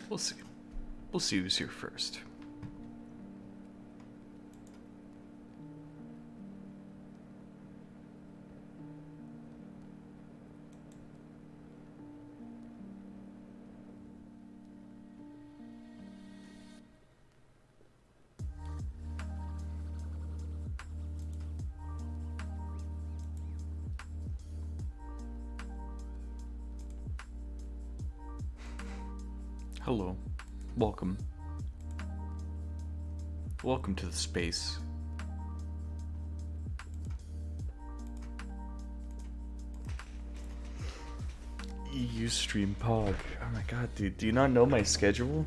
We'll see. We'll see who's here first. Hello. Welcome. Welcome to the space. Ustream Pog. Oh my god, dude. Do you not know my schedule?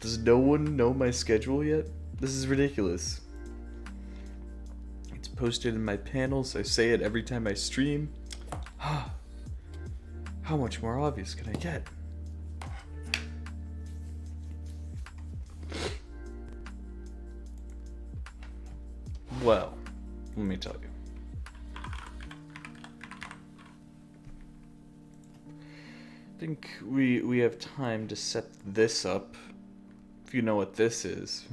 Does no one know my schedule yet? This is ridiculous. It's posted in my panels. I say it every time I stream. How much more obvious can I get? Well, let me tell you. I think we have time to set this up, if you know what this is.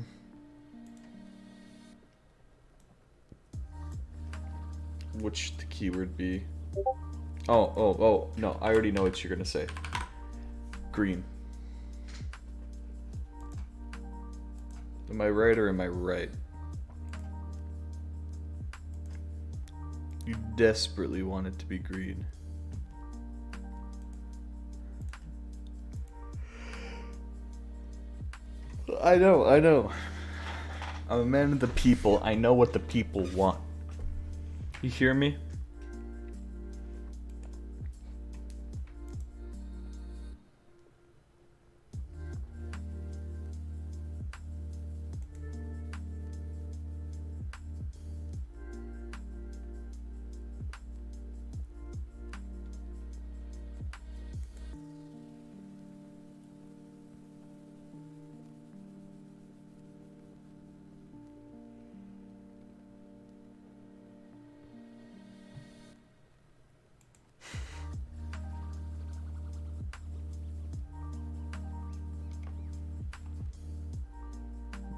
Which the keyword be? Oh, no, I already know what you're gonna say. Green. Am I right or am I right? You desperately want it to be green. I know. I'm a man of the people. I know what the people want. You hear me?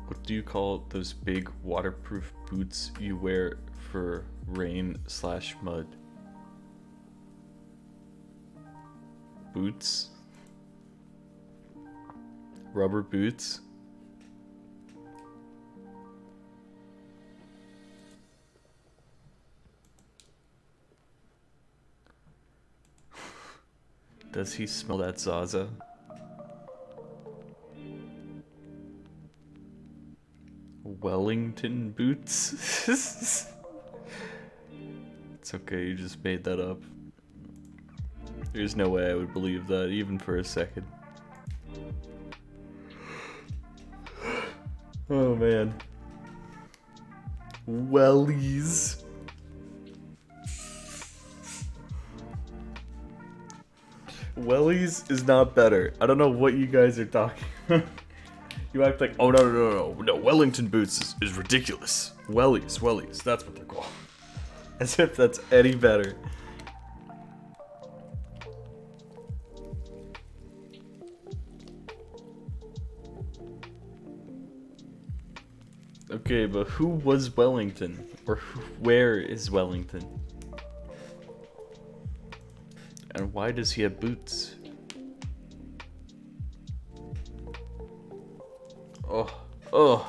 What do you call those big waterproof boots you wear for rain/mud? Boots? Rubber boots? Does he smell that Zaza? Wellington boots? It's okay, you just made that up. There's no way I would believe that, even for a second. Oh man. Wellies. Wellies is not better. I don't know what you guys are talking about. You act like, oh no, Wellington boots is ridiculous. Wellies, that's what they're called. As if that's any better. Okay, but who was Wellington? Or where is Wellington? And why does he have boots? Oh.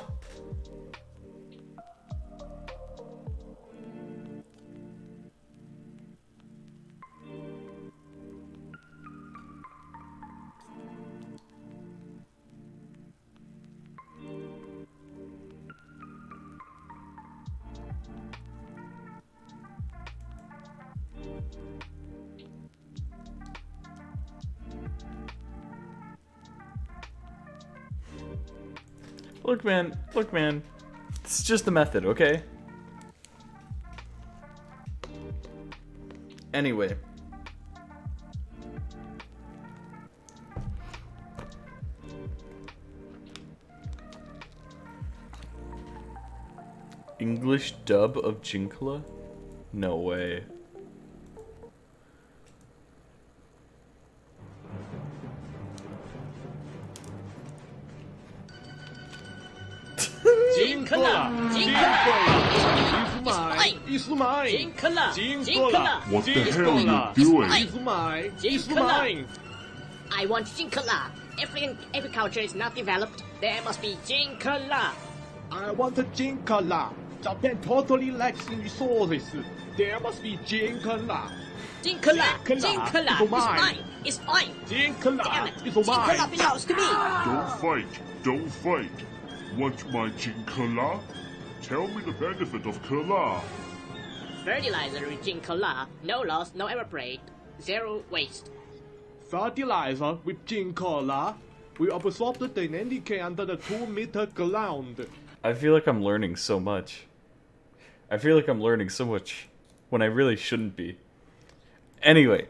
Look, man. It's just the method, okay? Anyway. English dub of Jinkla? No way. Jinkola! It's mine! Jinkola! Jinkola! What the hell are you doing? It's mine! It's mine! I want Jinkola! Every culture is not developed. There must be Jinkola! I want a Jinkola. Japan totally lacks in resources. There must be Jinkola. Jinkola! Jinkola! It's mine! It's mine! Jinkola Damn it! is mine. Jinkola belongs to me! Don't fight. Want my Jinkola? Tell me the benefit of Kola. Fertilizer with Jinkola. No loss, no evaporate. Zero waste. Fertilizer with Jinkola will absorb the dynamic decay under the 2-meter ground. I feel like I'm learning so much. I feel like I'm learning so much when I really shouldn't be. Anyway,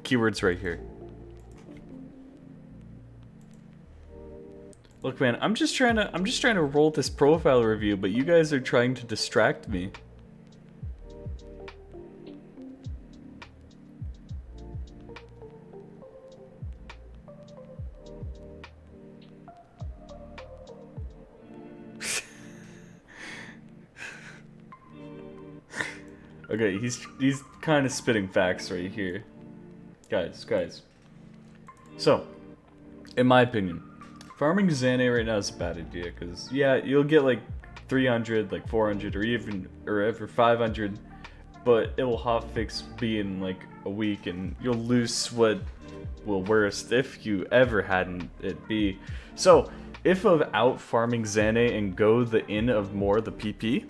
keywords right here. Look, man, I'm just trying to roll this profile review, but you guys are trying to distract me. Okay, he's kind of spitting facts right here. Guys. So, in my opinion, farming Xane right now is a bad idea, because, yeah, you'll get, like, 300, like, 400, or ever 500, but it will hotfix be in, like, a week, and you'll lose what will worst if you ever hadn't it be. So, if of out farming Xane and go the in of more the PP,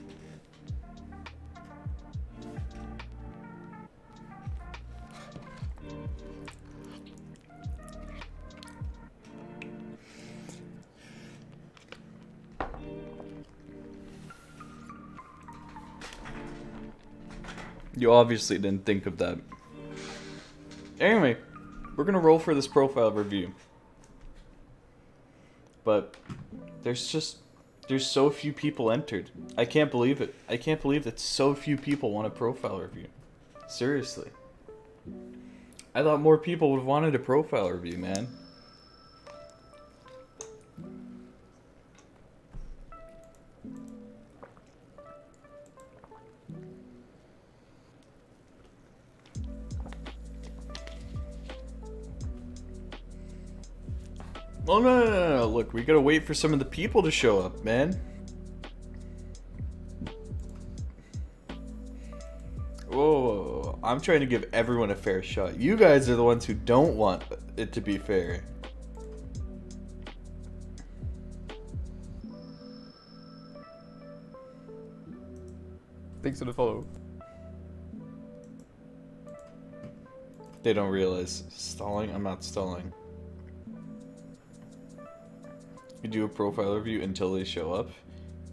you obviously didn't think of that. Anyway, we're gonna roll for this profile review. But there's so few people entered. I can't believe it. I can't believe that so few people want a profile review. Seriously. I thought more people would have wanted a profile review, man. Oh, no. Look, we gotta wait for some of the people to show up, man. Whoa. I'm trying to give everyone a fair shot. You guys are the ones who don't want it to be fair. Thanks for the follow. They don't realize. Stalling? I'm not stalling. You do a profile review until they show up?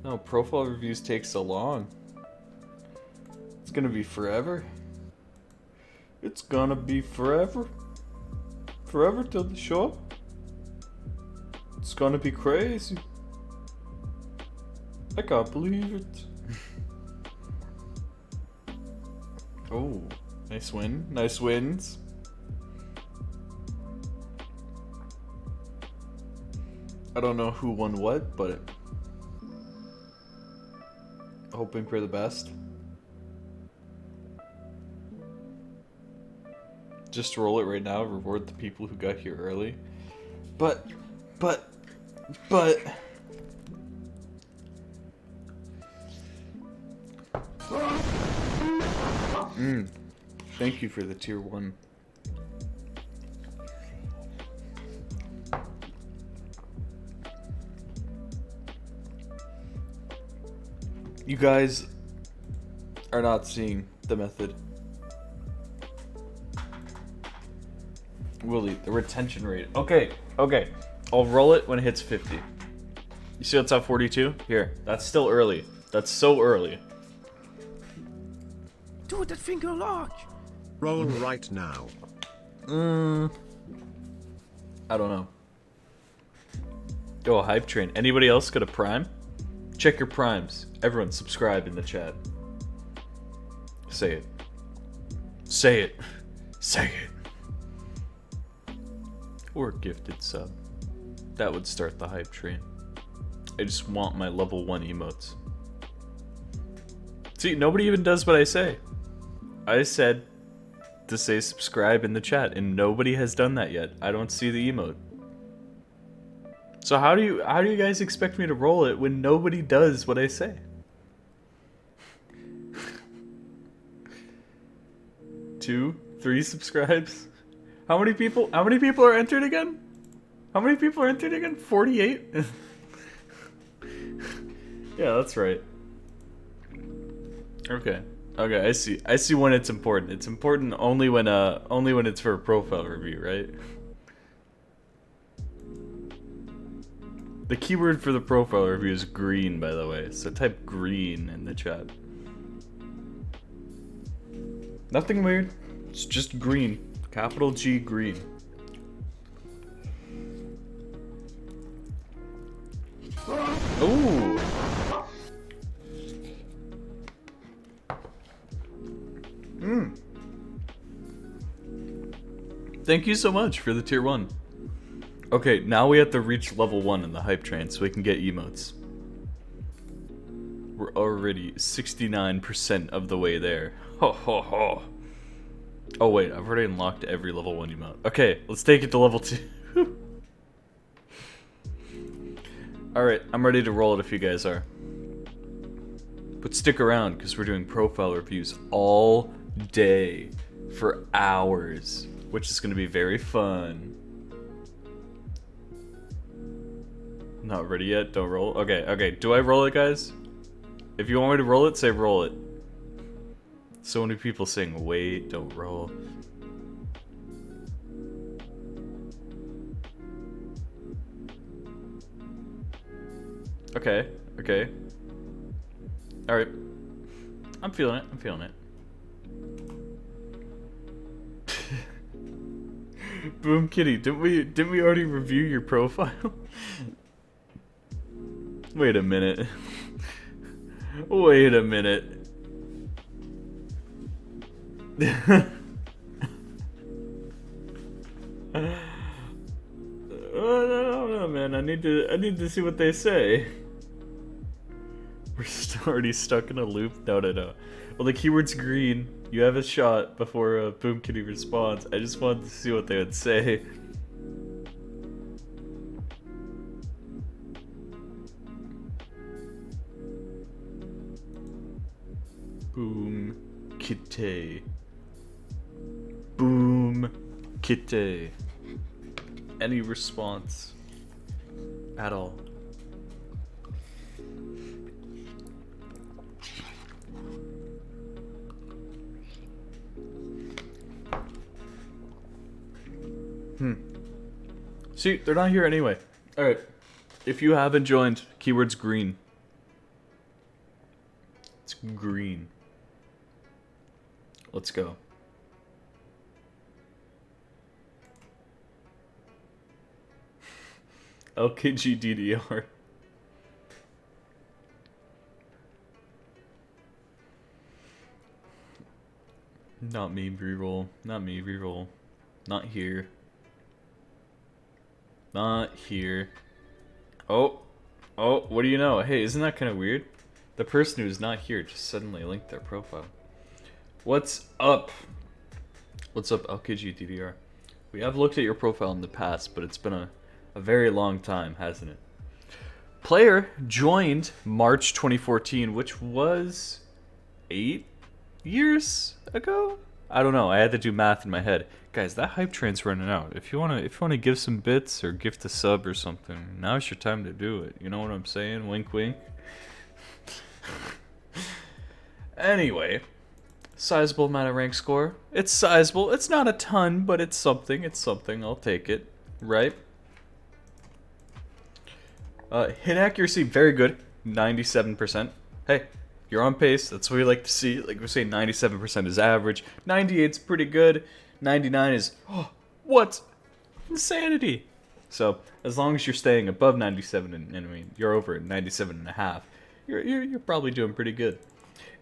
No, profile reviews take so long. It's gonna be forever. It's gonna be forever. Forever till they show up. It's gonna be crazy. I can't believe it. Oh, nice win. Nice wins. I don't know who won what, but hoping for the best. Just roll it right now, reward the people who got here early. But thank you for the tier 1. You guys are not seeing the method. Willie, the retention rate. Okay. I'll roll it when it hits 50. You see what's at 42? Here. That's still early. That's so early. Dude, that finger large. Roll right now. I don't know. Oh, hype train. Anybody else got a prime? Check your primes. Everyone subscribe in the chat. Say it. Say it. Say it. Or gifted sub. That would start the hype train. I just want my level 1 emotes. See, nobody even does what I say. I said to say subscribe in the chat, and nobody has done that yet. I don't see the emote. So how do you guys expect me to roll it when nobody does what I say? 2, 3 subscribes. How many people are entered again? How many people are entered again? 48? Yeah, that's right. Okay. Okay, I see when it's important. It's important only when it's for a profile review, right? The keyword for the profile review is green, by the way. So type green in the chat. Nothing weird. It's just green. Capital G green. Ooh. Thank you so much for the tier 1. Okay, now we have to reach level 1 in the hype train so we can get emotes. We're already 69% of the way there. Ho ho ho. Oh wait, I've already unlocked every level 1 emote. Okay, let's take it to level 2. Alright, I'm ready to roll it if you guys are. But stick around, because we're doing profile reviews all day for hours, which is going to be very fun. Not ready yet? Don't roll? Okay, okay. Do I roll it, guys? If you want me to roll it, say roll it. So many people saying, wait, don't roll. Okay, okay. Alright. I'm feeling it, I'm feeling it. Boom Kitty, didn't we already review your profile? Wait a minute. Wait a minute. No, man. I need to see what they say. We're already stuck in a loop. No. Well, the keyword's green. You have a shot before Boom Kitty responds. I just wanted to see what they would say. Boom Kitty. Boom Kitty. Any response at all? See, they're not here anyway. Alright. If you haven't joined, keyword's green. It's green. Let's go. LKG DDR. Not me, reroll. Not me, reroll. Not here. Not here. Oh, what do you know? Hey, isn't that kind of weird? The person who's not here just suddenly linked their profile. What's up? What's up, LKG DDR? We have looked at your profile in the past, but it's been a very long time, hasn't it? Player joined March 2014, which was 8 years ago? I don't know. I had to do math in my head. Guys, that hype train's running out. If you wanna give some bits or gift a sub or something, now's your time to do it. You know what I'm saying? Wink, wink. Anyway, sizable amount of rank score. It's sizable. It's not a ton, but it's something. It's something. I'll take it. Right? Hit accuracy, very good. 97%. Hey, you're on pace. That's what we like to see. Like we say, 97% is average. 98's pretty good. 99 is, oh, what? Insanity. So, as long as you're staying above 97, and I mean, you're over at 97.5, you're probably doing pretty good.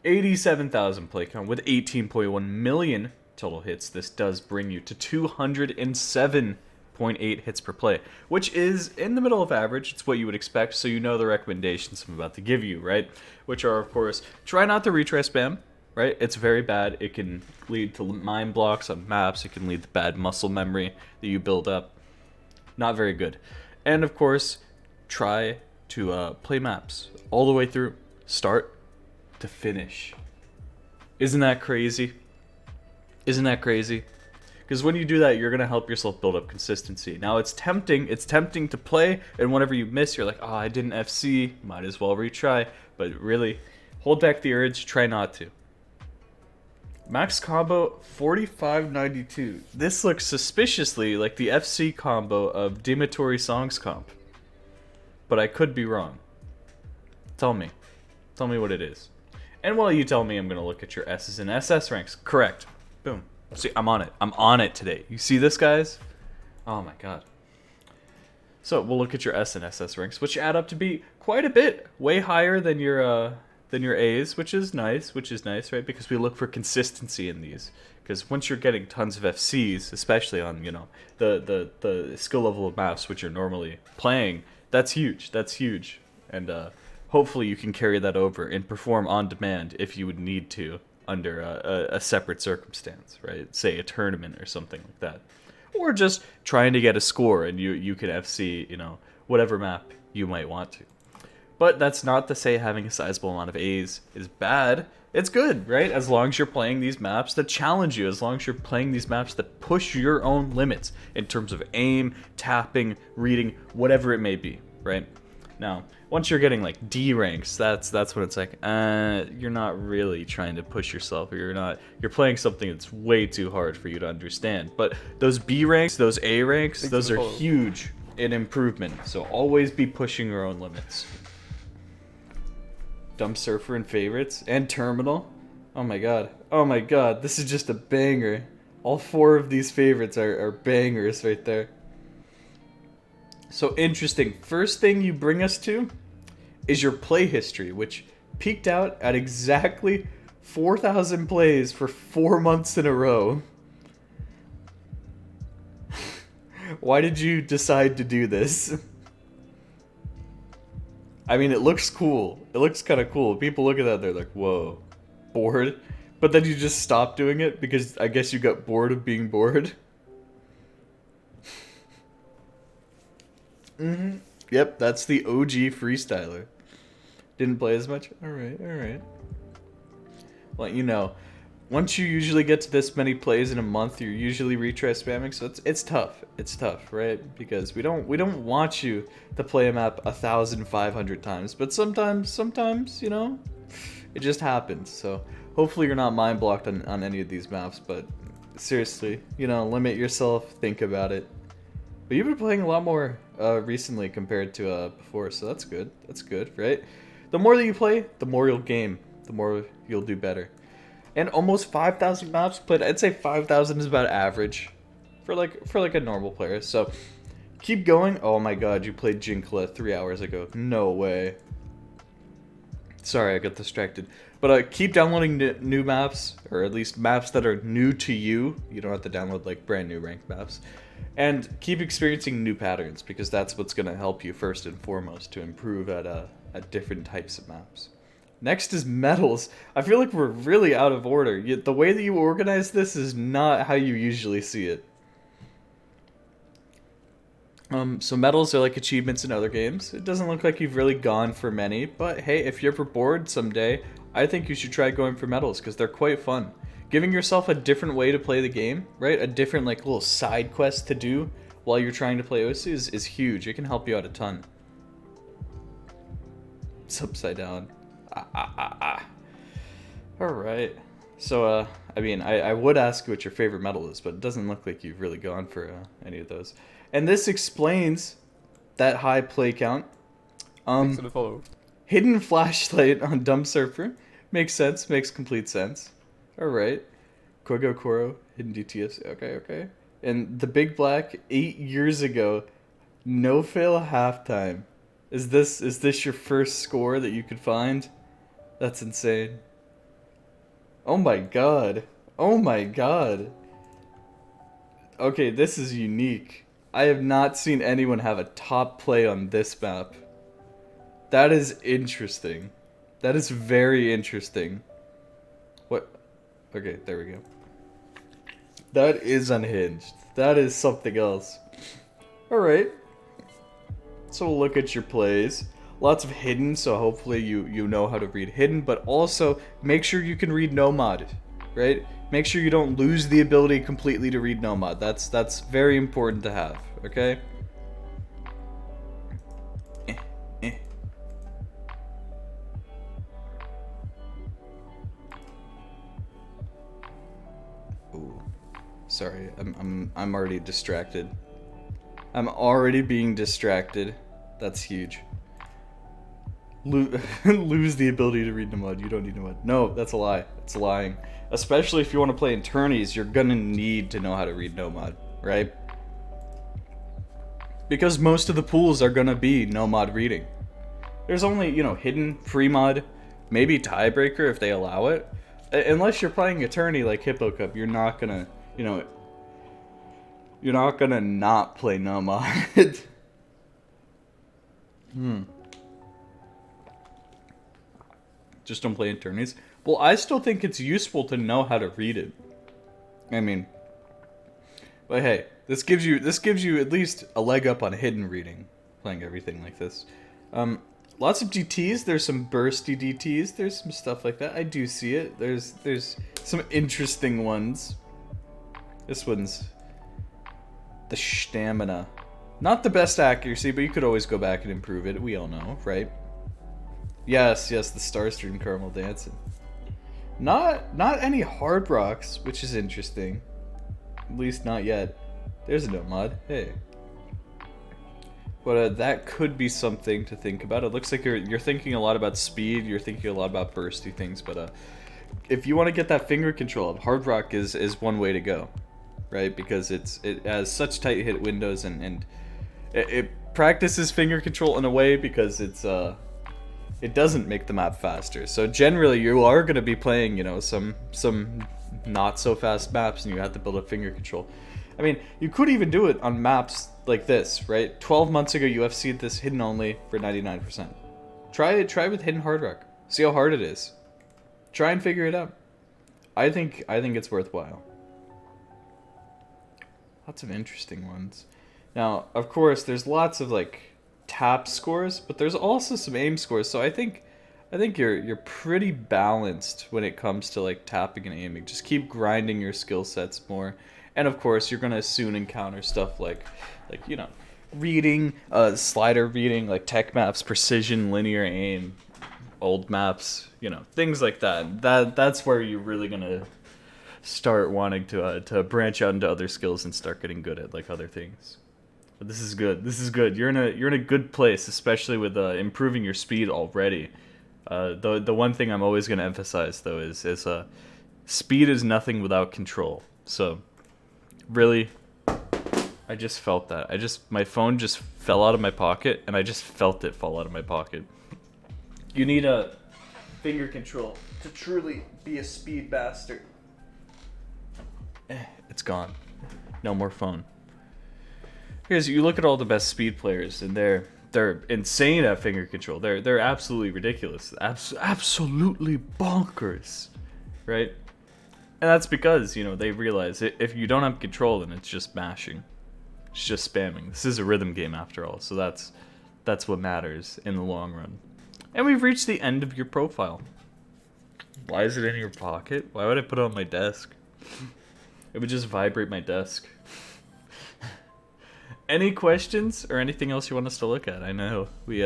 87,000 play count with 18.1 million total hits. This does bring you to 207 0.8 hits per play, which is in the middle of average. It's what you would expect, so you know the recommendations I'm about to give you, right? Which are, of course, try not to retry spam, right? It's very bad. It can lead to mind blocks on maps. It can lead to bad muscle memory that you build up. Not very good. And, of course, try to play maps all the way through, start to finish. Isn't that crazy? Isn't that crazy? Because when you do that, you're going to help yourself build up consistency. Now, it's tempting to play, and whenever you miss, you're like, oh, I didn't FC, might as well retry. But really, hold back the urge, try not to. Max combo 4592. This looks suspiciously like the FC combo of Dimatory Songs comp. But I could be wrong. Tell me. Tell me what it is. And while you tell me, I'm going to look at your S's and SS ranks. Correct. Boom. See, I'm on it. I'm on it today. You see this, guys? Oh my god. So we'll look at your S and SS ranks, which add up to be quite a bit, way higher than your A's, which is nice, right? Because we look for consistency in these. Because once you're getting tons of FCs, especially on, you know, the skill level of maps which you're normally playing, that's huge. That's huge. And hopefully you can carry that over and perform on demand if you would need to under a separate circumstance, right? Say a tournament or something like that. Or just trying to get a score and you can FC, you know, whatever map you might want to. But that's not to say having a sizable amount of A's is bad. It's good, right? As long as you're playing these maps that challenge you, as long as you're playing these maps that push your own limits in terms of aim, tapping, reading, whatever it may be, right? Now, once you're getting like D ranks, that's when it's like, you're not really trying to push yourself, or you're playing something that's way too hard for you to understand. But those B ranks, those A ranks, those are huge in improvement. So always be pushing your own limits. Dumb Surfer and favorites and Terminal. Oh my god, this is just a banger. All 4 of these favorites are bangers right there. So interesting. First thing you bring us to is your play history, which peaked out at exactly 4,000 plays for 4 months in a row. Why did you decide to do this? I mean, it looks cool. It looks kind of cool. People look at that, they're like, whoa, bored? But then you just stop doing it because I guess you got bored of being bored? Mm-hmm. Yep, that's the OG freestyler. Didn't play as much? Alright. Well, you know, once you usually get to this many plays in a month, you're usually retry spamming, so it's tough. It's tough, right? Because we don't want you to play a map 1,500 times, but sometimes, you know, it just happens. So hopefully you're not mind blocked on any of these maps, but seriously, you know, limit yourself, think about it. But you've been playing a lot more recently compared to before, so that's good. That's good, right? The more that you play, the more you'll game, the more you'll do better. And almost 5,000 maps played. I'd say 5,000 is about average for like a normal player. So keep going. Oh my god, you played Jinkla 3 hours ago. No way. Sorry, I got distracted. But keep downloading new maps, or at least maps that are new to you. You don't have to download like brand new ranked maps. And keep experiencing new patterns, because that's what's going to help you first and foremost to improve at different types of maps. Next is medals. I feel like we're really out of order. Yet the way that you organize this is not how you usually see it. So medals are like achievements in other games. It doesn't look like you've really gone for many, but hey, if you're ever bored someday, I think you should try going for medals, because they're quite fun. Giving yourself a different way to play the game, right? A different like little side quest to do while you're trying to play OC is huge. It can help you out a ton. It's upside down. Alright. So, I mean, I would ask you what your favorite medal is, but it doesn't look like you've really gone for any of those. And this explains that high play count. Thanks for the follow. Hidden flashlight on Dumb Surfer. Makes sense. Makes complete sense. Alright. Kogo Koro, Hidden DTS. Okay. And the Big Black, 8 years ago. No fail halftime. Is this your first score that you could find? That's insane. Oh my god. Oh my god. Okay, this is unique. I have not seen anyone have a top play on this map. That is interesting. That is very interesting. What? Okay, there we go. That is unhinged. That is something else. Alright. So we'll look at your plays. Lots of hidden, so hopefully you know how to read hidden, but also make sure you can read Nomad, right? Make sure you don't lose the ability completely to read Nomad. That's very important to have, okay? Ooh. Sorry, I'm already distracted. I'm already being distracted. That's huge. Lose the ability to read Nomad. You don't need Nomad. No, that's a lie. It's lying. Especially if you want to play in tourneys, you're gonna need to know how to read Nomad, right? Because most of the pools are gonna be Nomad reading. There's only, you know, hidden, free mod, maybe tiebreaker if they allow it. Unless you're playing a tourney like Hippo Cup, you're not gonna, you know, you're not gonna not play Nomad. Just don't play in tourneys. Well, I still think it's useful to know how to read it. I mean, but hey, this gives you at least a leg up on hidden reading, playing everything like this. Lots of DTs. There's some bursty DTs. There's some stuff like that. I do see it. There's some interesting ones. This one's the stamina. Not the best accuracy, but you could always go back and improve it. We all know, right? Yes, the Starstream Caramel dancing. Not any hard rocks, which is interesting. At least not yet. There's a Nomad. Hey. But that could be something to think about. It looks like you're thinking a lot about speed. You're thinking a lot about bursty things. But if you want to get that finger control up, hard rock is one way to go, right? Because it has such tight hit windows and it practices finger control in a way because it doesn't make the map faster. So generally you are going to be playing, you know, some not so fast maps and you have to build up finger control. I mean, you could even do it on maps like this, right? 12 months ago you FC'd this hidden only for 99%. Try with hidden hard rock. See how hard it is. Try and figure it out. I think it's worthwhile. Lots of interesting ones. Now, of course, there's lots of like tap scores, but there's also some aim scores. So I think you're pretty balanced when it comes to like tapping and aiming. Just keep grinding your skill sets more. And of course, you're gonna soon encounter stuff like you know, reading, slider reading, like tech maps, precision, linear aim, old maps, you know, things like that. That's where you're really gonna start wanting to branch out into other skills and start getting good at like other things. But this is good. This is good. You're in a good place, especially with improving your speed already. The one thing I'm always gonna emphasize though is speed is nothing without control. So really, I just felt that. My phone just fell out of my pocket, and I just felt it fall out of my pocket. You need a finger control to truly be a speed bastard. It's gone. No more phone. Because you look at all the best speed players, and they're insane at finger control. They're absolutely ridiculous. Absolutely bonkers, right? And that's because, you know, they realize if you don't have control, then it's just mashing. It's just spamming. This is a rhythm game after all, so that's what matters in the long run. And we've reached the end of your profile. Why is it in your pocket? Why would I put it on my desk? It would just vibrate my desk. Any questions or anything else you want us to look at? I know we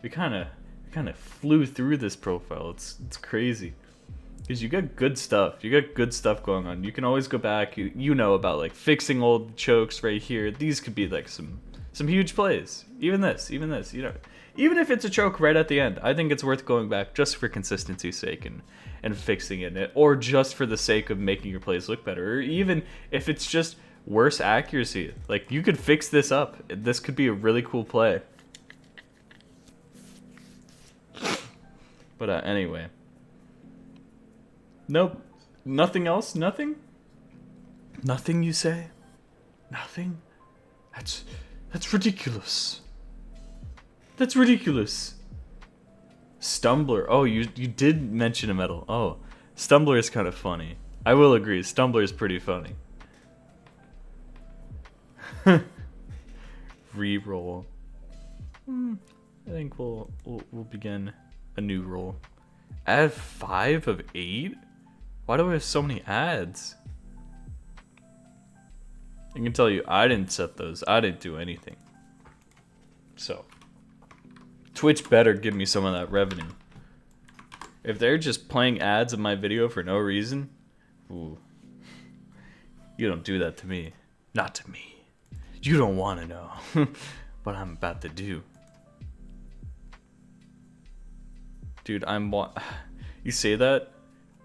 kind of flew through this profile. It's crazy. Because you got good stuff. You got good stuff going on. You can always go back. You know about like fixing old chokes right here. These could be like some huge plays. Even this, you know. Even if it's a choke right at the end, I think it's worth going back just for consistency's sake and fixing it. Or just for the sake of making your plays look better. Or even if it's just worse accuracy. Like, you could fix this up. This could be a really cool play. But anyway. Nope. Nothing else? Nothing? Nothing, you say? Nothing? That's ridiculous. That's ridiculous. Stumbler. Oh, you did mention a medal. Oh, Stumbler is kind of funny. I will agree. Stumbler is pretty funny. Reroll. I think we'll begin a new roll. Add 5 of 8? Why do I have so many ads? I can tell you, I didn't set those. I didn't do anything. So, Twitch better give me some of that revenue. If they're just playing ads in my video for no reason, ooh, you don't do that to me. Not to me. You don't want to know what I'm about to do. Dude, you say that?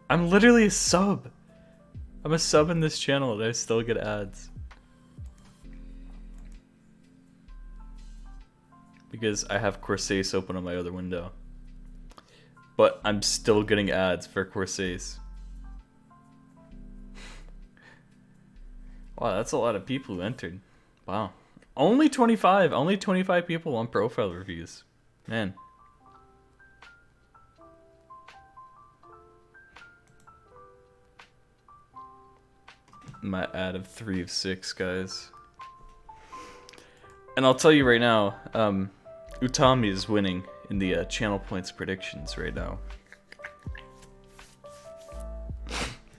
I'm literally a sub. I'm a sub in this channel and I still get ads. Because I have Corsace open on my other window. But I'm still getting ads for Corsace. Wow, that's a lot of people who entered. Wow. Only 25. Only 25 people want profile reviews. Man. My ad of 3 of 6, guys. And I'll tell you right now, Utami is winning in the channel points predictions right now.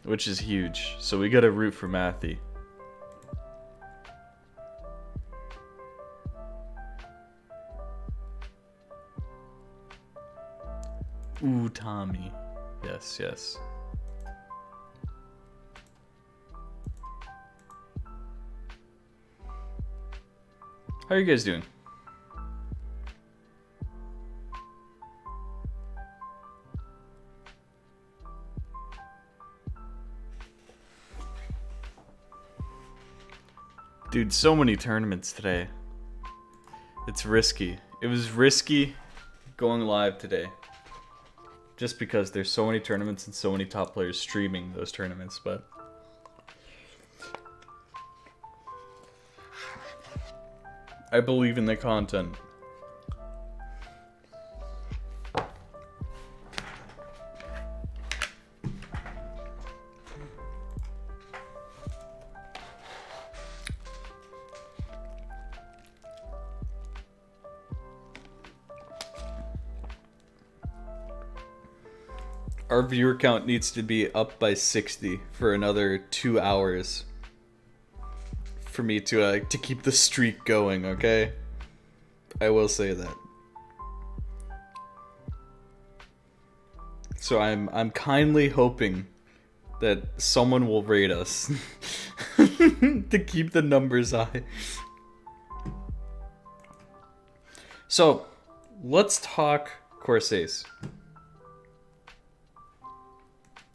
Which is huge. So we gotta root for Matthew. Utami. Yes, yes. How are you guys doing? Dude, so many tournaments today. It's risky. It was risky going live today. Just because there's so many tournaments and so many top players streaming those tournaments, but I believe in the content. Our viewer count needs to be up by 60 for another 2 hours for me to keep the streak going, okay? I will say that. So I'm kindly hoping that someone will raid us to keep the numbers high. So, let's talk Corsace.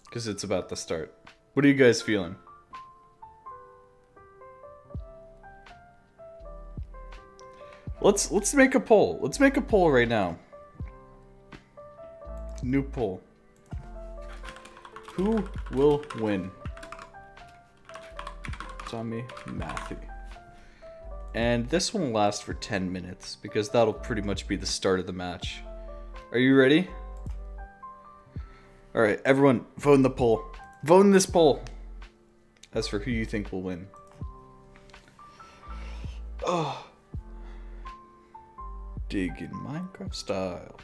Because it's about to start. What are you guys feeling? Let's make a poll. Let's make a poll right now. New poll. Who will win? Tommy, Matthew. And this one will last for 10 minutes because that'll pretty much be the start of the match. Are you ready? Alright, everyone, vote in the poll. Vote in this poll. As for who you think will win. Oh. Dig in Minecraft style.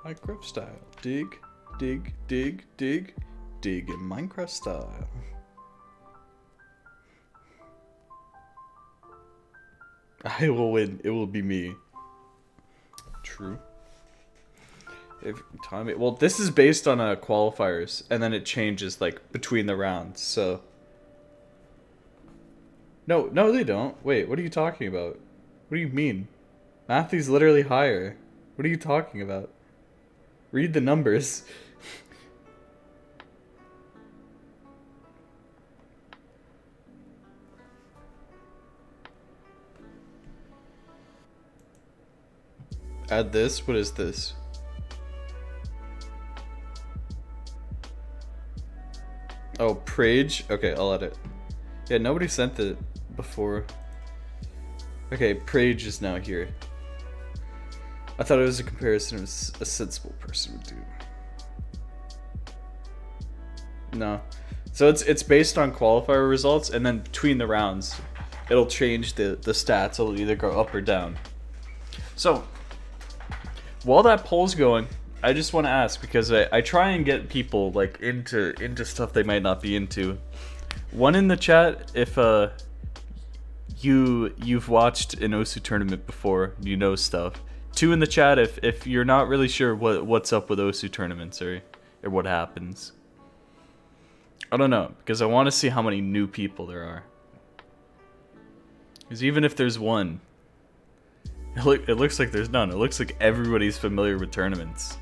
Minecraft style. Dig, dig, dig, dig. Dig in Minecraft style. I will win. It will be me. True. Well, this is based on qualifiers, and then it changes like between the rounds. So, no, they don't. Wait, what are you talking about? What do you mean? Matthew's literally higher. What are you talking about? Read the numbers. Add this? What is this? Oh, Prage? Okay, I'll edit. Yeah, nobody sent it before. Okay, Prage is now here. I thought it was a comparison a sensible person would do. No. So it's based on qualifier results, and then between the rounds, it'll change the stats. It'll either go up or down. So, while that poll's going, I just want to ask, because I try and get people like into stuff they might not be into. One in the chat, if you've watched an OSU tournament before, you know stuff. Two in the chat if you're not really sure what's up with OSU tournaments or what happens. I don't know, because I want to see how many new people there are. Because even if there's one, it looks like there's none. It looks like everybody's familiar with tournaments.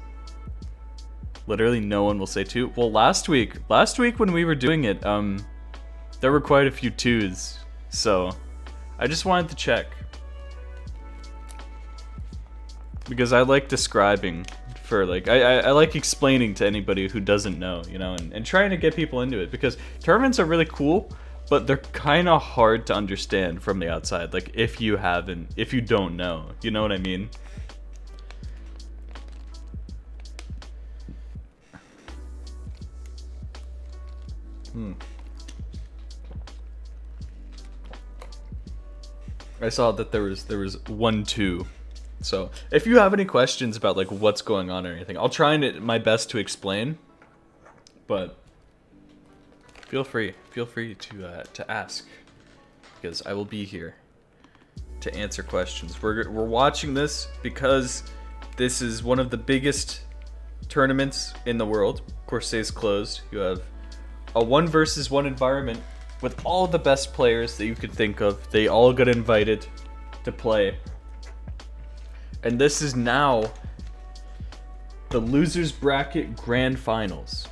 Literally no one will say two. Well, last week when we were doing it, there were quite a few twos. So, I just wanted to check. Because I like describing for like I like explaining to anybody who doesn't know, you know, and trying to get people into it, because tournaments are really cool, but they're kind of hard to understand from the outside, like if you don't know, you know what I mean? I saw that there was 1-2. So, if you have any questions about like what's going on or anything, I'll try my best to explain. But feel free to ask, because I will be here to answer questions. We're watching this because this is one of the biggest tournaments in the world. Corsai's closed. You have a 1 versus 1 environment with all the best players that you could think of. They all got invited to play. And this is now the losers bracket grand finals.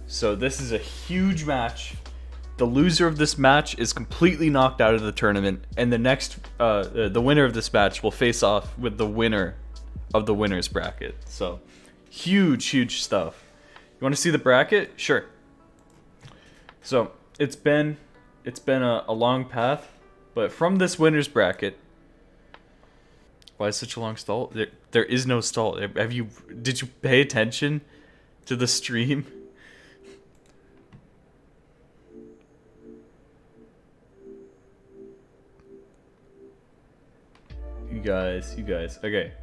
So this is a huge match. The loser of this match is completely knocked out of the tournament, and the winner of this match will face off with the winner of the winners bracket. So huge stuff. You want to see the bracket? Sure. So it's been a long path, but from this winners bracket. Why is such a long stall? There is no stall. Did you pay attention to the stream? You guys. Okay.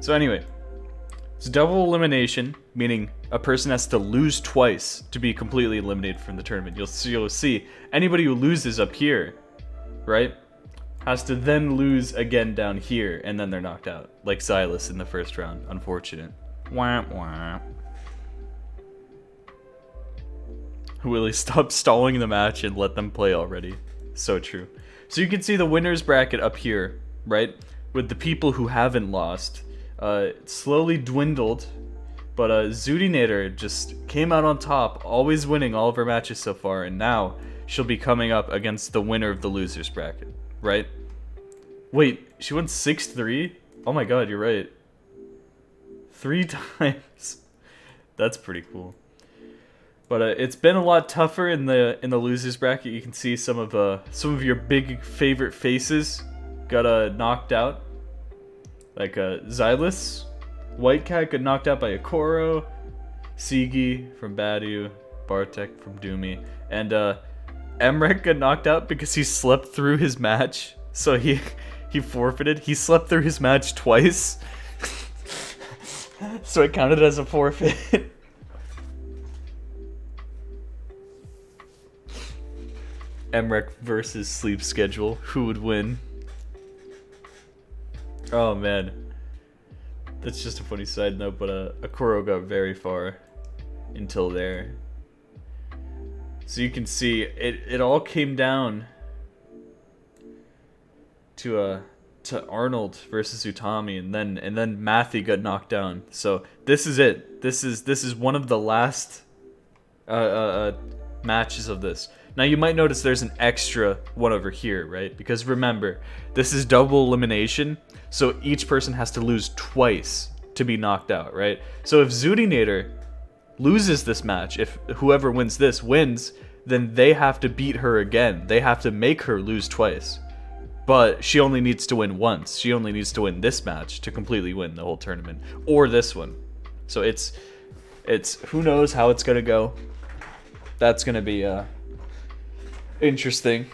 So anyway, it's double elimination, meaning a person has to lose twice to be completely eliminated from the tournament. You'll see anybody who loses up here, right, has to then lose again down here, and then they're knocked out. Like Xylus in the first round. Unfortunate. Wah, wah. Willie, stop stalling the match and let them play already. So true. So you can see the winners bracket up here, right? With the people who haven't lost. Slowly dwindled, but Zudinator just came out on top, always winning all of her matches so far, and now she'll be coming up against the winner of the losers bracket. Right? Wait, she won 6-3? Oh my god, you're right. 3 times. That's pretty cool. But it's been a lot tougher in the losers bracket. You can see some of your big favorite faces got knocked out. Like Xylus, Whitecat got knocked out by Akoro, Sigi from Badu, Bartek from Doomy, and Emrek got knocked out because he slept through his match, so he forfeited. He slept through his match twice, so it counted as a forfeit. Emrek versus sleep schedule. Who would win? Oh man, that's just a funny side note, but Akoro got very far until there. So you can see it all came down to Arnold versus Utami, and then Matthew got knocked down. So this is it. This is one of the last matches of this. Now you might notice there's an extra one over here, right? Because remember, this is double elimination, so each person has to lose twice to be knocked out, right? So if Zudinator loses this match, if whoever wins this wins, then they have to beat her again. They have to make her lose twice. But she only needs to win once. She only needs to win this match to completely win the whole tournament. Or this one. So it's who knows how it's going to go. That's going to be interesting.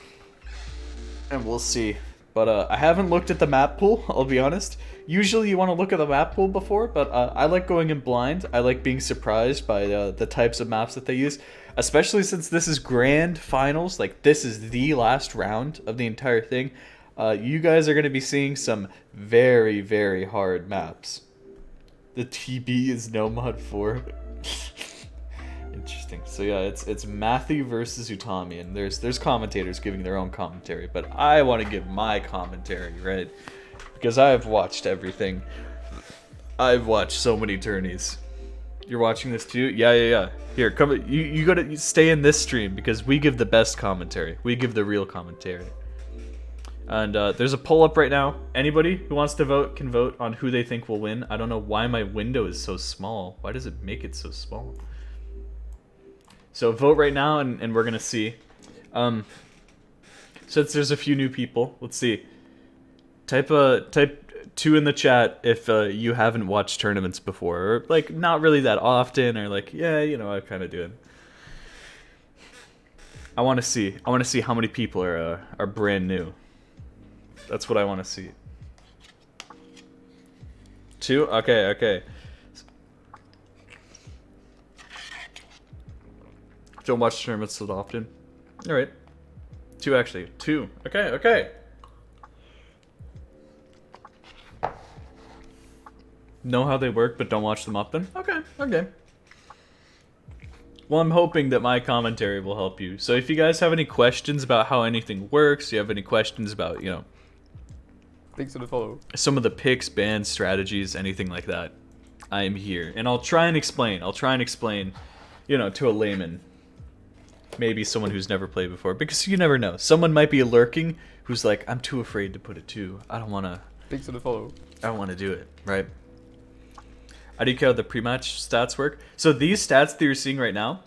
And we'll see. But I haven't looked at the map pool, I'll be honest. Usually you want to look at the map pool before, but I like going in blind. I like being surprised by the types of maps that they use. Especially since this is grand finals. Like, this is the last round of the entire thing. You guys are going to be seeing some very, very hard maps. The TB is no mod 4. Interesting. So yeah, it's Matthew versus Utami, and there's commentators giving their own commentary, but I want to give my commentary, right? Because I've watched everything. I've watched so many tourneys. You're watching this too? Yeah. Here, come. You gotta stay in this stream because we give the best commentary. We give the real commentary. And there's a poll up right now. Anybody who wants to vote can vote on who they think will win. I don't know why my window is so small. Why does it make it so small? So vote right now, and we're gonna see. Since there's a few new people, let's see. Type 2 in the chat if you haven't watched tournaments before, or like not really that often, or like I kind of do it. I want to see how many people are brand new. That's what I want to see. 2? Okay. Don't watch tournaments so often. Alright. 2 actually. 2. Okay. Know how they work, but don't watch them often? Okay. Well, I'm hoping that my commentary will help you. So if you guys have any questions about how anything works, you have any questions about, Thanks for the follow. some of the picks, bans, strategies, anything like that, I am here. And I'll try and explain, to a layman. Maybe someone who's never played before. Because you never know. Someone might be lurking who's like, I'm too afraid to put a 2. I don't want to do it, right? How do you care how the pre-match stats work? So these stats that you're seeing right now,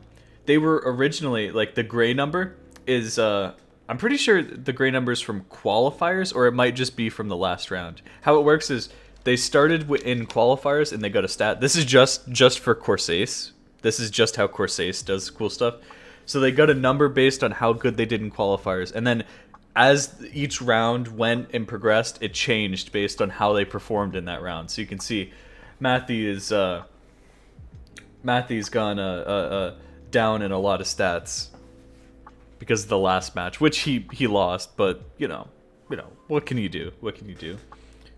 they were originally, like the gray number is, I'm pretty sure the gray number is from qualifiers, or it might just be from the last round. How it works is they started in qualifiers and they got a stat. This is just for Corsace. This is just how Corsace does cool stuff. So they got a number based on how good they did in qualifiers, and then as each round went and progressed, it changed based on how they performed in that round. So you can see Matthew's gone down in a lot of stats because of the last match, which he lost, but what can you do?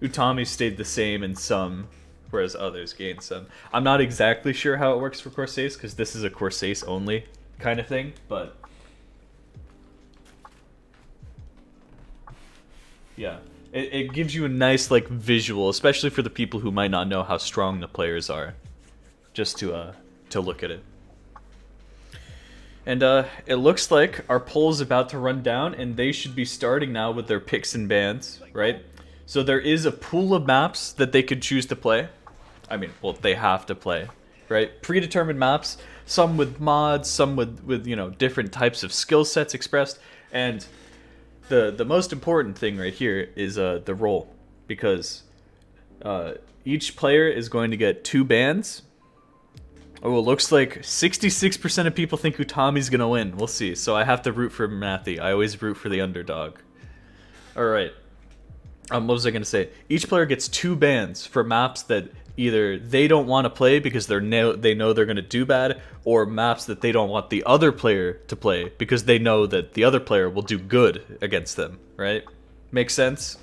Utami stayed the same in some, whereas others gained some. I'm not exactly sure how it works for Corsace because this is a Corsace only kind of thing, but yeah, it gives you a nice visual, especially for the people who might not know how strong the players are, just to look at it. And it looks like our poll is about to run down, and they should be starting now with their picks and bans, right? So there is a pool of maps that they could choose to play. I mean, well, they have to play, right? Predetermined maps, some with mods, some with different types of skill sets expressed, and the most important thing right here is the role, because each player is going to get 2 bans. Oh, it looks like 66% of people think Utami's gonna win. We'll see. So I have to root for Matthew. I always root for the underdog. All right. What was I gonna say? Each player gets 2 bans for maps that either they don't want to play because they know they're gonna do bad, or maps that they don't want the other player to play because they know that the other player will do good against them. Right? Makes sense?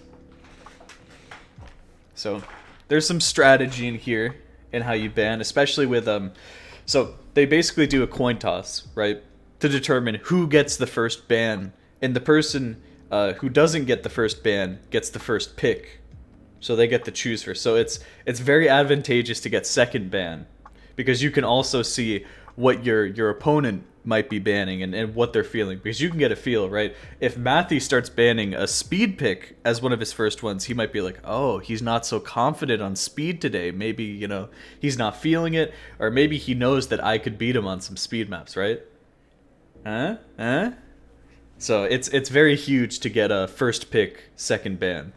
So there's some strategy in here in how you ban, especially with so they basically do a coin toss, right, to determine who gets the first ban, and the person who doesn't get the first ban gets the first pick, so they get to choose first. So it's very advantageous to get second ban, because you can also see what your opponent might be banning and what they're feeling, because you can get a feel, right? If Matthew starts banning a speed pick as one of his first ones, he might be like, oh, he's not so confident on speed today. Maybe, you know, he's not feeling it, or maybe he knows that I could beat him on some speed maps, right? So it's very huge to get a first pick, second ban.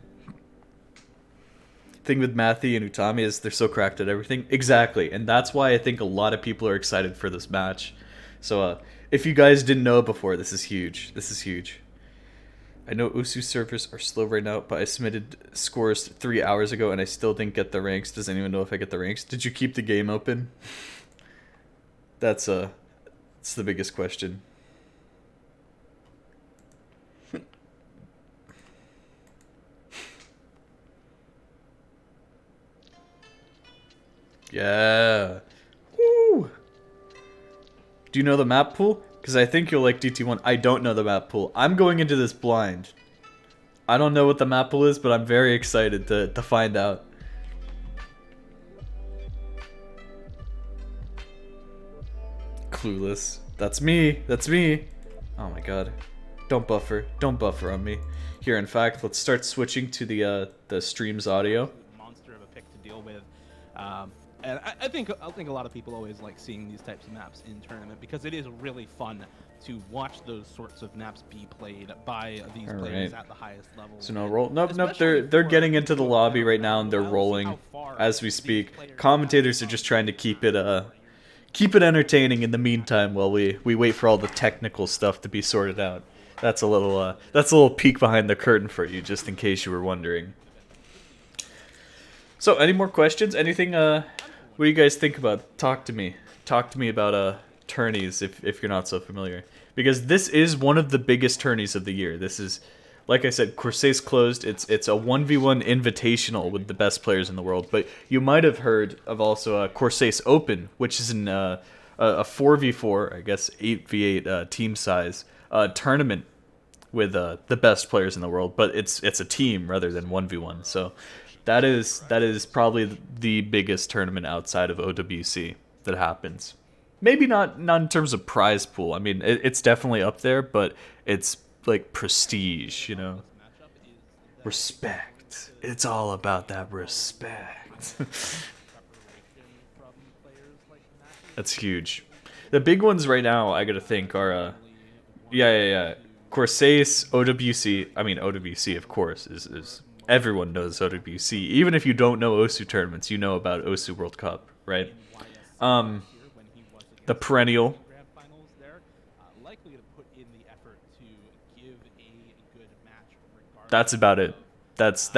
Thing with Matthew and Utami is they're so cracked at everything. Exactly, and that's why I think a lot of people are excited for this match. So if you guys didn't know before, this is huge. This is huge. I know Osu servers are slow right now, but I submitted scores 3 hours ago and I still didn't get the ranks. Does anyone know if I get the ranks? Did you keep the game open? That's the biggest question. Yeah. Woo! Do you know the map pool? Because I think you'll like DT1. I don't know the map pool. I'm going into this blind. I don't know what the map pool is, but I'm very excited to find out. Clueless. That's me. That's me. Oh my god. Don't buffer. Don't buffer on me. Here, in fact, let's start switching to the stream's audio. Monster of a pick to deal with. And I think a lot of people always like seeing these types of maps in tournament because it is really fun to watch those sorts of maps be played by these players at the highest level. So no roll. Nope. They're getting into the lobby right now and they're rolling as we speak. Commentators are just trying to keep it entertaining in the meantime while we wait for all the technical stuff to be sorted out. That's a little peek behind the curtain for you, just in case you were wondering. So, any more questions? Anything? What do you guys think about? Talk to me. Talk to me about tourneys if you're not so familiar, because this is one of the biggest tourneys of the year. This is, like I said, Corsair's closed. It's a 1v1 invitational with the best players in the world. But you might have heard of also Corsair's Open, which is a 4v4, I guess 8v8 team size tournament with the best players in the world. But it's a team rather than 1v1. So that is probably the biggest tournament outside of OWC that happens. Maybe not in terms of prize pool. I mean, it's definitely up there, but it's like prestige, you know. Respect. It's all about that respect. That's huge. The big ones right now, I gotta think, are Corsair's, OWC. I mean, OWC, of course, is everyone knows OWC. Even if you don't know OSU tournaments, you know about OSU World Cup, right? The perennial. That's about it. That's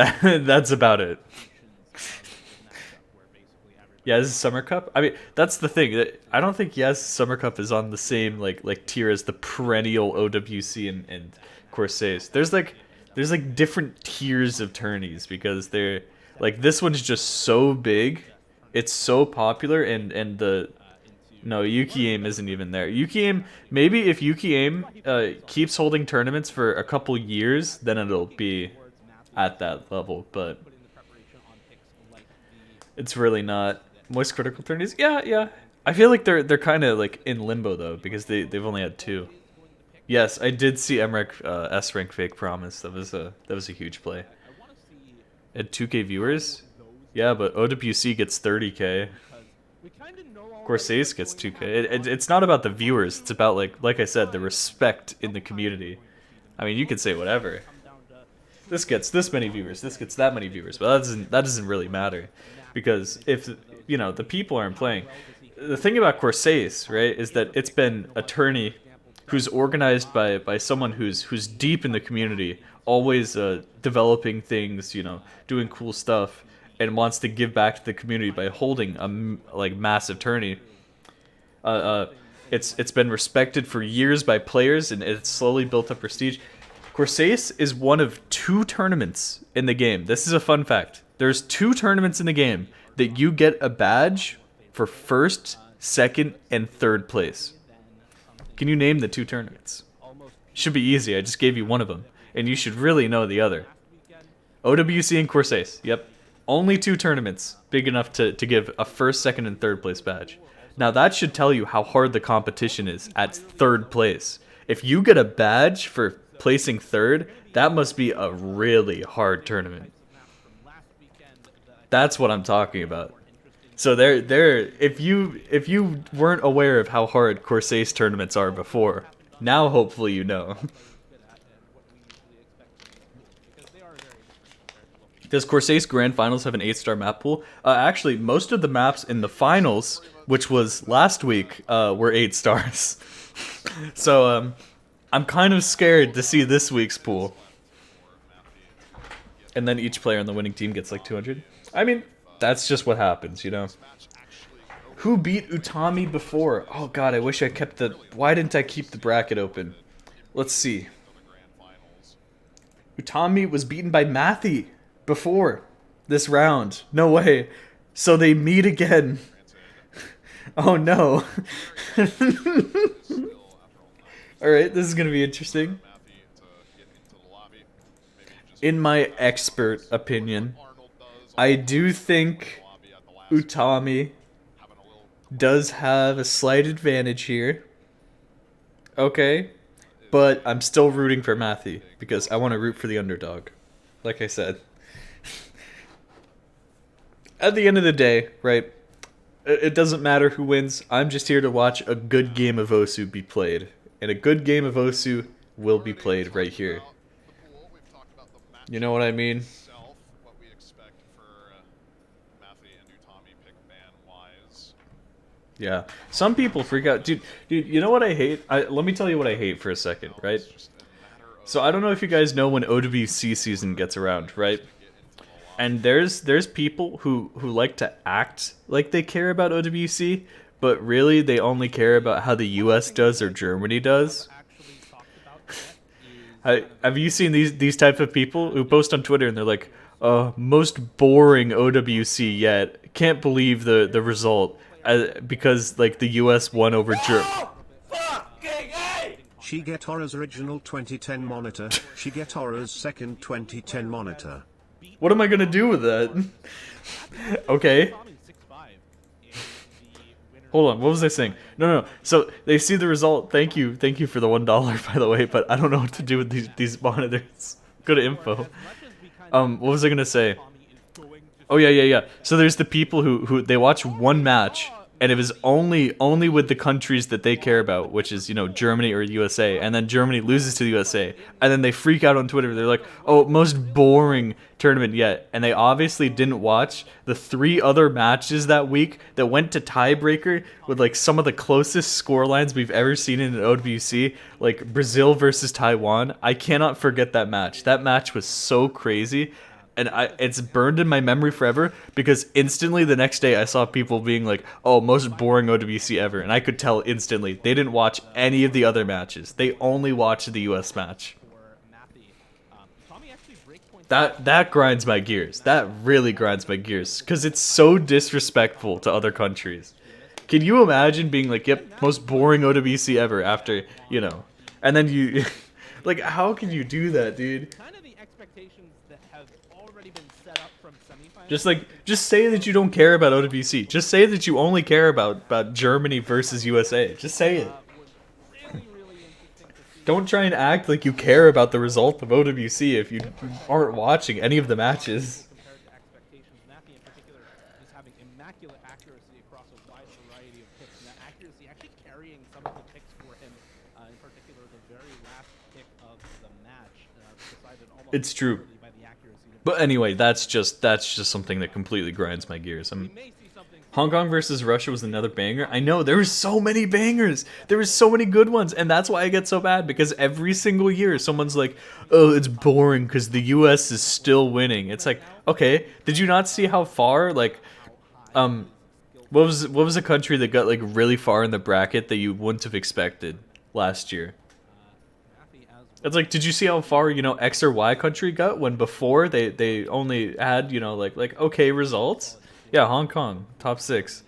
about it. Yes, Summer Cup. I mean, that's the thing. I don't think Summer Cup is on the same like tier as the perennial OWC and Corsair's. There's like different tiers of tourneys because they're like, this one's just so big, it's so popular, and the Yuki Aim isn't even there. Yuki Aim, maybe if Yuki Aim keeps holding tournaments for a couple years, then it'll be at that level, but it's really not. Moist Critical tourneys, yeah. I feel like they're kind of like in limbo though, because they've only had 2. Yes, I did see MREC S-Rank Fake Promise. That was a huge play. At 2K viewers? Yeah, but OWC gets 30K. Corsair's gets 2K. It's not about the viewers. It's about, like I said, the respect in the community. I mean, you could say whatever. This gets this many viewers. This gets that many viewers. But that doesn't really matter, because if the people aren't playing. The thing about Corsair's, right, is that it's been a tourney who's organized by someone who's deep in the community, always developing things, doing cool stuff, and wants to give back to the community by holding a massive tourney. It's been respected for years by players, and it's slowly built up prestige. Corsair's is one of 2 tournaments in the game. This is a fun fact. There's 2 tournaments in the game that you get a badge for 1st, 2nd, and 3rd place. Can you name the 2 tournaments? Should be easy. I just gave you one of them, and you should really know the other. OWC and Corsair's. Yep. Only 2 tournaments big enough to give a 1st, 2nd, and 3rd place badge. Now that should tell you how hard the competition is at third place. If you get a badge for placing third, that must be a really hard tournament. That's what I'm talking about. So if you weren't aware of how hard Corsace tournaments are before, now hopefully you know. Does Corsace Grand Finals have an 8-star map pool? Actually, most of the maps in the finals, which was last week, were 8 stars. So I'm kind of scared to see this week's pool. And then each player on the winning team gets like 200. I mean, that's just what happens, you know. Who beat Utami before? Oh god, I wish I kept the... Why didn't I keep the bracket open? Let's see. Utami was beaten by Matthew before this round. No way. So they meet again. Oh no. Alright, this is going to be interesting. In my expert opinion, I do think Utami does have a slight advantage here. Okay. But I'm still rooting for Matthew because I want to root for the underdog. Like I said. At the end of the day, right, it doesn't matter who wins. I'm just here to watch a good game of Osu be played. And a good game of Osu will be played right here. You know what I mean? Yeah. Some people freak out. Dude, you know what I hate? Let me tell you what I hate for a second, right? So I don't know if you guys know when OWC season gets around, right? And there's people who like to act like they care about OWC, but really they only care about how the US does or Germany does. Have you seen these type of people who post on Twitter and they're like, most boring OWC yet. Can't believe the result because like the US won over Germany. Shigetora's original 2010 monitor, Shigetora's second 2010 monitor. What am I gonna do with that? Okay. Hold on, what was I saying? No. So they see the result. Thank you for the $1, by the way. But I don't know what to do with these monitors. Go to info. What was I gonna say? Oh yeah. So there's the people who they watch one match. And it was only with the countries that they care about, which is, you know, Germany or USA. And then Germany loses to the USA. And then they freak out on Twitter. They're like, oh, most boring tournament yet. And they obviously didn't watch the 3 other matches that week that went to tiebreaker with, like, some of the closest score lines we've ever seen in an OWC. Like, Brazil versus Taiwan. I cannot forget that match. That match was so crazy. And it's burned in my memory forever because instantly the next day I saw people being like, oh, most boring OWC ever. And I could tell instantly they didn't watch any of the other matches. They only watched the US match. That grinds my gears. That really grinds my gears because it's so disrespectful to other countries. Can you imagine being like, yep, most boring OWC ever after, you know, and then you, like, how can you do that, dude? Just say that you don't care about OWC. Just say that you only care about Germany versus USA. Just say it. Don't try and act like you care about the result of OWC if you aren't watching any of the matches. It's true. But anyway, that's just something that completely grinds my gears. Hong Kong versus Russia was another banger. I know, there were so many bangers. There were so many good ones, and that's why I get so bad, because every single year someone's like, oh, it's boring because the US is still winning. It's like, okay, did you not see how far, like, what was a country that got, like, really far in the bracket that you wouldn't have expected last year? It's like, did you see how far, you know, X or Y country got when before they only had, you know, like okay results? Yeah, Hong Kong, top 6.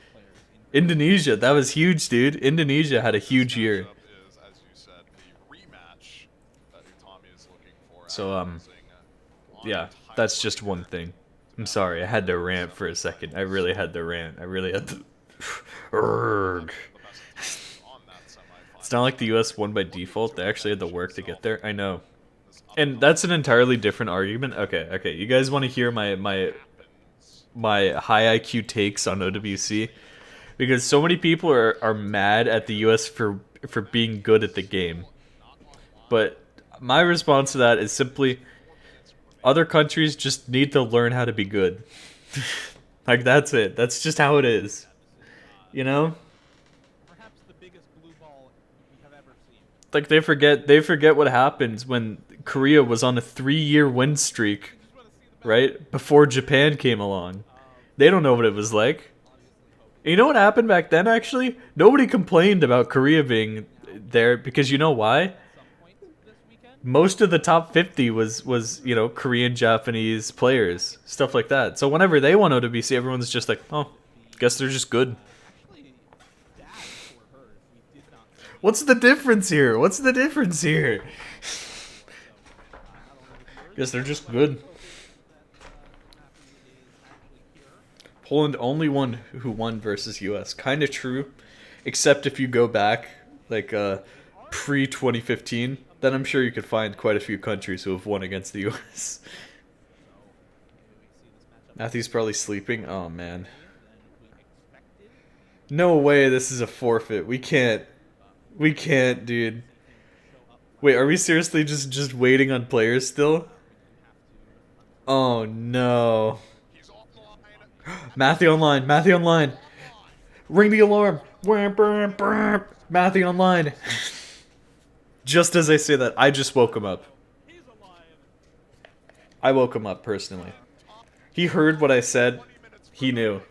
Indonesia, that was huge, dude. Indonesia had a huge year. So, yeah, that's just one thing. I'm sorry, I had to rant for a second. I really had to rant. I really had to... Urgh. It's not like the US won by default. They actually had to work to get there. I know. And that's an entirely different argument. Okay. You guys want to hear my high IQ takes on OWC? Because so many people are mad at the US for being good at the game. But my response to that is simply, other countries just need to learn how to be good. Like, that's it. That's just how it is. You know? Perhaps the biggest blue ball we have ever seen. Like, they forget what happens when Korea was on a 3-year win streak, right? Before Japan came along. They don't know what it was like. And you know what happened back then, actually? Nobody complained about Korea being there, because you know why? Most of the top 50 was you know, Korean, Japanese players, stuff like that. So whenever they won OWC, everyone's just like, oh, guess they're just good. What's the difference here? What's the difference here? Guess they're just good. Poland only one who won versus US. Kind of true, except if you go back like pre-2015, then I'm sure you could find quite a few countries who have won against the US. Matthew's probably sleeping. Oh man. No way this is a forfeit. We can't, dude. Wait, are we seriously just waiting on players still? Oh no. Matthew online. Ring the alarm. Matthew online. Just as I say that, I just woke him up. I woke him up personally. He heard what I said. He knew.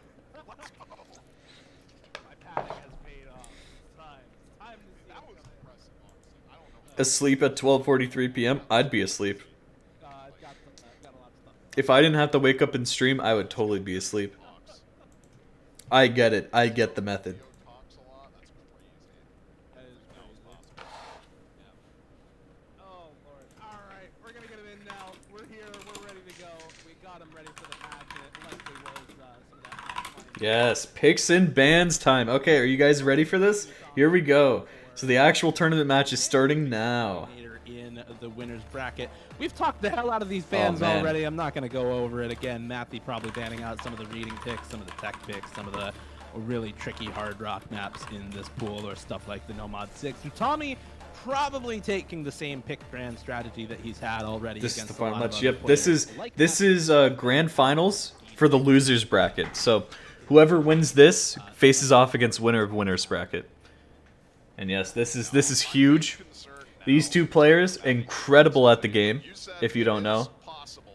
Asleep at 12:43 p.m. I'd be asleep. If I didn't have to wake up and stream, I would totally be asleep. I get it. I get the method. Oh, Lord. All right, we're going to get him in now. We're here. We're ready to go. We got him ready for the match. It likely was some of that match. Yes, picks and bans time. Okay, are you guys ready for this? Here we go. So the actual tournament match is starting now. In the winner's bracket. We've talked the hell out of these bans already. I'm not going to go over it again. Matthew probably banning out some of the reading picks, some of the tech picks, some of the really tricky hard rock maps in this pool, or stuff like the Nomad 6. And Tommy probably taking the same pick brand strategy that he's had already. This is against the final a lot of match. other Yep, this players. is grand finals for the losers bracket. So whoever wins this faces off against winner of winners bracket. And yes, this is huge. These two players, incredible at the game, if you don't know.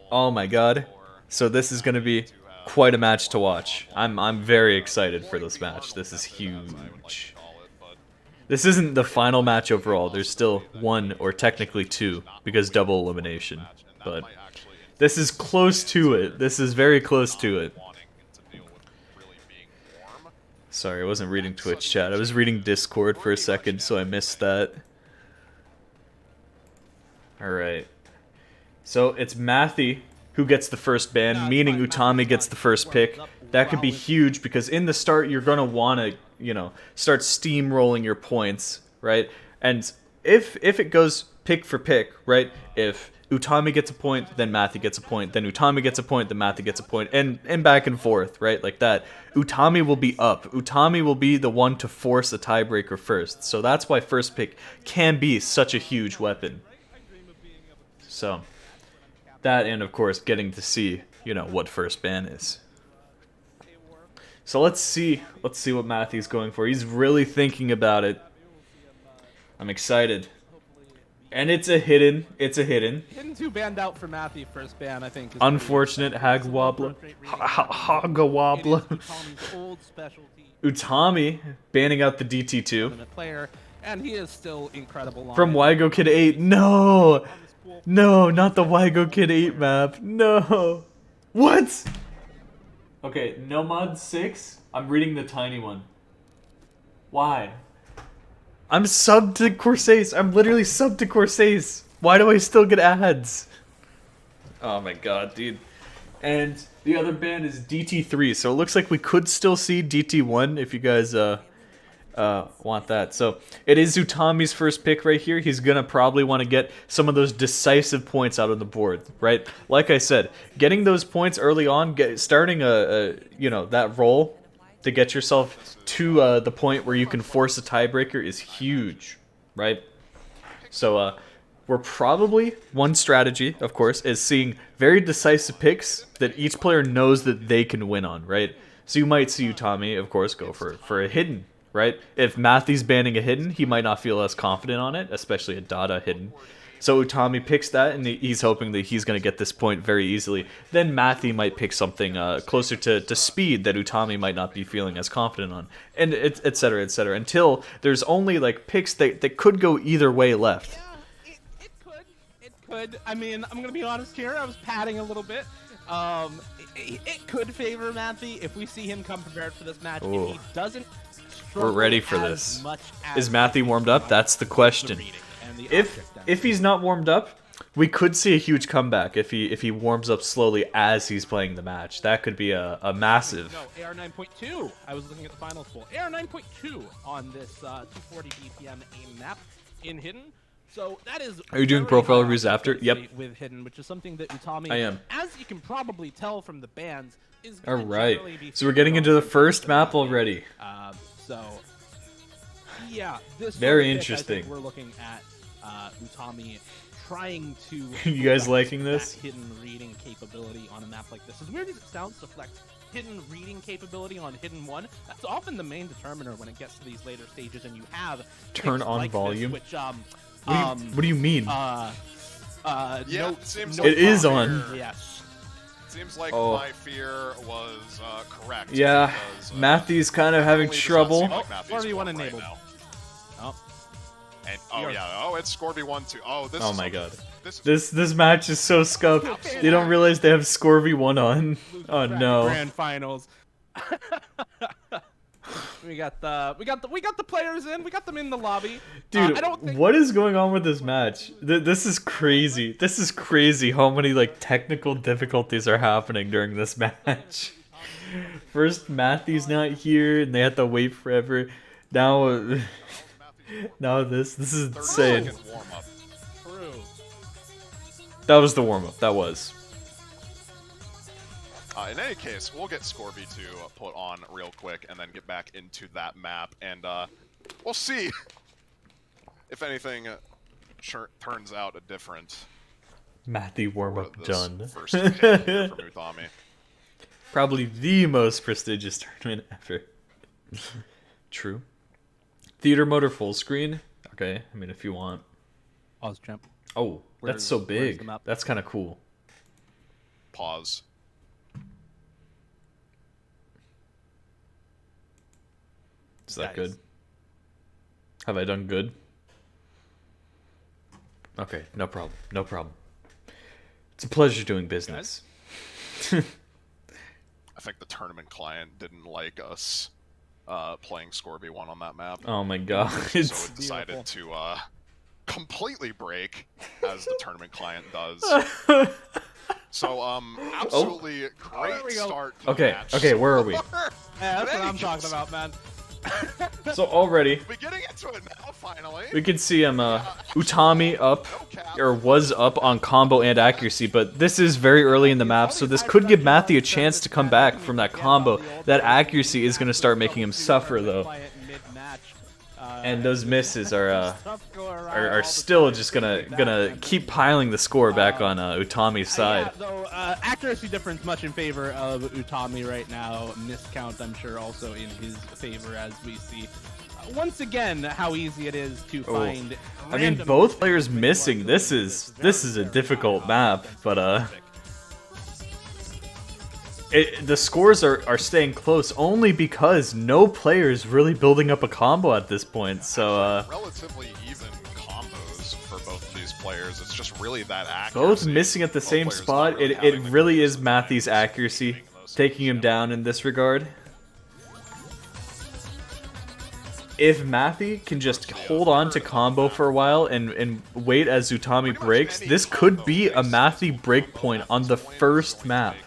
Oh my god. So this is going to be quite a match to watch. I'm very excited for this match. This is huge. This isn't the final match overall. There's still one, or technically two, because double elimination. But this is close to it. This is very close to it. Sorry, I wasn't reading Twitch chat. I was reading Discord for a second, so I missed that. Alright. So it's Matthew who gets the first ban, meaning Utami gets the first pick. That could be huge, because in the start you're going to want to, you know, start steamrolling your points, right? And if it goes pick for pick, right? If Utami gets a point, then Matthew gets a point, then Utami gets a point, then Matthew gets a point, and back and forth, right? Like that. Utami will be up. Utami will be the one to force a tiebreaker first. So that's why first pick can be such a huge weapon. So, that, and of course getting to see, you know, what first ban is. So let's see what Matthew's going for. He's really thinking about it. I'm excited. And it's a hidden. Hidden 2 banned out for Matthew first ban, I think. Unfortunate Hagwabla. Hagwabla. Utami banning out the DT2. Player, and he is still incredible. From Wygo Kid 8. No! No, not the Wygo Kid 8 map. No. What? Okay, Nomad 6. I'm reading the tiny one. Why? I'm subbed to Corsace. I'm literally subbed to Corsace. Why do I still get ads? Oh my god, dude. And The other band is DT3, so it looks like we could still see DT1 if you guys want that. So it is Utami's first pick right here. He's gonna probably want to get some of those decisive points out on the board, right? Like I said, getting those points early on, starting a that roll to get yourself to the point where you can force a tiebreaker is huge, right? So we're probably, one strategy, of course, is seeing very decisive picks that each player knows that they can win on, right? So you might see Utami, of course, go for a hidden, right? If Matthew's banning a hidden, he might not feel as confident on it, especially a Dada hidden. So Utami picks that, and he's hoping that he's going to get this point very easily. Then Matthew might pick something closer to speed that Utami might not be feeling as confident on, and et cetera, until there's only like picks that could go either way left. It could. I mean, I'm gonna be honest here. I was padding a little bit. It could favor Matthew if we see him come prepared for this match. Ooh. If he doesn't, We're ready for this. Is Matthew warmed up? That's the question. If he's not warmed up, we could see a huge comeback if he warms up slowly as he's playing the match. That could be a massive. No, AR 9.2. I was looking at the finals pool. AR 9.2 on this 240 BPM aim map in Hidden. So that is. Are you doing profile reviews after? Yep. With Hidden, which is something that Utami, I am. as you can probably tell from the bands, is. All right. So we're getting into the first map already. So. Yeah. This very pick, interesting. I think we're looking at Utami trying to. You guys liking this? Hidden reading capability on a map like this. As weird as it sounds to flex hidden reading capability on Hidden 1, that's often the main determiner when it gets to these later stages, and you have turn on like volume. This, which what do you mean? Yeah, it seems it is on. Yes. Seems like my fear was correct. Yeah, because, Matthew's kind of having trouble. What do you want to enable? Oh. And, it's Scorby 1 2. Oh, this. Oh is my god. This match is so scuffed. They don't realize they have Scorby 1 on. Oh no. Grand finals. We got the players in. We got them in the lobby. Dude, I don't think... what is going on with this match? This is crazy. This is crazy how many like technical difficulties are happening during this match. First Matthew's not here and they have to wait forever. Now this is insane. True. That was the warm-up. That was. In any case, we'll get Scorby to put on real quick and then get back into that map, and we'll see if anything turns out a different. Matthew warm-up done. First pick here from Utami. Probably the most prestigious tournament ever. True. Theater mode or full screen? Okay, I mean if you want. Pause, champ. Oh, that's so big. That's kind of cool. Pause. Is that good? Have I done good? Okay, no problem. No problem. It's a pleasure doing business. I think the tournament client didn't like us playing Scorby 1 on that map. Oh my god. So it decided to completely break, as the tournament client does. So, absolutely great start to the match. Okay, where are we? Yeah, that's what I'm talking about, man. So already, we're getting into it now, finally. We can see him, Utami up, or was up on combo and accuracy, but this is very early in the map, so this could give Matthew a chance to come back from that combo. That accuracy is going to start making him suffer, though. And those misses are still just gonna keep piling the score back on Utami's side. Yeah, though, accuracy difference much in favor of Utami right now. Miscount, I'm sure, also in his favor as we see once again how easy it is to find. I mean, both players missing. This is a difficult map, but the scores are staying close only because no player is really building up a combo at this point. So relatively even combos for both of these players. It's just really that accuracy. Both missing at the same spot. It really is Matthew's accuracy taking him down in this regard. If Matthew can just hold on to combo for a while and wait as Utami breaks, this could be a Matthew break point on the first map.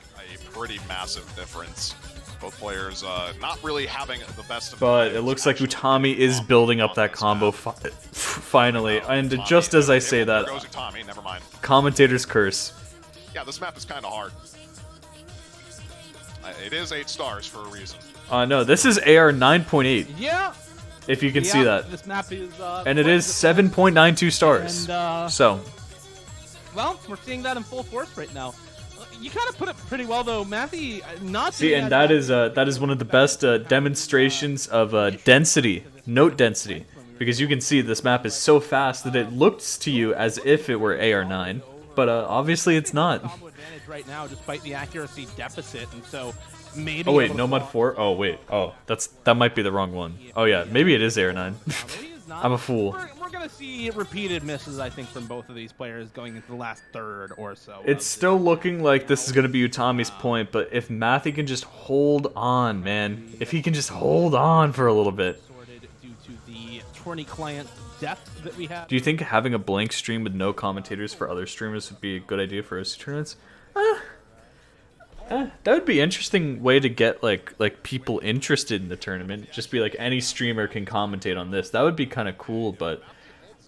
pretty massive difference. Both players not really having the best of But times it looks like actually Utami is building up that this combo map. finally. And Utami, just as I say there that, goes Utami, never mind. commentator's curse. Yeah, this map is kind of hard. It is 8 stars for a reason. No, this is AR 9.8, Yeah. if you can see that. This map is. And it is 7.92 stars. And, So, well, we're seeing that in full force right now. You kind of put it pretty well, though, Matthew. Not see, doing and that is one of the best demonstrations of density, note density. Because you can see this map is so fast that it looks to you as if it were AR9. But obviously it's not. Combo advantage right now, despite the accuracy deficit, and so maybe. Oh wait, no Mud 4? Oh wait, oh, that might be the wrong one. Oh yeah, maybe it is AR9. I'm a fool. We're gonna see repeated misses, I think, from both of these players going into the last third or so. It's still looking like this is going to be Utami's point, but if Matthew can just hold on, man. If he can just hold on for a little bit. Sorted due to the tourney client depth that we have. Do you think having a blank stream with no commentators for other streamers would be a good idea for OC tournaments? That would be an interesting way to get like people interested in the tournament. Just be like any streamer can commentate on this. That would be kind of cool, but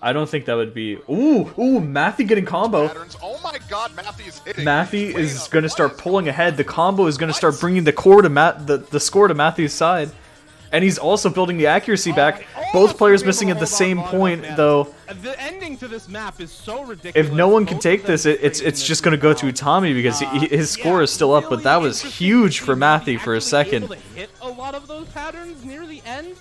I don't think that would be. Ooh, Matthew getting combo. Patterns. Oh my God, Matthew's hitting. Matthew is going to start pulling ahead. The combo is going to start bringing the core to the score to Matthew's side. And he's also building the accuracy back. Both players missing at the same point, though. The ending to this map is so ridiculous. If no one can take this, it's just going to go to Utami because his score is still up. But that was huge for Matthew for a second. Able to hit a lot of those patterns near the end,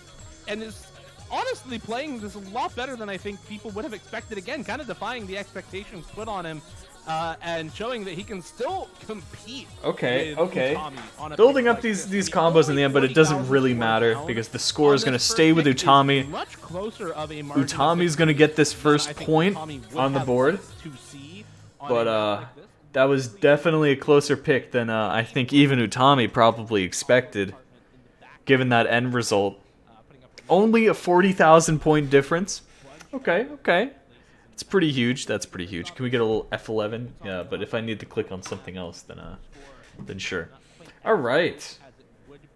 and is honestly playing this a lot better than I think people would have expected. Again, kind of defying the expectations put on him. And showing that he can still compete. Okay. with Utami on a Building pick up like these this. combos in the end, but it doesn't really matter because the score is going to stay with Utami. Much closer of a margin of Utami's going to get this first I think point Utami would on the have board, liked to see on but a map like this. that was definitely a closer pick than I think even Utami probably expected, given that end result. Only a 40,000 point difference. Okay. It's pretty huge. That's pretty huge. Can we get a little F11? Yeah, but if I need to click on something else, then sure. All right.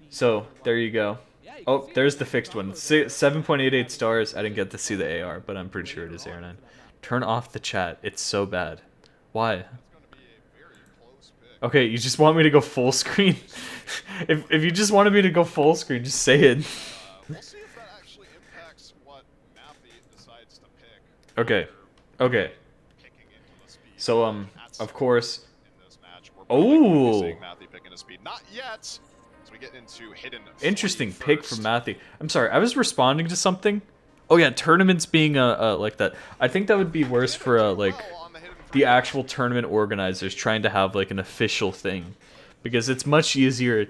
So there you go. Oh, there's the fixed one. 7.88 stars. I didn't get to see the AR, but I'm pretty sure it is AR9. Turn off the chat. It's so bad. Why? Okay, you just want me to go full screen? if you just wanted me to go full screen, just say it. We'll see if that actually impacts what Matthew decides to pick. Okay. So of course. In this match, we're probably going to be Oh. seeing Matthew picking his speed. Not yet. As we get into hidden. Interesting three pick first. from Matthew. I'm sorry, I was responding to something. Oh yeah, tournaments being like that. I think that would be worse for like the actual tournament organizers trying to have like an official thing, because it's much easier,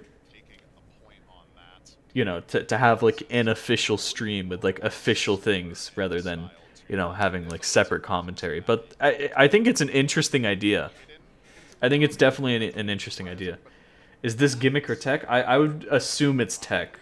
you know, to have like an official stream with like official things rather than, you know, having like separate commentary. But I think it's an interesting idea. I think it's definitely an interesting idea. Is this gimmick or tech? I would assume it's tech.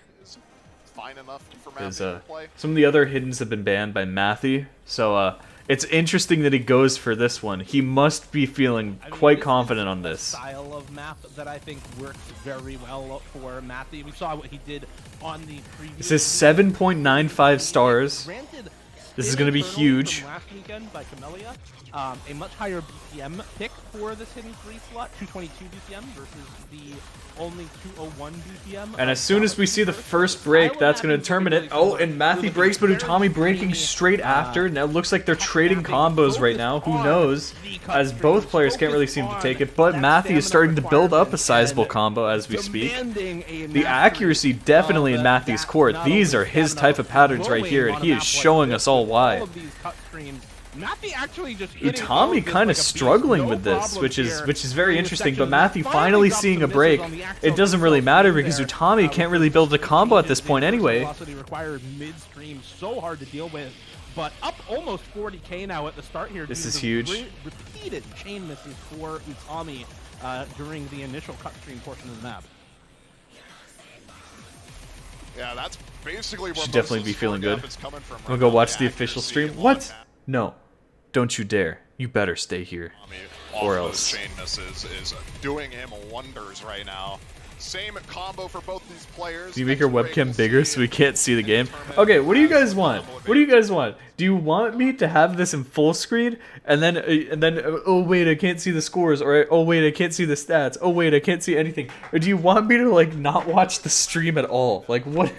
Fine enough for Because Matthew to play. some of the other hiddens have been banned by Matthew. So it's interesting that he goes for this one. He must be feeling quite confident on this. Style of map that I think works very well for Matthew. We saw what he did on the previous. This is 7.95 stars. Granted, This is going to be Eternal huge. from last weekend by Camellia, a much higher BPM pick for this hidden 3 slot, 222 BPM versus the only 201 BPM. And as soon as we see the first break, that's going to determine it. Oh, and Matthew breaks, but Utami breaking straight after. Now it looks like they're trading combos right now. Who knows? As both players can't really seem to take it. But Matthew is starting to build up a sizable combo as we speak. The accuracy definitely in Matthew's court. These are his type of patterns right here, and he is showing us all why. Utami kind of struggling with this, which is very interesting. But Matthew finally seeing a break. It doesn't really matter because Utami can't really build a combo at this point anyway. Required midstream, so hard to deal with. But up almost 40k now at the start here. This due is to huge. Repeated chain misses for Utami during the initial cut stream portion of the map. Yeah, that's basically where Should most definitely of be the feeling score good. gap is coming from I'm right gonna go now. watch the The official accuracy stream. on What? that. No. Don't you dare. You better stay here. off Or those else. chain misses is doing him wonders right now. Same combo for both these players. Do you make your X-Ray webcam will bigger see so we can't see the in game? tournament Okay, what do you has guys want? double What do you advantage. guys want? Do you want me to have this in full screen and then oh wait, I can't see the scores, or oh wait, I can't see the stats. Oh wait, I can't see anything. Or do you want me to like not watch the stream at all? Like what?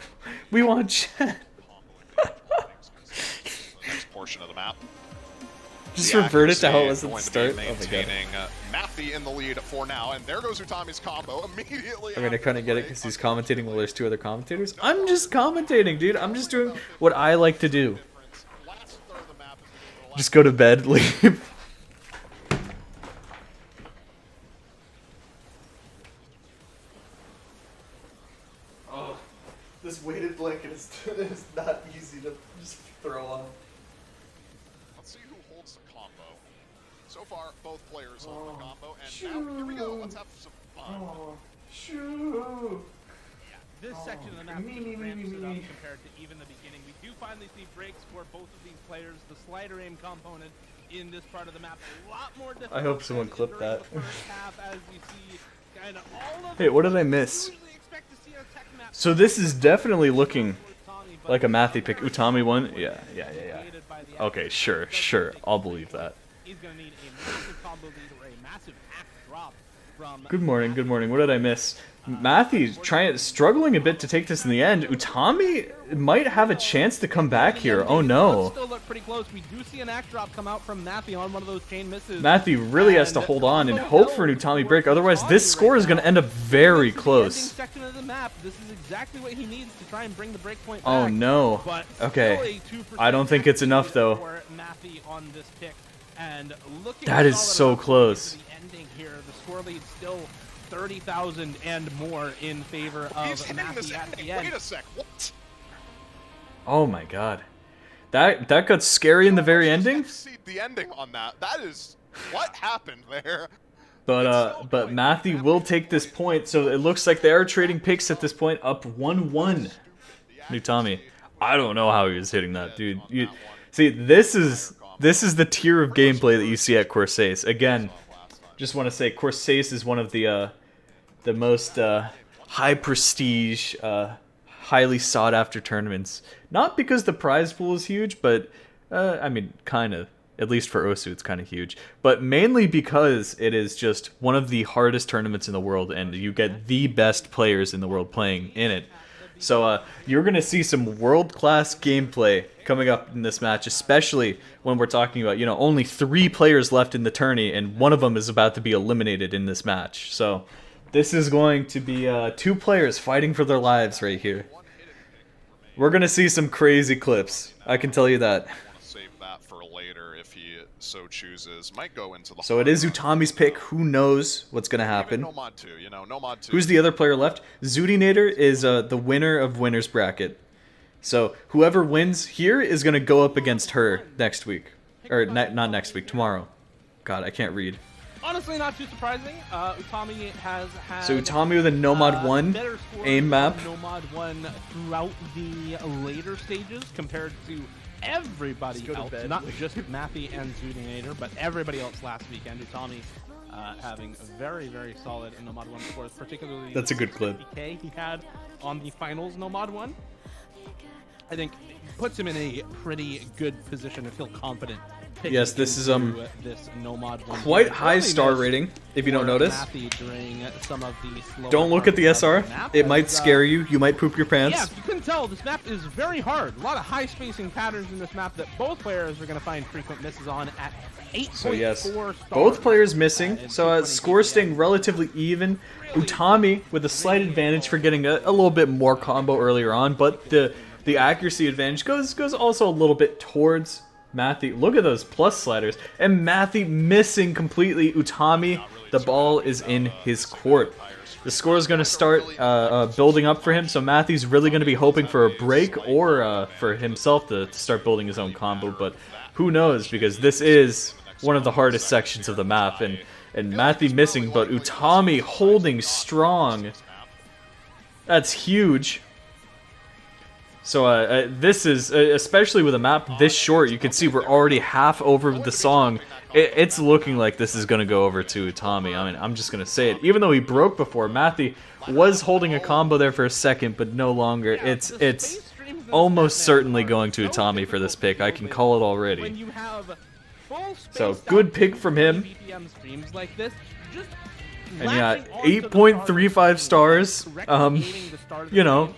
We want chat. Next portion of the map. Just The revert it to how it accuracy was at the going to start. be Oh my god. maintaining Matthew in the lead for now, and there goes Utami's combo immediately. I mean, I after couldn't the get it break. because he's commentating while there's two other commentators. I'm just commentating, dude. I'm just doing what I like to do. Last third of the map is the Just go to bed, leave. Oh, this weighted blanket is not easy to just throw on. Let's see who holds the combo. So far, both players hold the combo, and now here we go. Let's have some fun. Shoo! This section of the map ramps it up compared to even the beginning. We do finally see breaks for both of these players. The slider aim component in this part of the map a lot more difficult. I hope someone than clipped during that. the first half, as we see kind of all of Hey, what did I miss? usually expect to see on a tech map. So this is definitely looking Utami, but like a mathy pick. Utami won? Yeah. created by the Okay, sure. I'll believe that. He's going to need a massive combo lead or a massive act drop from Good morning. What did I miss? Matthew struggling a bit to take this in the end. Utami might have a chance to come back here. Oh no. Still look pretty close. We do see an act drop come out from Matthew on one of those chain misses. Matthew really has to hold on and hope for an Utami break. Otherwise, this score is going to end up very close. Section of the map. This is exactly what he needs to try and bring the break point Oh back. no. But Okay. still a 2% I don't think it's enough though. for Matthew on this pick. And looking That is solid so enough close. to the ending here. The score lead still 30,000 and more in favor He's of hitting this Matthew at ending. the end. Wait a sec. What? Oh my god. That got scary in the very ending. Exceed the ending on that. That is what happened there. But Matthew will take this point, so it looks like they are trading picks at this point, up 1-1. Utami. I don't know how he was hitting that, dude. See, this is the tier of gameplay that you see at Corsace. Again, just want to say Corsace is one of the most high prestige, highly sought after tournaments. Not because the prize pool is huge, but I mean, kind of. At least for Osu, it's kind of huge. But mainly because it is just one of the hardest tournaments in the world, and you get the best players in the world playing in it. So you're going to see some world-class gameplay coming up in this match, especially when we're talking about, only 3 players left in the tourney, and one of them is about to be eliminated in this match. So this is going to be 2 players fighting for their lives right here. We're going to see some crazy clips. I can tell you that. Save that for later if he so chooses. Might go into the. So it is Utami's pick. Who knows what's going to happen? No mod 2, no mod 2. Who's the other player left? Zudinator is the winner of winner's bracket. So whoever wins here is going to go up against her next week. Or not next week, tomorrow. God, I can't read. Honestly, not too surprising. Utami has had. So Utami with a Nomad 1 better scores aim map. on Nomad 1 throughout the later stages compared to everybody go to else. bed. Not just Matthew and Zudinator, but everybody else last weekend. Utami having a very, very solid Nomad 1 scores, particularly That's a good clip. 50K he had on the finals Nomad 1. I think puts him in a pretty good position to feel confident. Yes, this is this Nomad 1 quite game. high star rating, if you don't notice. Matthew during some of the slower Don't look at the parts of SR. the map, It might as, scare you. You might poop your Yeah, pants. if you couldn't tell, this map is very hard. A lot of high spacing patterns in this map that both players are going to find frequent misses on at 8.4 So yes, stars. both players missing. And So 220 score DPS. staying relatively even. Utami with a slight advantage for getting a little bit more combo earlier on, but the accuracy advantage goes also a little bit towards Matthew. Look at those plus sliders. And Matthew missing completely. Utami, the ball is in his court. The score is going to start building up for him, so Matthew's really going to be hoping for a break or for himself to start building his own combo, but who knows, because this is one of the hardest sections of the map, and Matthew missing, but Utami holding strong. That's huge. So this is, especially with a map this short, you can see we're already half over with the song. It's looking like this is going to go over to Utami. I mean, I'm just going to say it. Even though he broke before, Matthew was holding a combo there for a second, but no longer. It's almost certainly going to Utami for this pick. I can call it already. So, good pick from him. And yeah, 8.35 stars. You know,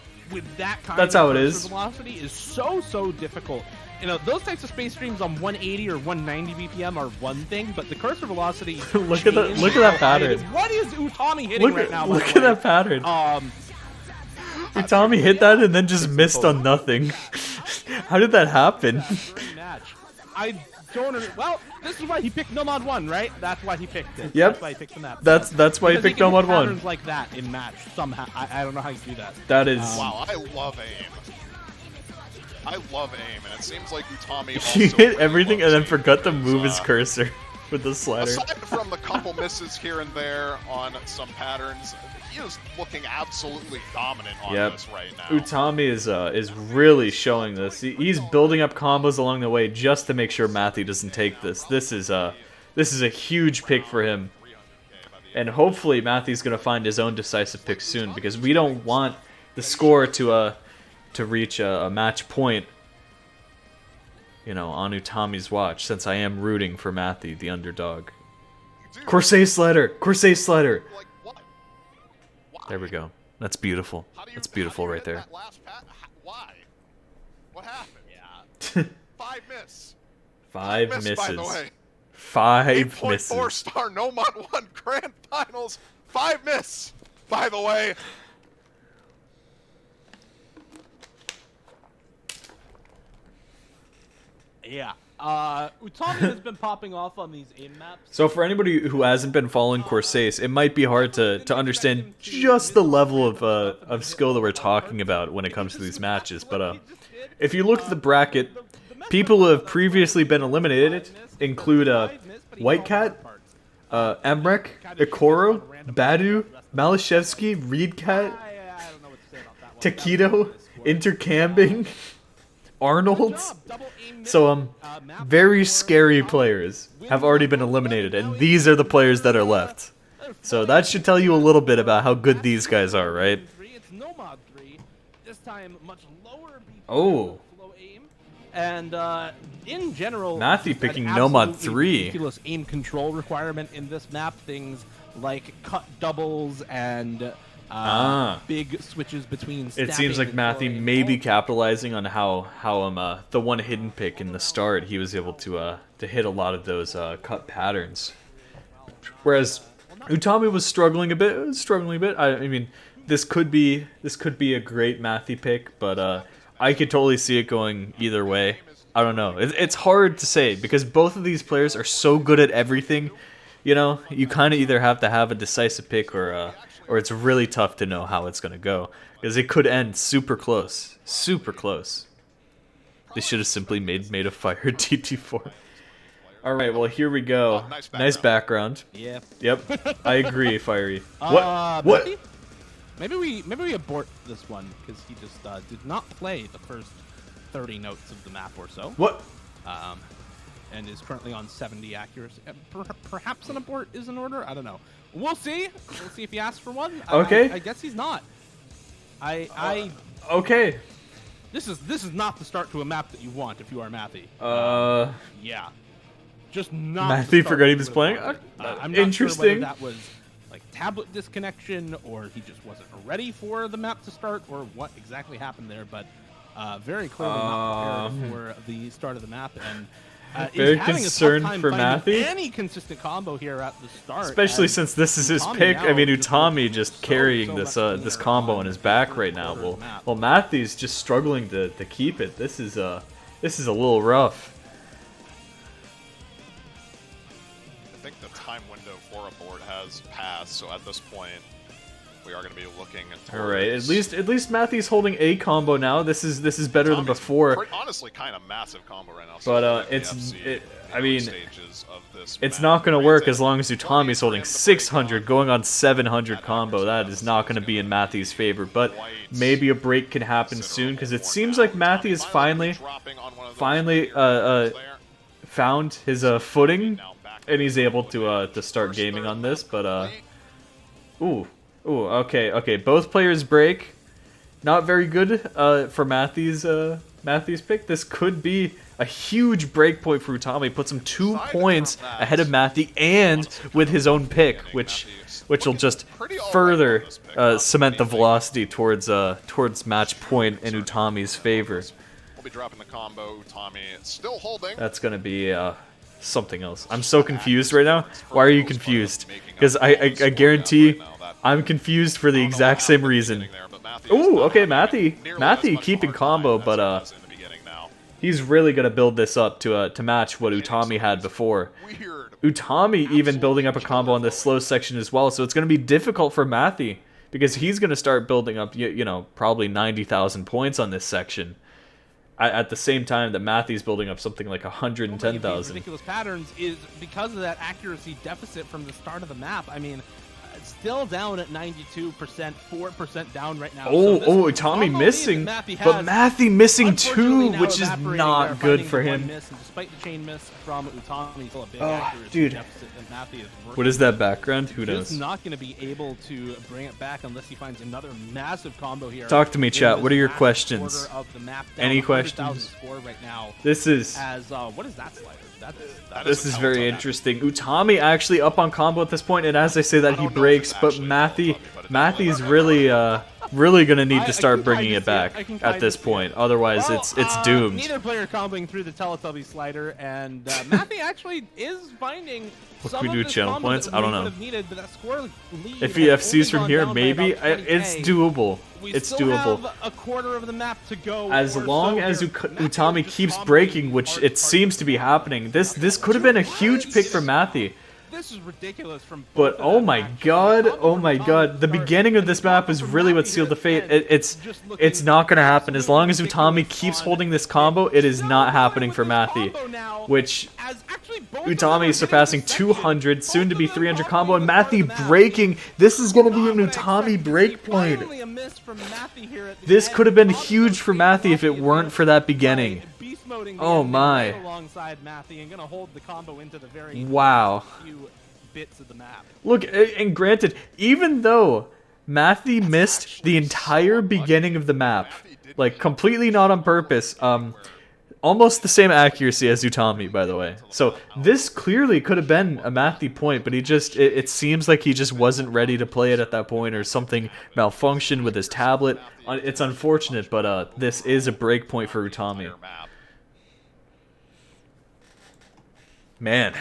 that's how it is. Velocity is so difficult. You know, those types of space streams on 180 or 190 BPM are one thing, but the cursor velocity. Look at that pattern. What is Utami hitting right now? Look at that pattern. Utami hit that and then just missed on nothing. How did that happen? I don't know. Well, this is why he picked Nomad 1, right? That's why he picked it. Yep. That's why he picked the map. That's why he picked Nomad 1. Patterns like that in match somehow. I don't know how you do that. That is. Wow, I love aim. I love aim, and it seems like Utami also He hit really everything and loves then aim forgot to because, move his cursor with the slider. Aside from the couple misses here and there on some patterns, he is looking absolutely dominant on this right now. Utami is really showing this. He's building up combos along the way just to make sure Matthew doesn't take this. This is a huge pick for him. And hopefully Matthew's going to find his own decisive pick soon, because we don't want the score to reach a match point, you know, on Utami's watch, since I am rooting for Matthew, the underdog. Corsair slider! Corsair slider! There we go. That's beautiful. That's beautiful right there. Why? What happened? 5 miss. 5 misses. By the way. 5 misses. 8.4 star Nomad 1 Grand Finals. 5 miss. By the way. Yeah. Utami has been popping off on these aim maps. So for anybody who hasn't been following Corsair, it might be hard to understand just the level of skill that we're talking about when it comes to these matches. But if you look at the bracket, people who have previously been eliminated include Whitecat, Emrek, Ikoro, Badu, Malashevsky, Reedcat, Taquito, Intercambing, Arnold. So very scary players have already been eliminated, and these are the players that are left. So that should tell you a little bit about how good these guys are, right? Oh. And in general, Matthew picking Nomad 3. Ridiculous aim control requirement in this map. Things like cut doubles and big switches between. It seems like Matthew may be capitalizing on how the one hidden pick in the start, he was able to hit a lot of those cut patterns, whereas Utami was struggling a bit. I mean, this could be a great Matthew pick, but I could totally see it going either way. I don't know. It's hard to say because both of these players are so good at everything. You know, you kind of either have to have a decisive pick or it's really tough to know how it's going to go, because it could end super close. Super close. They should have simply made a fire TT4. Alright, well, here we go. Nice background. Yeah. Yep, I agree, Fiery. What? Maybe we abort this one, because he just did not play the first 30 notes of the map or so. What? And is currently on 70 accuracy. Perhaps an abort is in order? I don't know. We'll see. We'll see if he asks for one. Okay. I guess he's not. Okay. This is not the start to a map that you want if you are Matthew. Yeah. Just not. Matthew forgot he was playing? I'm not Interesting. sure whether that was like tablet disconnection, or he just wasn't ready for the map to start, or what exactly happened there, but very clearly not prepared for the start of the map, and very is having concerned a tough time for finding Matthew. any consistent combo here at the start, Especially since this is his pick. I mean, Utami just carrying so this much this combo on his back right now. Well, Matthew's just struggling to keep it. This is a little rough. I think the time window for a board has passed, so at this point, we are going to be looking. All right, at least Matthew's holding a combo now. This is better than before. Honestly, kind of massive combo right now. But I mean, it's not going to work as long as Utami's holding 600, going on 700 combo. That is not going to be in Matthew's favor. But maybe a break can happen soon because it seems like Matthew has finally found his footing, and he's able to start gaming on this. But ooh, okay. Both players break. Not very good for Matthew's pick. This could be a huge break point for Utami. Puts him 2 points ahead of Matthew, and with his own pick, which will just further cement the velocity towards match point in Utami's favor. We'll be dropping the combo. Utami still holding. That's gonna be something else. I'm so confused right now. Why are you confused? Because I guarantee I'm confused for the exact same reason. Ooh, okay, Matthew keeping combo, but he's really gonna build this up to match what Utami had before. Utami even building up a combo on this slow section as well, so it's gonna be difficult for Matthew because he's gonna start building up, you know, probably 90,000 points on this section. At the same time that Matthew's building up something like 110,000. Ridiculous patterns is because of that accuracy deficit from the start of the map. I mean, it's still down at 92%, 4% down right now. Utami missing, but Matthew missing too, which is not good for him. Despite the chain miss from Utami, still a big dude. deficit that Matthew is working. What is that background? Who knows? He's not going to be able to bring it back unless he finds another massive combo here. Talk to me, chat. What are your questions? Any questions? Right now. This is what is that slider? This is very interesting. Utami actually up on combo at this point, and as I say that, he breaks, but Matthew's really gonna need to start bringing it back at this point. Otherwise, it's doomed. Neither player comboing through the Teletubby slider, and Matthew actually is finding what some can we do of with channel points? I don't know. needed, but that score lead If he FCs from here, maybe it's doable. It's doable. Have a quarter of the map to go. As long as Utami keeps breaking, which it seems to be happening, this could have been a huge pick for Matthew. This is ridiculous from. But oh my god, the beginning of this map is really what sealed the fate. It's not gonna happen as long as Utami keeps holding this combo. It is not happening for Matthew, which Utami is surpassing 200, soon to be 300 combo, and Matthew breaking. This is gonna be an Utami break point. This could have been huge for Matthew if it weren't for that beginning. Oh my. Wow. Look, and granted, even though Matthew missed the entire beginning of the map, like completely not on purpose, almost the same accuracy as Utami, by the way. So this clearly could have been a Matthew point, but he just, it seems like he just wasn't ready to play it at that point, or something malfunctioned with his tablet. It's unfortunate, but this is a break point for Utami. Man.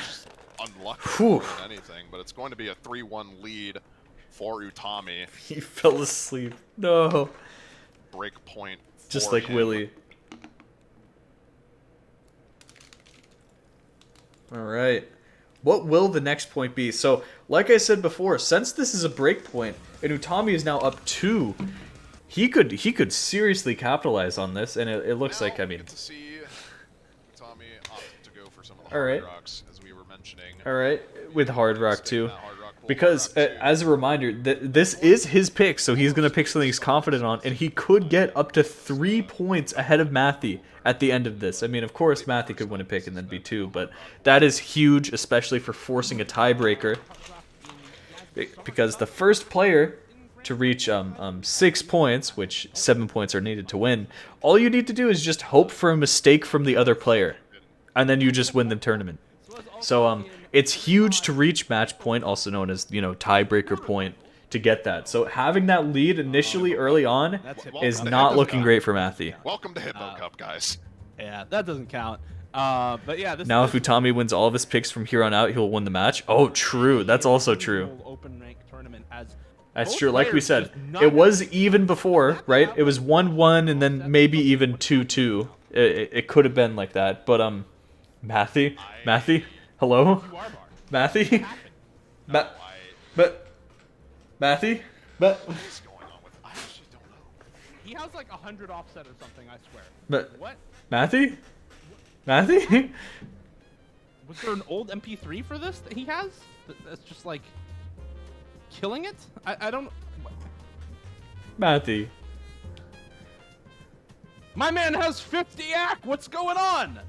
Unlucky more than anything, but it's going to be a 3-1 lead for Utami. He fell asleep. No. Break point. Just like Willie. Alright. What will the next point be? So, like I said before, since this is a break point, and Utami is now up 2, he could seriously capitalize on this, and it looks like, I mean... Alright. Alright, with Hard Rock too. Because, as a reminder, this is his pick, so he's going to pick something he's confident on, and he could get up to 3 points ahead of Matthew at the end of this. I mean, of course, Matthew could win a pick and then be 2, but that is huge, especially for forcing a tiebreaker. Because the first player to reach 6 points, which 7 points are needed to win, all you need to do is just hope for a mistake from the other player. And then you just win the tournament. So it's huge to reach match point, also known as, you know, tiebreaker point, to get that. So having that lead initially early on is not looking great for Matthew. Welcome to Hippo Cup, guys. Yeah, that doesn't count. But yeah, now if Utami wins all of his picks from here on out, he'll win the match. Oh, true. That's also true. That's true. Like we said, it was even before, right? It was 1-1 and then maybe even 2-2. It could have been like that, but Matthew, hello, Matthew, Matthew, But What is going on with? I actually don't know. He has like 100 offset or something, I swear. but What? Matthew? Matthew? Was there an old MP3 for this that he has? That's just like killing it? I don't. Matthew. My man has 50 AC. What's going on?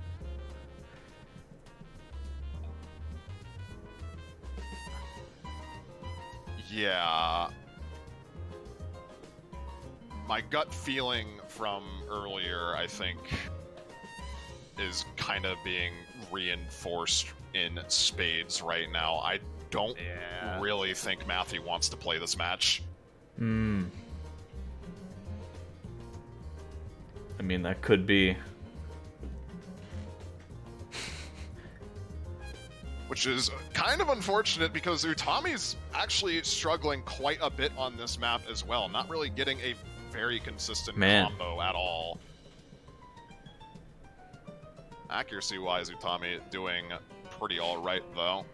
Yeah. My gut feeling from earlier, I think, is kind of being reinforced in spades right now. I don't really think Matthew wants to play this match. Hmm. I mean, that could be. Which is kind of unfortunate because Utami's actually struggling quite a bit on this map as well. Not really getting a very consistent combo at all. Accuracy-wise, Utami doing pretty alright, though.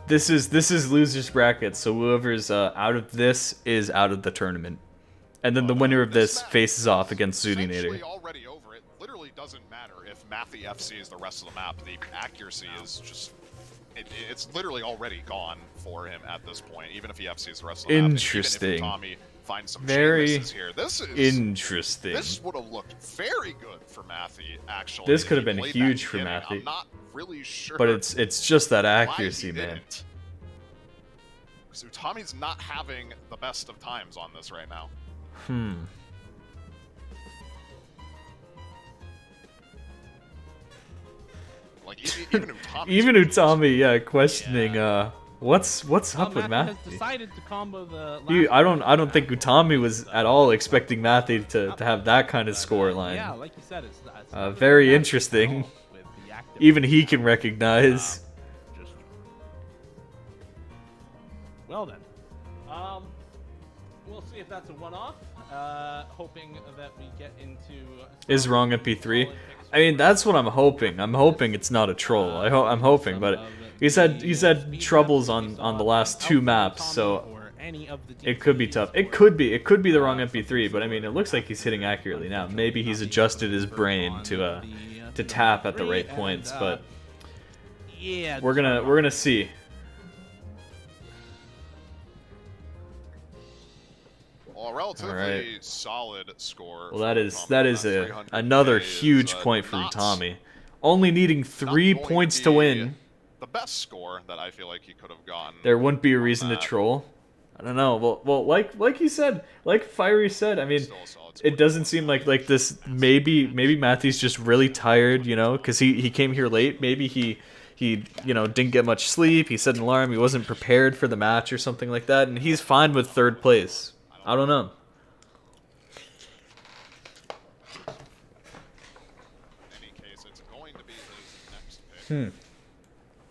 This is losers bracket, so whoever's out of this is out of the tournament. And then the winner of this faces off against Zudinator. Already over. It literally doesn't matter if Matthew FCs the rest of the map. The accuracy is just... It's literally already gone for him at this point, even if he FCs the rest of the map. Interesting. Even if Utami finds some Very chain here. This is interesting. This would have looked very good for Matthew, actually. This if could have he been played huge that for beginning. Matthew. I'm not really sure. But it's just that why accuracy, he man. didn't. Because Utami's not having the best of times on this right now. Hmm. Like even Utami. Even Utami, yeah, questioning what's up with Matthew has Matthew. decided to combo the Dude, I don't think Utami was at all expecting Matthew to have that kind of score line. Yeah, like you said, it's very interesting. with the active Even he can recognize. just well then. We'll see if that's a one-off. Hoping that we get into Is wrong MP3. I mean, that's what I'm hoping. I'm hoping it's not a troll. I'm hoping, but he said troubles on the last two maps, so it could be tough. It could be the wrong MP3, but I mean, it looks like he's hitting accurately now. Maybe he's adjusted his brain to tap at the right points, but yeah, we're gonna see. Well, a relatively solid score. Well, that is another huge point for Utami. Only needing 3 points to win. The best score that I feel like he could have gotten. There wouldn't be a reason to troll. I don't know. Well, like he said, like Fiery said, I mean, it doesn't seem like this. Maybe Matthew's just really tired, you know, because he came here late. Maybe he didn't get much sleep. He set an alarm. He wasn't prepared for the match or something like that, and he's fine with third place. I don't know. In any case, it's going to be his next pick.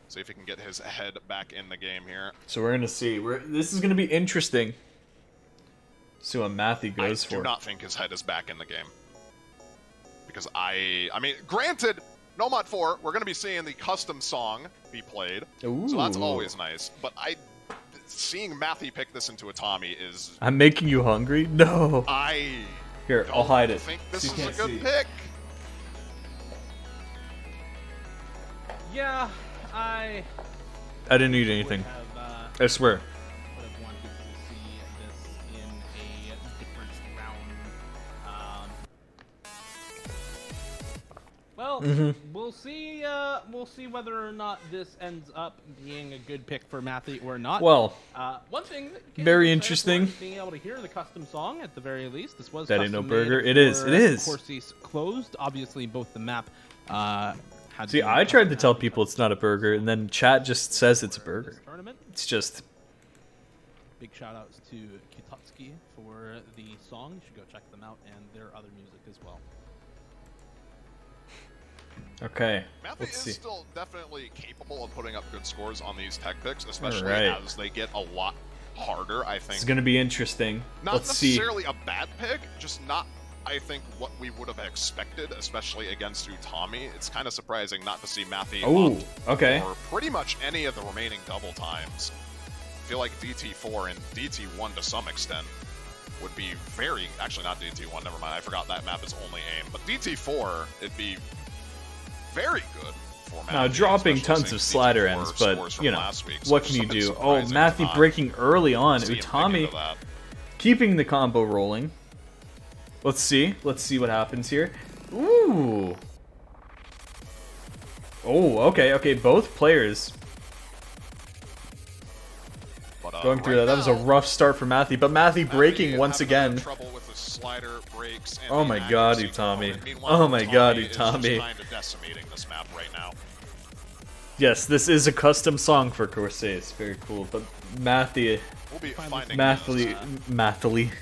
See if he can get his head back in the game here. So we're gonna see. This is gonna be interesting. See what Matthew goes I for. do not think his head is back in the game. Because I mean, granted, Nomad 4, we're going to be seeing the custom song be played. Ooh. So that's always nice. But seeing Matthew pick this into Utami is... I'm making you hungry? No. Here, don't I'll hide it. think this so you is a can't good see. pick. Yeah, I didn't need anything. have, I swear. would have wanted to see this in a different round. Well, we'll see. We'll see whether or not this ends up being a good pick for Matthew or not. Well, one thing that can very say interesting. for being able to hear the custom song at the very least. This was That ain't no custom made burger. It is. for It is. Corsi's closed. Obviously, both the map. Had See, been I tried to custom tell made people it's not a burger, and then chat just says it's a burger. this tournament. It's just... Big shout outs to Kitotsuki for the song. You should go check them out and their other music as well. Okay, Matthew let's is see. still definitely capable of putting up good scores on these tech picks, especially Alright. as they get a lot harder, I think. It's gonna be interesting. Not Let's see. necessarily a bad pick, just not... I think, what we would have expected, especially against Utami. It's kind of surprising not to see Matthew Oh, okay. for pretty much any of the remaining double times. I feel like DT4 and DT1 to some extent would be very... Actually, not DT1, never mind. I forgot that map is only aim. But DT4, it'd be very good for Matthew. Now, dropping tons of slider ends, but, you know, what can you do? Oh, Matthew breaking early on. Utami keeping the combo rolling. Let's see. Let's see what happens here. Ooh. Oh, okay, okay. Both players But, going through that. That was a rough start for Matthew, but Matthew breaking once again. Trouble with the slider breaks and Oh my the god, accuracy Utami. component. Meanwhile, Oh my god, is just Utami. kind of decimating this map right now. Yes, this is a custom song for Corsace. Very cool. But Matthew, We'll be finding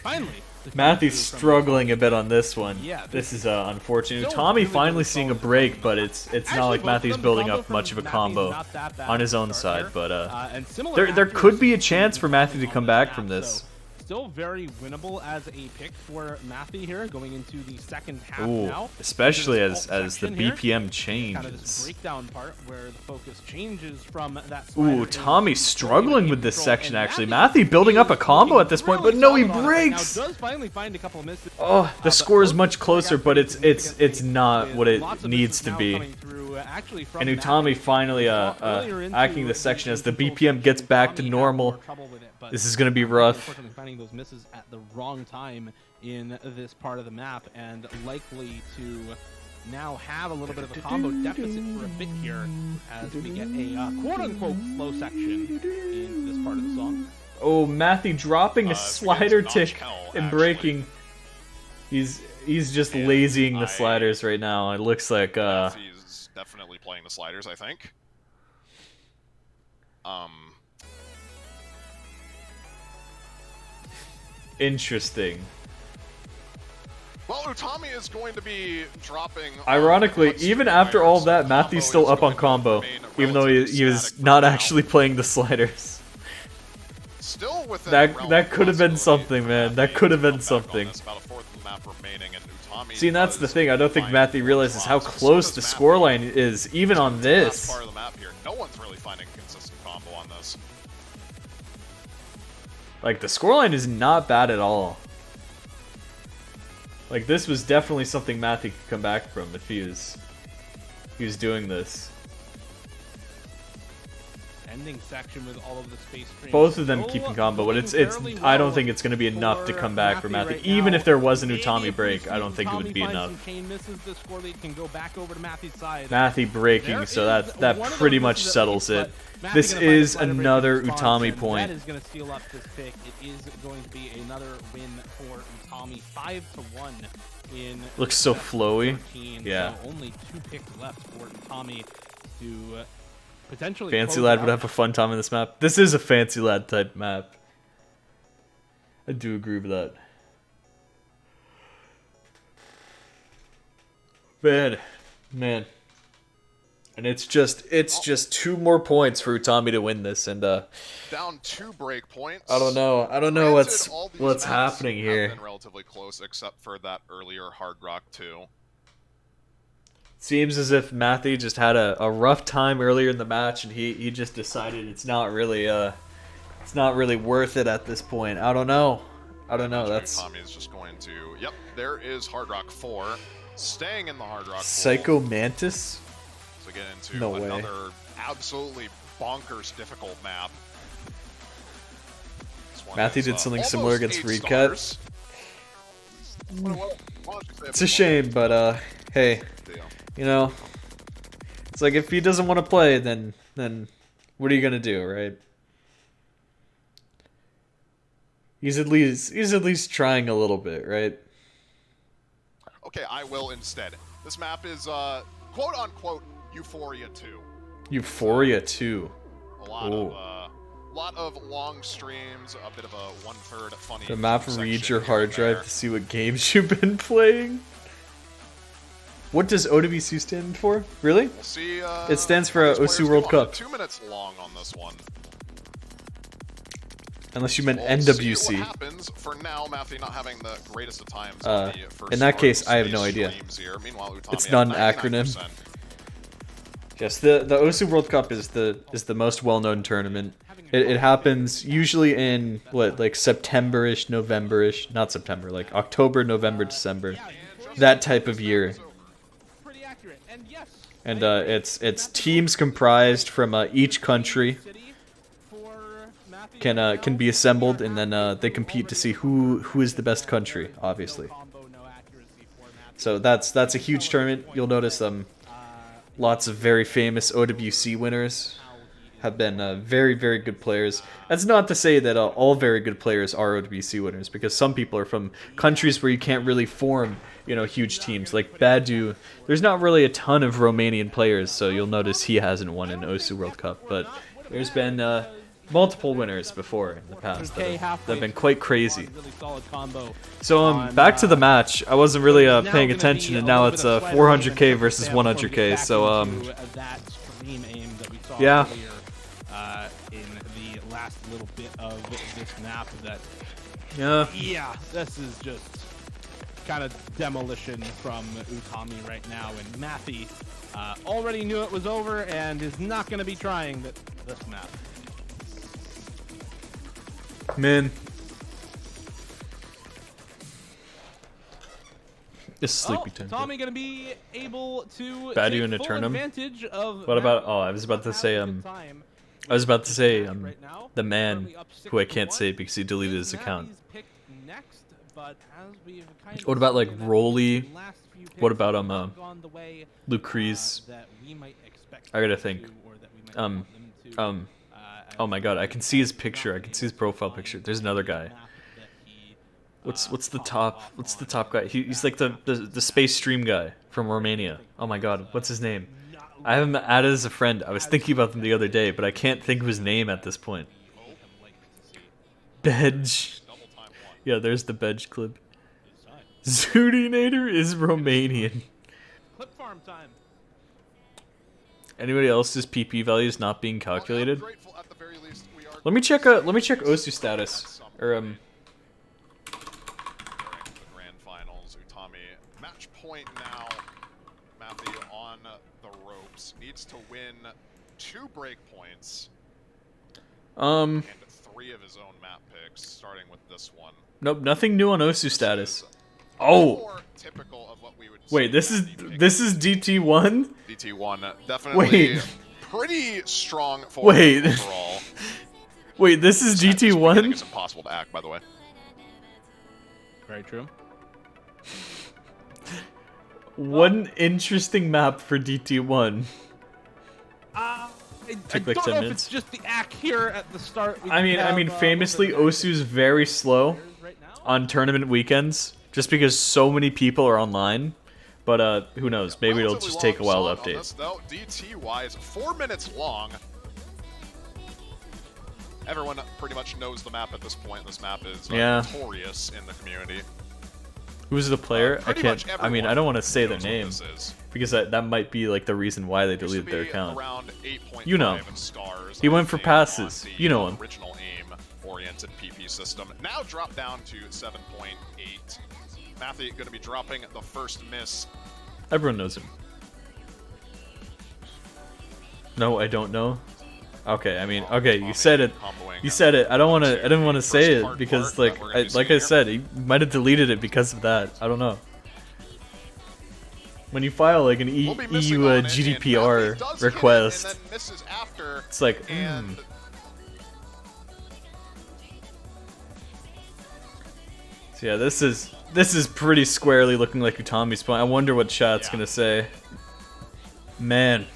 Finally. Matthew's struggling a bit on this one. Yeah, This is unfortunate. still Tommy really finally really seeing a solid break, combo. but it's not Actually, like both Matthew's of them, building the up combo much of a from combo Matthew's not that bad on his to own start side. But and similar there could be a accuracy chance for Matthew to on come this back map, from this. so still very winnable as a pick for Matthew here, going into the second half Ooh, now. especially Into this as alt the section here. BPM Kind of this changes. breakdown part where the focus changes from that. Ooh, slider Tommy into struggling game with this control, section and actually. Matthew building up a is combo at this point, but really no, he solid on it. breaks. Now, does finally find a couple of misses. Oh, the But score is both much closer, but it's significantly not with what it lots of needs misses to now be. coming through, actually from And Matthew. Utami finally Earlier into hacking this section as the control BPM gets section, back to Utami had normal. more trouble with it, but This is gonna be Matthew, rough. Unfortunately, finding those misses at the wrong time in this part of the map, and likely to now have a little bit of a combo deficit for a bit here as we get a quote-unquote slow section in this part of the song. Oh, Matthew dropping a It's slider against tick Notch Hell, and actually. breaking. He's just And lazying the sliders right now. It looks like He's definitely playing the sliders, I think. interesting. Well, Utami is going to be dropping. Ironically, on even the after all so that, combo Matthew's is still up on going to combo, remain even though he relatively was static for not now. actually playing the sliders. Still within That- the realm that of could have been possibility something, for man. That Matthew could have to been come back on something. this. About a fourth of the map remaining, and Utami See, and that's the does thing. I don't think find Matthew more realizes how drops. As close soon the as scoreline Matthew is, even on last this. part of the map here, no one's really finding a consistent combo on this. Like, the scoreline is not bad at all. Like, this was definitely something Matthew could come back from if he was doing this. Ending section with all of the space streams. Both of them Still keeping combo, but it's doing fairly I don't well think it's going to be enough to for come back for Matthew. right Even now. if there was an Maybe Utami if we break, see I don't think it Utami would be find enough. some chain misses, the score lead can go back over to Matthew's side. Matthew breaking, There so is that one of pretty those much misses at settles least, it. but Matthew This gonna find is the slider break another response, Utami and point. That is going to seal up this pick. It is going to be another win for Utami, 5-1 in Looks so set flowy. 13. Yeah. So only 2 picks left for Utami to potentially Fancy close Lad out. would have a fun time in this map. This is a Fancy Lad type map. I do agree with that. Man. And it's just 2 more points for Utami to win this, and Down 2 break points. I don't know Granted, what's all these what's maps happening have here. been relatively close, except for that earlier Hard Rock 2. Seems as if Matthew just had a rough time earlier in the match, and he just decided it's not really worth it at this point. I don't know. That's Tommy is just going to. Yep, there is Hard Rock 4, staying in the Hard Rock. Psycho pool Mantis. to get into No way. another absolutely bonkers difficult map. This one Matthew is, did something almost similar against 8 Reed stars. It's a shame, but hey, you know, it's like if he doesn't want to play, then what are you gonna do, right? He's at least trying a little bit, right? Okay, I will instead. This map is quote unquote Euphoria 2. Euphoria 2. A lot of long streams, a bit of a 1/3 funny. The map section reads your here hard and drive there. to see what games you've been playing. What does OWC stand for? Really? We'll see. It stands for how these OSU players World do on Cup. it. 2 minutes long on this one. Unless you meant We'll see NWC. what happens. For now, Matthew not having the greatest of times Uh, on the first in that part case, of I have no Space idea. Streams here. Meanwhile, Utami It's at not an acronym. 99%. Yes, the Osu World Cup is the most well-known tournament. It happens usually in what, like September-ish, November-ish, not September, like October, November, December, that type of year. Pretty accurate. And yes, And it's teams comprised from each country can be assembled, and then they compete to see who is the best country, obviously. So that's a huge tournament. You'll notice lots of very famous OWC winners have been very, very good players. That's not to say that all very good players are OWC winners, because some people are from countries where you can't really form, huge teams. Like Badu, there's not really a ton of Romanian players, so you'll notice he hasn't won an Osu World Cup. But there's been multiple winners before in the past that have been quite crazy. So back to the match. I wasn't really paying attention, and now it's 400k versus 100k. So that stream aim that we saw yeah. earlier, in the last little bit of this map, that yeah, this is just kind of demolition from Utami right now, and Matthew already knew it was over and is not going to be trying this map. Man, this is sleepy time. Tommy going to be able to Badu in a full tournament. advantage of What about? Oh, I was about to say the man who I can't say because he deleted his account. What about like Rolly? What about Lucrece? I gotta think. Oh my god, I can see his picture. I can see his profile picture. There's another guy. What's the top guy? He's like the space stream guy from Romania. Oh my god, what's his name? I have him added as a friend. I was thinking about them the other day, but I can't think of his name at this point. Bedge. Yeah, there's the Bedge clip. Zoodinator is Romanian. Clip farm time. Anybody else's PP values not being calculated? Let me check Osu status. Or Grand finals. Utami match point now. Matthew on the ropes, needs to win 2 break points and 3 of his own map picks, starting with this one. Nope, nothing new on Osu status. Oh. Typical of what we would wait, this is DT1? DT1 definitely Wait. pretty strong for Wait. overall. Wait, this is I think DT1? it's impossible to act, by the way. Very true. One interesting map for DT1. I Took like don't 10 know if minutes. it's just the act here at the start. I mean, famously, Osu's very slow on tournament weekends, just because so many people are online. But who knows? Maybe it'll just take a while to update. This, though, DT-wise, 4 minutes long. Everyone pretty much knows the map at this point. This map is notorious in the community. Who's the player? I Pretty can't. much I mean, I don't want to say their knows what name this is. because that might be like the reason why they Used to deleted their be account. around 8.5 You know. stars, He I went for think, passes. on the You know him. Original aim-oriented PP system. Now dropped down to 7.8. Matthew going to be dropping the first miss. Everyone knows him. No, I don't know. Okay, I mean, okay, you said it. You said it. I don't want to. I didn't want to say it because, like, I said, he might have deleted it because of that. I don't know. When you file like an EU GDPR request, it's like, So yeah, this is pretty squarely looking like Utami's point. I wonder what chat's gonna say. Man.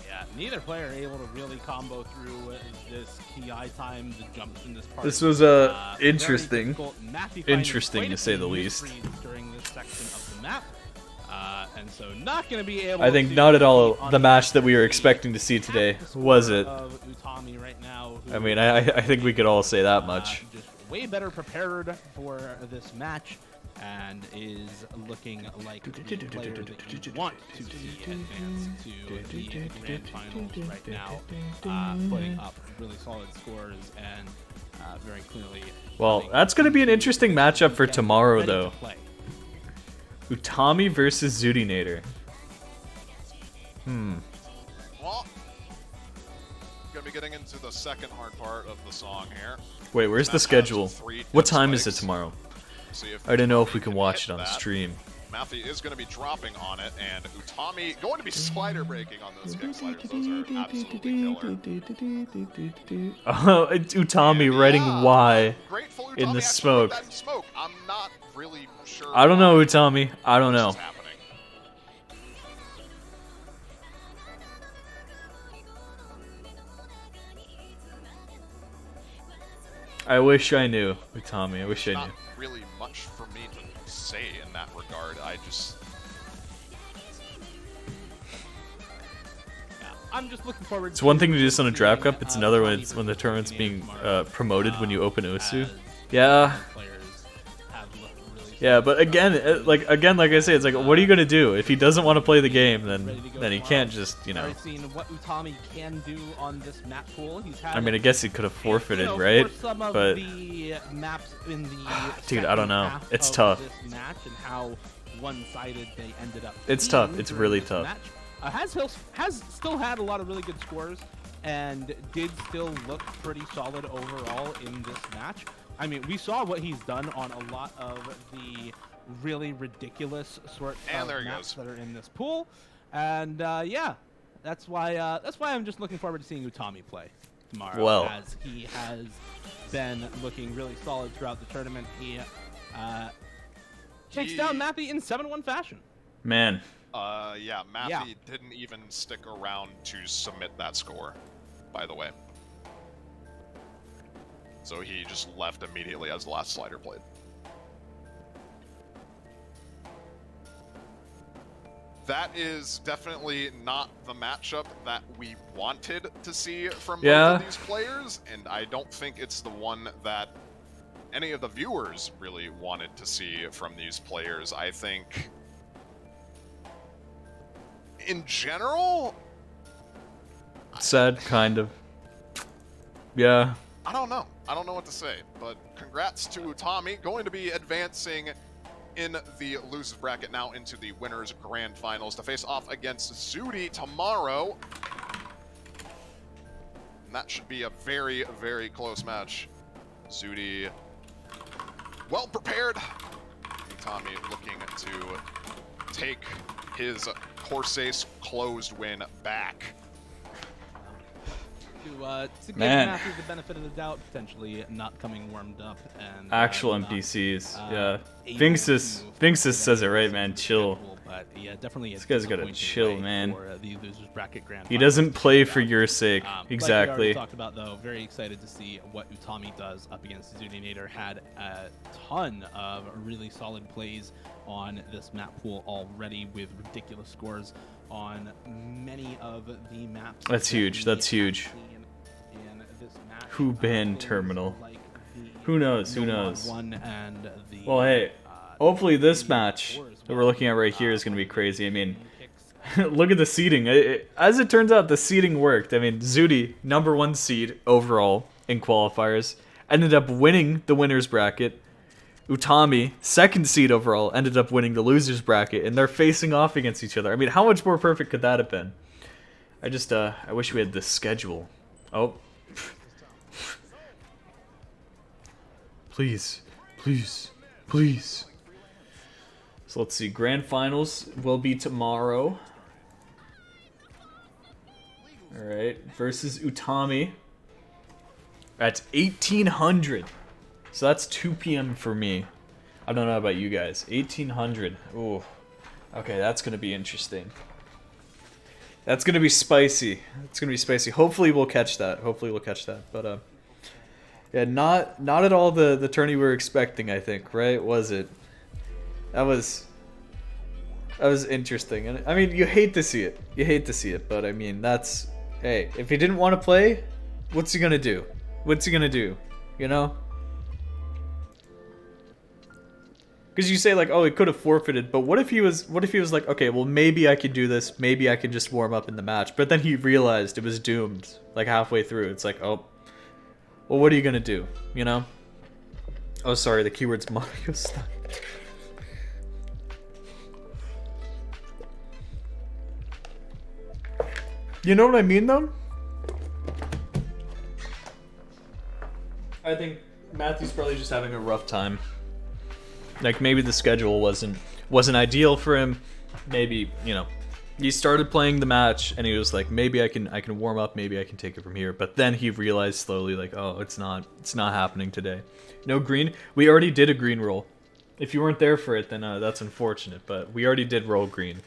Yeah, neither player able to really combo through this key eye time, the jumps in this part. This was interesting. Interesting to say the least. During this section of the map. And so not going to be able I think not at all the match that we were expecting to see today, was it? Right now, I mean, I think we could all say that much. Just way better prepared for this match, and is looking like the player that you want to see advance to the grand finals right now, putting up really solid scores and very clearly. Well, coming that's going to be an interesting matchup for ready tomorrow, to though. play. Utami versus Zudinator. Well, gonna be getting into the second hard part of the song here. Wait, where's the Map has schedule? 3 What dip time is it spikes. tomorrow? See if I don't know if Utami we can can watch hit it on that. stream. Matthew is going to be dropping on it, and Utami going to be slider breaking on those kick sliders. Those are absolutely killer. Oh, it's Utami writing Y. Grateful Utami in the actually smoke. put that in smoke. I'm not really sure. I don't know, why Utami. I don't this know. is happening. I wish I knew, Utami. I wish I Not knew. really much for me to say in that regard. I just I'm just looking forward. It's one thing to do this on a seeing, draft cup. It's another when Utami it's when the versus tournament's Zudinator being tomorrow, promoted when you open Osu. as Yeah. players have looked really Yeah, but again, like I say, it's like, what are you gonna do if he doesn't want to play the game? ready to Then go he tomorrow. can't just, you know. Already seen what Utami can do on this map pool. He's had I mean, I guess he could have forfeited, you know, right? for some of But the maps in the Dude, I don't second know. half It's of tough. This match and how one-sided they ended up. It's being tough. It's during really this tough. match. Has still had a lot of really good scores and did still look pretty solid overall in this match. I mean, we saw what he's done on a lot of the really ridiculous sort And of there he maps goes. that are in this pool, and yeah, that's why I'm just looking forward to seeing Utami play tomorrow. Well. As he has been looking really solid throughout the tournament. He takes down Mappy in 7-1 fashion. Man, yeah, Matthew Yeah. didn't even stick around to submit that score, by the way. So he just left immediately as the last slider played. That is definitely not the matchup that we wanted to see from both Yeah. of these players, and I don't think it's the one that any of the viewers really wanted to see from these players. I think, in general, sad, kind of. Yeah. I don't know. I don't know what to say, but congrats to Utami, going to be advancing in the losers bracket now into the winners grand finals to face off against Zudi tomorrow. And that should be a very, very close match. Zudi well prepared. Utami looking to take his Corsace closed win back. To give Man. Matthew the benefit of the doubt, potentially not coming warmed up and Actual not, MDCs. uh, Yeah. able Finksys to says it right, advance man. the Chill. schedule, but yeah, definitely This guy's gotta disappointing chill, way man. for, the losers bracket grand He finals doesn't to play shake for out. your sake. Like we Exactly. already talked about, though, very excited to see what Utami does up against Zudinator. Had a ton of really solid plays on this map pool already with ridiculous scores on many of the maps. That's that huge. we That's have huge. seen in this match. Who banned Things Terminal? like the Who knows? Who No Mod knows? One and the, Well, hey, hopefully this the match four as that we're well. looking at right here is going to be crazy. I mean, Picks. look at the seeding. As it turns out, the seeding worked. I mean, Zudi, #1 seed overall in qualifiers, ended up winning the winners bracket. Utami, 2nd seed overall, ended up winning the losers bracket, and they're facing off against each other. I mean, how much more perfect could that have been? I wish we had the schedule. Oh. Please, please, please. So let's see. Grand finals will be tomorrow. All right, versus Utami at 1800. So that's 2 p.m. for me. I don't know about you guys. 1800. Ooh. Okay, that's gonna be interesting. That's gonna be spicy. It's gonna be spicy. Hopefully we'll catch that. Hopefully we'll catch that. But yeah, not at all the tourney we were expecting. I think, right? Was it? That was interesting. And I mean, you hate to see it. You hate to see it. But I mean, that's, hey, if he didn't want to play, what's he gonna do? What's he gonna do? You know? Because you say like, oh, he could have forfeited, but what if he was like, okay, well maybe I could do this, maybe I can just warm up in the match, but then he realized it was doomed like halfway through. It's like, oh, well, what are you gonna do? You know? Oh, sorry, the keyword's Mario style. You know what I mean, though? I think Matthew's probably just having a rough time. Like, maybe the schedule wasn't ideal for him. Maybe, you know, he started playing the match and he was like, maybe I can warm up, maybe I can take it from here. But then he realized slowly, like, oh, it's not happening today. No green. We already did a green roll. If you weren't there for it, then that's unfortunate. But we already did roll green.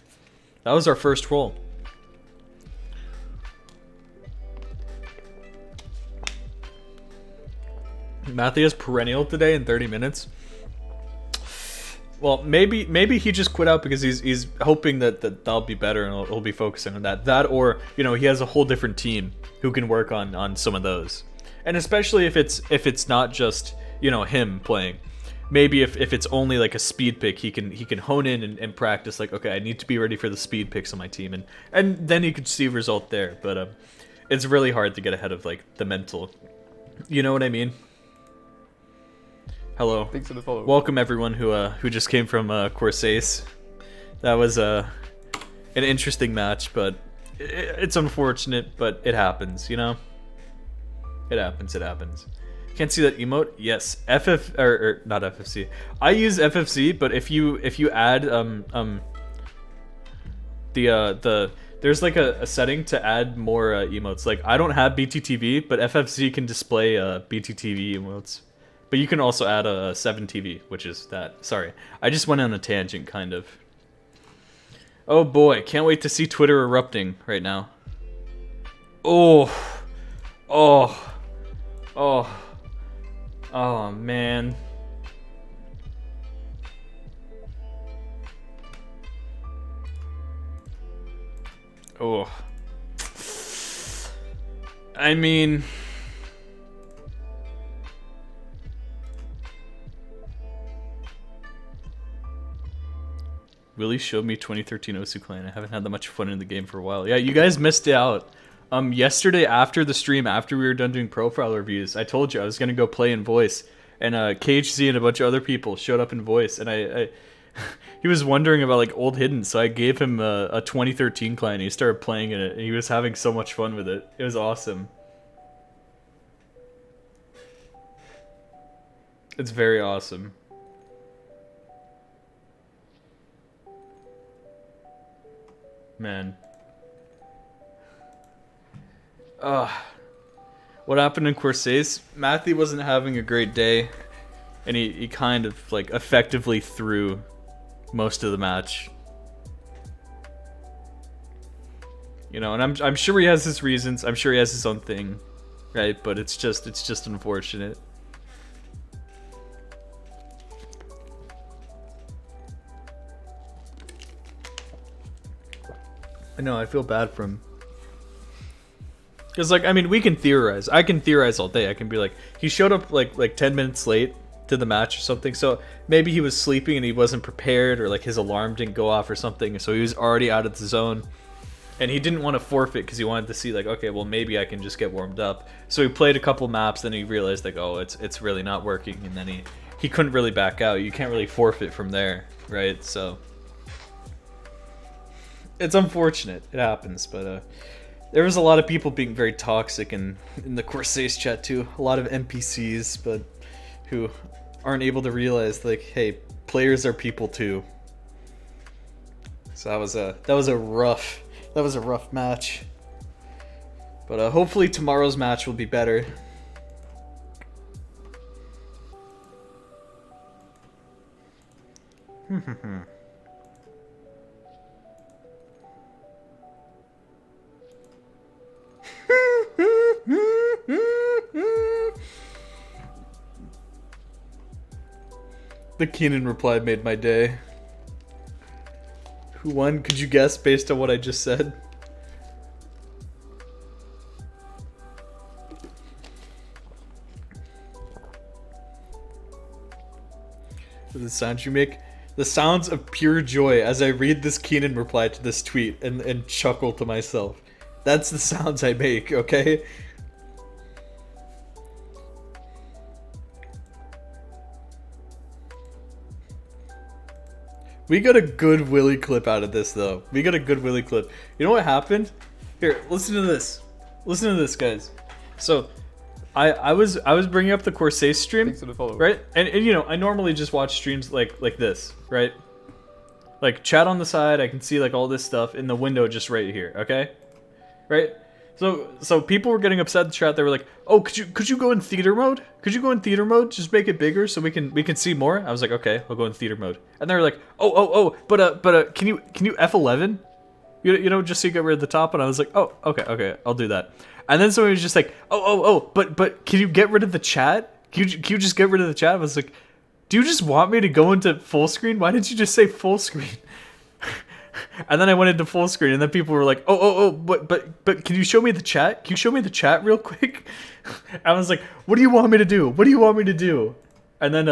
That was our first roll. Matthew has perennial today in 30 minutes. Well, maybe he just quit out because he's hoping that that'll be better and he'll be focusing on that. That, or, you know, he has a whole different team who can work on some of those. And especially if it's not just, you know, him playing. Maybe if it's only like a speed pick, he can hone in and practice, like, okay, I need to be ready for the speed picks on my team, and then he could see a result there. But it's really hard to get ahead of like the mental. You know what I mean? Hello. Thanks for the follow. Welcome everyone who just came from Corsace. That was an interesting match, but it's unfortunate, but it happens, you know? It happens. Can't see that emote? Yes. Or not FFC. I use FFC, but if you add there's like a setting to add more emotes. Like, I don't have BTTV, but FFC can display BTTV emotes. But you can also add a 7TV, which is that. Sorry, I just went on a tangent, kind of. Oh boy, can't wait to see Twitter erupting right now. Oh man. Oh. I mean, Willie showed me 2013 Osu Clan. I haven't had that much fun in the game for a while. Yeah, you guys missed out. Yesterday after the stream, after we were done doing profile reviews, I told you I was gonna go play in voice, and KHZ and a bunch of other people showed up in voice, and I he was wondering about like old hidden, so I gave him a 2013 clan. And he started playing in it, and he was having so much fun with it. It was awesome. It's very awesome. Man. What happened in Corsace? Matthew wasn't having a great day, and he kind of like effectively threw most of the match. You know, and I'm sure he has his reasons. I'm sure he has his own thing, right? But it's just unfortunate. I know, I feel bad for him. Because, like, I mean, we can theorize. I can theorize all day. I can be like, he showed up, like 10 minutes late to the match or something. So maybe he was sleeping and he wasn't prepared, or, like, his alarm didn't go off or something. So he was already out of the zone. And he didn't want to forfeit because he wanted to see, like, okay, well, maybe I can just get warmed up. So he played a couple maps, then he realized, like, oh, it's really not working. And then he couldn't really back out. You can't really forfeit from there, right? So it's unfortunate. It happens, but there was a lot of people being very toxic in the Corsace chat too. A lot of NPCs, but who aren't able to realize, like, hey, players are people too. So that was a rough match. But hopefully tomorrow's match will be better. The Keenan reply made my day. Who won? Could you guess based on what I just said? The sounds you make? The sounds of pure joy as I read this Keenan reply to this tweet and chuckle to myself. That's the sounds I make, okay? We got a good Willy clip out of this, though. We got a good Willy clip. You know what happened? Here, listen to this. Listen to this, guys. So, I was bringing up the Corsair stream, Thanks for the follow. right? And you know, I normally just watch streams like this, right? Like chat on the side, I can see like all this stuff in the window just right here, okay? Right? So people were getting upset in the chat. They were like, "Oh, could you go in theater mode? Could you go in theater mode? Just make it bigger so we can see more." I was like, "Okay, I'll go in theater mode." And they were like, "Oh, but can you F11? You know, just so you get rid of the top." And I was like, "Oh, okay, I'll do that." And then somebody was just like, "Oh, but can you get rid of the chat? Can you just get rid of the chat?" I was like, "Do you just want me to go into full screen? Why didn't you just say full screen?" And then I went into full screen, and then people were like, "Oh, but can you show me the chat? Can you show me the chat real quick?" I was like, "What do you want me to do? What do you want me to do?" And then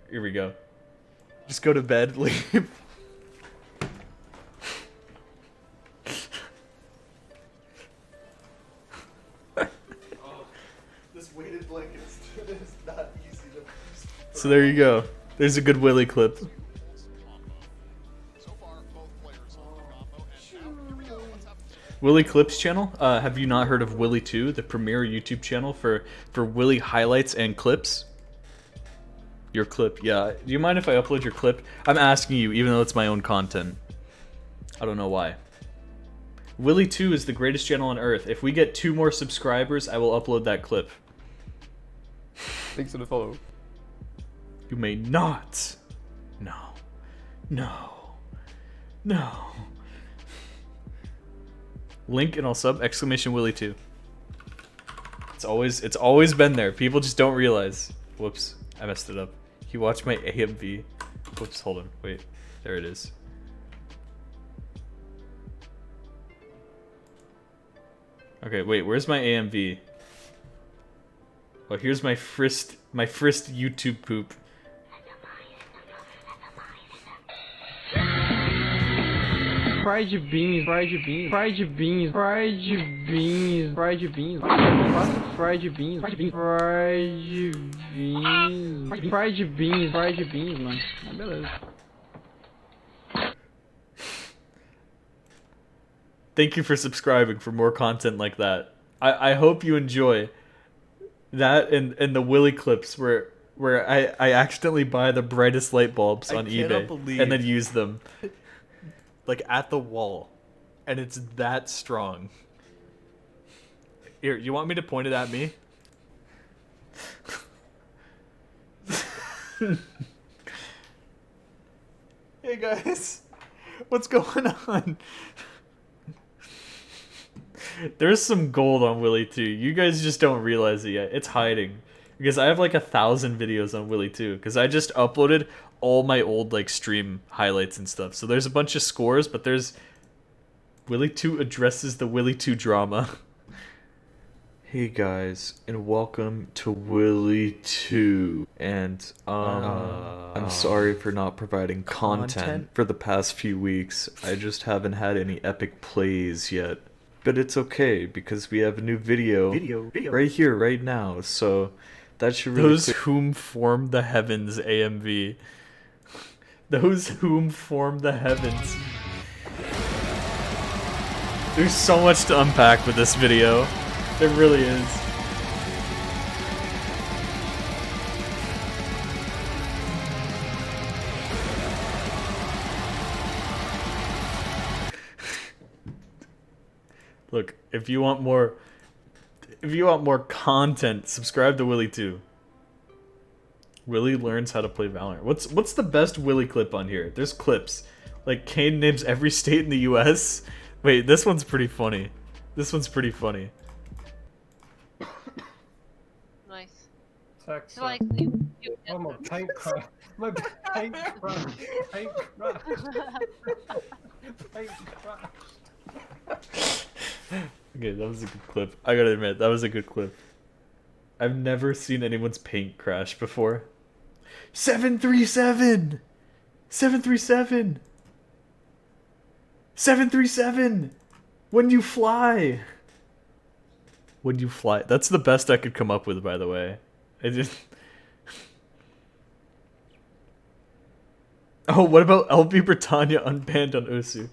here we go. Just go to bed, leave. This weighted blanket is not easy to. So there you go. There's a good Willy clip. So far, both players on the combo, and now here we go. Let's have Willy Clips channel. Have you not heard of Willy 2, the premier YouTube channel for Willy highlights and clips? Your clip, yeah. Do you mind if I upload your clip? I'm asking you, even though it's my own content. I don't know why. Willy 2 is the greatest channel on earth. If we get 2 more subscribers, I will upload that clip. Thanks for the follow. You may not. No. Link and I'll sub exclamation Willy 2. It's always been there. People just don't realize. Whoops, I messed it up. You watch my AMV. Whoops, hold on, wait. There it is. Okay, wait, where's my AMV? Oh, here's my first YouTube poop. Fried beans, fried beans, fried beans, fried beans, fried beans, fried beans, fried beans, fried beans, fried beans, mano. Ah, beleza. Thank you for subscribing for more content like that. I hope you enjoy that and the Willy clips where I accidentally buy the brightest light bulbs on eBay and then use them. Like at the wall, and it's that strong. Here, you want me to point it at me? Hey guys, what's going on? There's some gold on Willy 2. You guys just don't realize it yet. It's hiding. Because I have like 1,000 videos on Willy 2. Because I just uploaded all my old like stream highlights and stuff. So there's a bunch of scores, but there's Willy 2 addresses the Willy 2 drama. Hey guys, and welcome to Willy 2. And I'm sorry for not providing content for the past few weeks. I just haven't had any epic plays yet. But it's okay because we have a new video right here, right now. So that should really. Those whom form the heavens, AMV. Those whom form the heavens. There's so much to unpack with this video. There really is. Look, if you want more content, subscribe to Willy 2. Willy learns how to play Valorant. What's the best Willy clip on here? There's clips. Like Kane names every state in the US. Wait, this one's pretty funny. This one's pretty funny. Nice. Sex. So like you Oh, my paint crush. My paint crush. Paint crush. Paint crush. Okay, that was a good clip. I gotta admit, that was a good clip. I've never seen anyone's paint crash before. 737! 737! 737! When you fly! When you fly. That's the best I could come up with, by the way. I just... Oh, what about LB Britannia unbanned on Osu?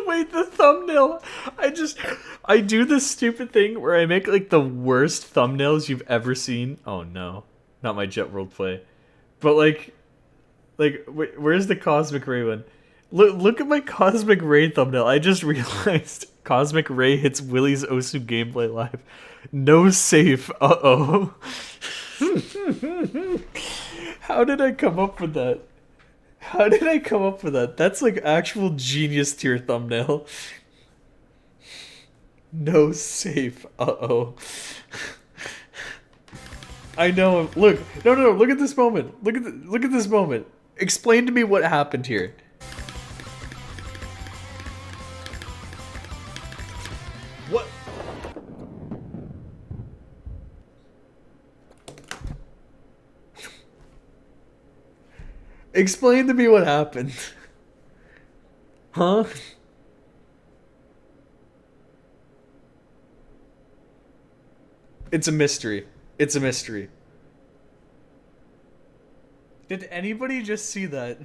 Wait, the thumbnail. I do this stupid thing where I make like the worst thumbnails you've ever seen. Oh no, not my Jet World play. But like where's the Cosmic Ray one? Look at my Cosmic Ray thumbnail. I just realized Cosmic Ray hits Willie's Osu gameplay live. No safe. Uh-oh. How did I come up with that? How did I come up with that? That's like actual genius tier thumbnail. No safe. Uh-oh. I know. Look. No. Look at this moment. Look at this moment. Explain to me what happened here. What? Explain to me what happened. Huh? It's a mystery. It's a mystery. Did anybody just see that?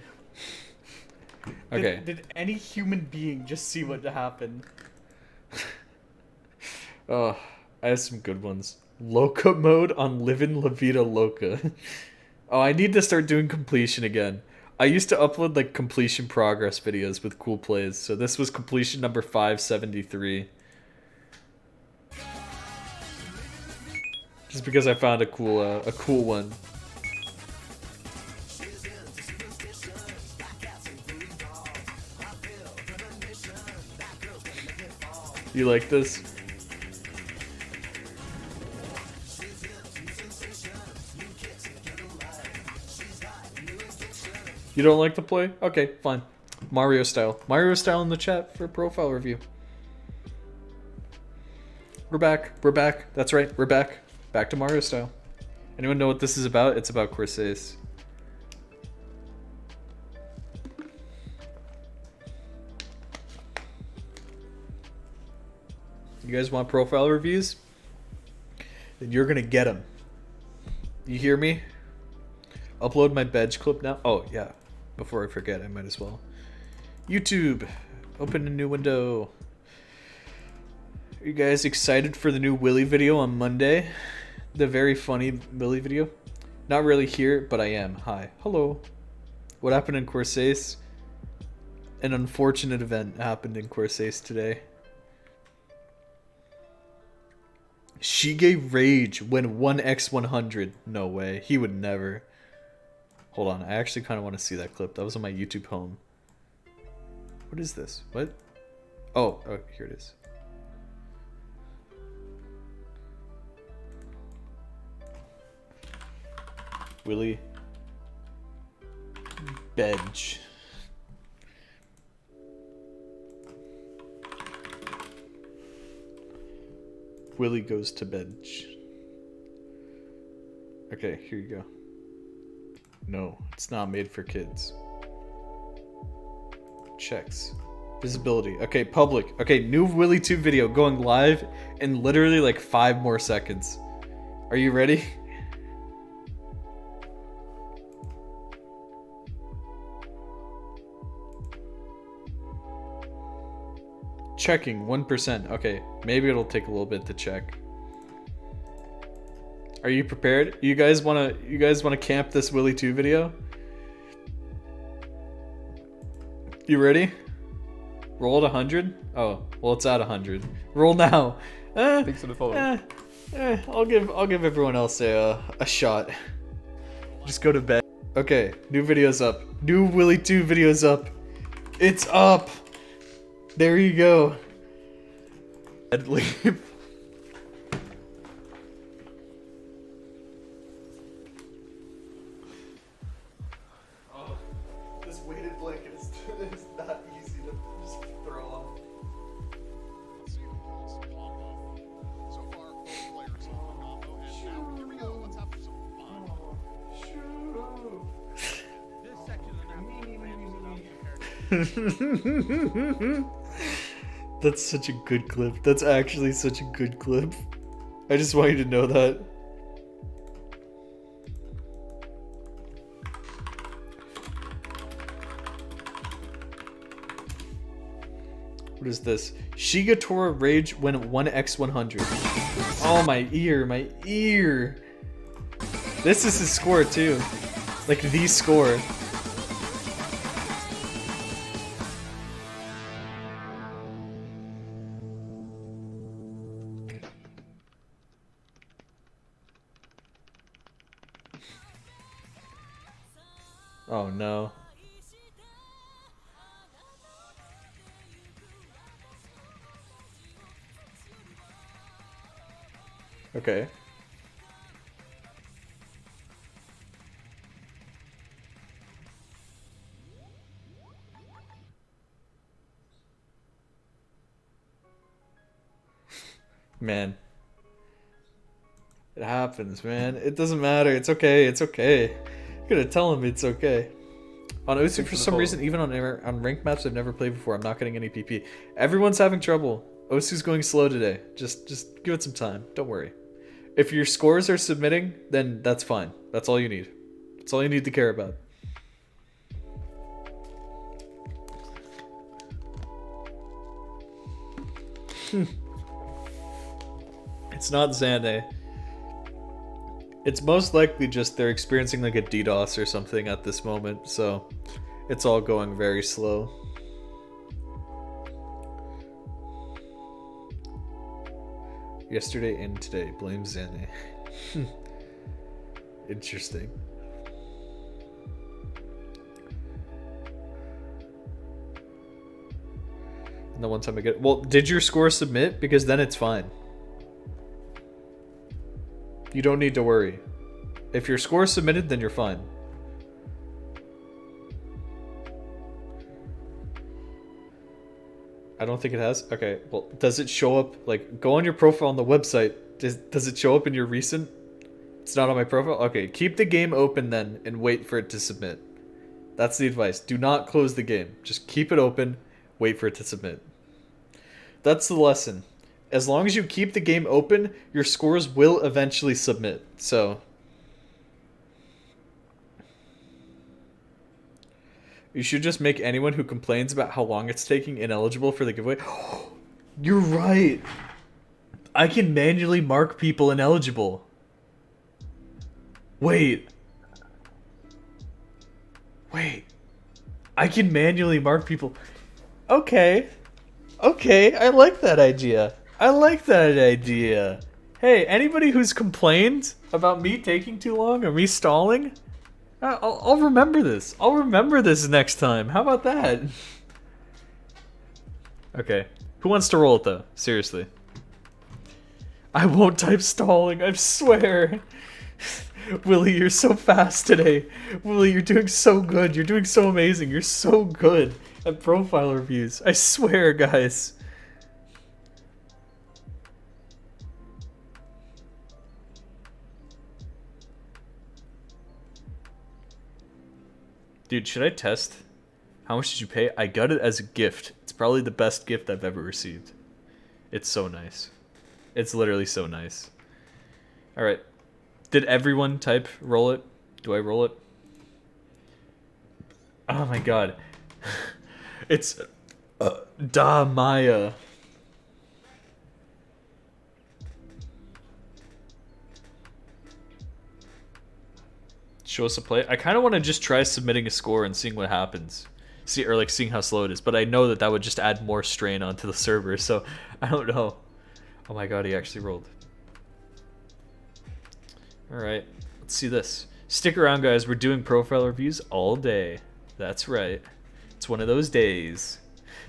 Okay. Did any human being just see what happened? Oh, I have some good ones. Loca mode on Livin' La Vida Loca. Oh, I need to start doing completion again. I used to upload like completion progress videos with cool plays, so this was completion number 573. Just because I found a cool one. You like this? You don't like the play? Okay, fine. Mario style. Mario style in the chat for a profile review. We're back. We're back. That's right. We're back. Back to Mario style. Anyone know what this is about? It's about Corsace. You guys want profile reviews? Then you're gonna get them. You hear me? Upload my badge clip now. Oh, yeah. Before I forget, I might as well. YouTube. Open a new window. Are you guys excited for the new Willy video on Monday? The very funny Willy video? Not really here, but I am. Hi. Hello. What happened in Corsace? An unfortunate event happened in Corsace today. Shige Rage when 1x100. No way. He would never. Hold on. I actually kind of want to see that clip. That was on my YouTube home. What is this? What? Oh, here it is. Willy Bench. Willy goes to bench. Okay, here you go. No, it's not made for kids. Checks. Visibility. Okay, public. Okay, new Willy 2 video going live in literally like 5 more seconds. Are you ready? Checking 1%. Okay, maybe it'll take a little bit to check. Are you prepared? You guys wanna camp this Willy 2 video? You ready? Roll at 100? Oh, well it's at 100. Roll now. Thanks for the follow. I'll give everyone else a shot. Just go to bed. Okay, new video's up. New Willy 2 video's up. It's up. There you go. Leave. Oh, this weighted blanket is not easy to just throw on. Let's see the walls pop off. So far, both players on the combo, and now here we go. Let's have some fun. This section of the map ramps it up compared to That's such a good clip. That's actually such a good clip. I just want you to know that. What is this? Shigatora Rage when 1x100. Oh, my ear, my ear. This is his score, too. Like, the score. Oh, no. Okay. Man. It happens, man. It doesn't matter. It's okay. It's okay. I'm gonna tell him it's okay. On Osu, for some reason, even on ranked maps I've never played before, I'm not getting any PP. Everyone's having trouble. Osu's going slow today. Just give it some time. Don't worry. If your scores are submitting, then that's fine. That's all you need. That's all you need to care about. It's not Xande. It's most likely just they're experiencing like a DDoS or something at this moment, so it's all going very slow. Yesterday and today, blame Xande. Interesting. And the one time I get, well, did your score submit? Because then it's fine. You don't need to worry. If your score is submitted, then you're fine. I don't think it has. Okay, well, does it show up? Like, go on your profile on the website. Does it show up in your recent? It's not on my profile? Okay, keep the game open then and wait for it to submit. That's the advice. Do not close the game. Just keep it open, wait for it to submit. That's the lesson. As long as you keep the game open, your scores will eventually submit. So you should just make anyone who complains about how long it's taking ineligible for the giveaway. You're right. I can manually mark people ineligible. Wait. I can manually mark people. Okay. Okay, I like that idea. I like that idea. Hey, anybody who's complained about me taking too long or me stalling, I'll remember this. I'll remember this next time. How about that? Okay. Who wants to roll it, though? Seriously. I won't type stalling, I swear. Willie, you're so fast today. Willie, you're doing so good. You're doing so amazing. You're so good at profile reviews. I swear, guys. Dude, should I test? How much did you pay? I got it as a gift. It's probably the best gift I've ever received. It's so nice. It's literally so nice. Alright. Did everyone type roll it? Do I roll it? Oh my god. It's Da Maya. Show us a play. I kind of want to just try submitting a score and seeing what happens. Or like seeing how slow it is. But I know that would just add more strain onto the server. So I don't know. Oh my god, he actually rolled. Alright, let's see this. Stick around, guys. We're doing profile reviews all day. That's right. It's one of those days.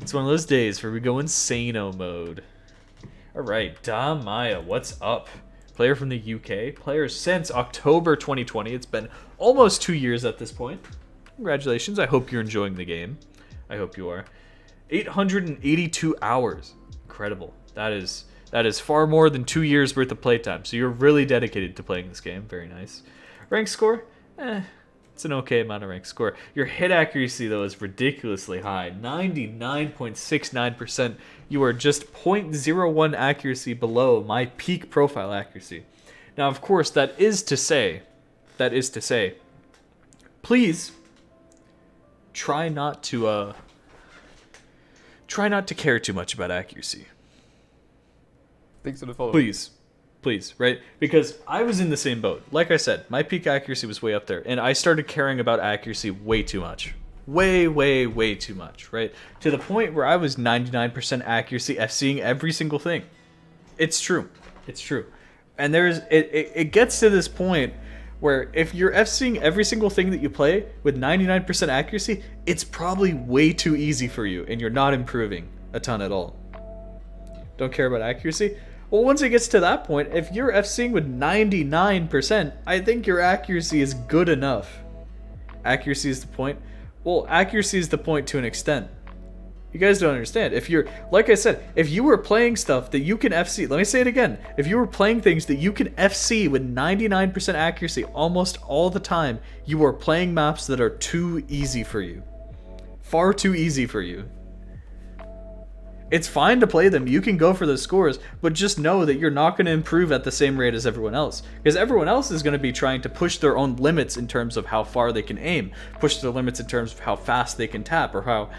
It's one of those days where we go insano mode. Alright, Da Maya, what's up? Player from the UK. Player since October 2020. It's been almost 2 years at this point. Congratulations. I hope you're enjoying the game. I hope you are. 882 hours. Incredible. That is far more than 2 years worth of playtime. So you're really dedicated to playing this game. Very nice. Rank score? It's an okay amount of ranked score. Your hit accuracy, though, is ridiculously high. 99.69%. You are just 0.01 accuracy below my peak profile accuracy. Now, of course, that is to say, please try not to care too much about accuracy. Thanks for the follow. Please, right? Because I was in the same boat. Like I said, my peak accuracy was way up there, and I started caring about accuracy way too much. Way too much, right? To the point where I was 99% accuracy FCing every single thing. It's true. And it gets to this point where if you're FCing every single thing that you play with 99% accuracy, it's probably way too easy for you, and you're not improving a ton at all. Don't care about accuracy? Well, once it gets to that point, if you're FCing with 99%, I think your accuracy is good enough. Accuracy is the point? Well, accuracy is the point to an extent. You guys don't understand. If you're, like I said, if you were playing stuff that you can FC, let me say it again. If you were playing things that you can FC with 99% accuracy almost all the time, you are playing maps that are too easy for you. Far too easy for you. It's fine to play them. You can go for those scores, but just know that you're not going to improve at the same rate as everyone else. Because everyone else is going to be trying to push their own limits in terms of how far they can aim, push their limits in terms of how fast they can tap, or how,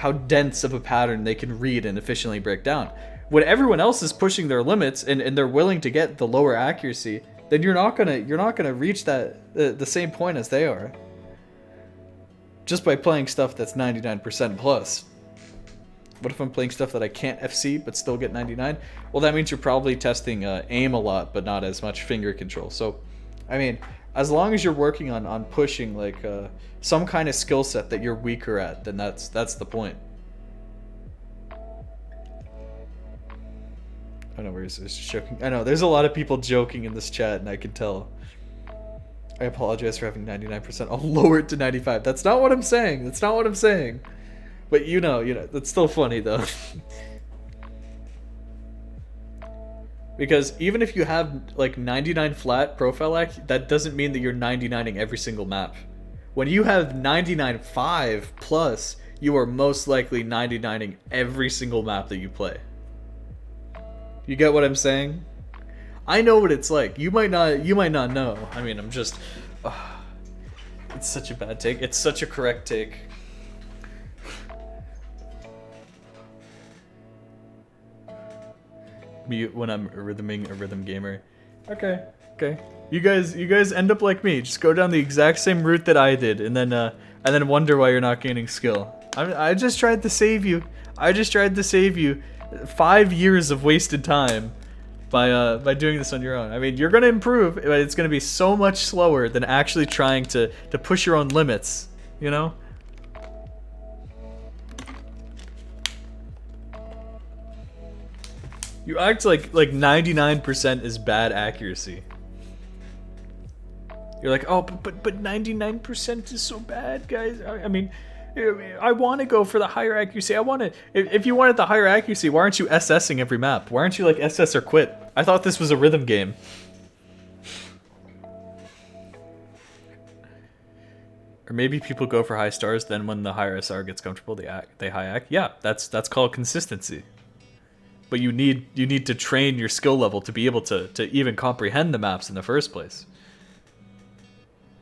how dense of a pattern they can read and efficiently break down. When everyone else is pushing their limits and they're willing to get the lower accuracy, then you're not gonna reach that the same point as they are. Just by playing stuff that's 99% plus. What if I'm playing stuff that I can't FC but still get 99? Well, that means you're probably testing aim a lot, but not as much finger control. So, I mean, as long as you're working on pushing like some kind of skill set that you're weaker at, then that's the point. I know where's this joking. I know there's a lot of people joking in this chat, and I can tell. I apologize for having 99%. I'll lower it to 95. That's not what I'm saying. But you know, that's still funny though. Because even if you have like 99 flat profile act, that doesn't mean that you're 99ing every single map. When you have 99.5 plus, you are most likely 99ing every single map that you play. You get what I'm saying? I know what it's like. You might not know. I mean, I'm just it's such a bad take. It's such a correct take. Mute when I'm rhythming a rhythm gamer. Okay. You guys end up like me. Just go down the exact same route that I did, and then wonder why you're not gaining skill. I just tried to save you. 5 years of wasted time by doing this on your own. I mean, you're gonna improve, but it's gonna be so much slower than actually trying to push your own limits. You know. You act like 99% is bad accuracy. You're like, oh, but 99% is so bad, guys. I mean, I want to go for the higher accuracy. If you wanted the higher accuracy, why aren't you SSing every map? Why aren't you like SS or quit? I thought this was a rhythm game. Or maybe people go for high stars, then when the higher SR gets comfortable, they high act. Yeah, that's called consistency. But you need to train your skill level to be able to even comprehend the maps in the first place.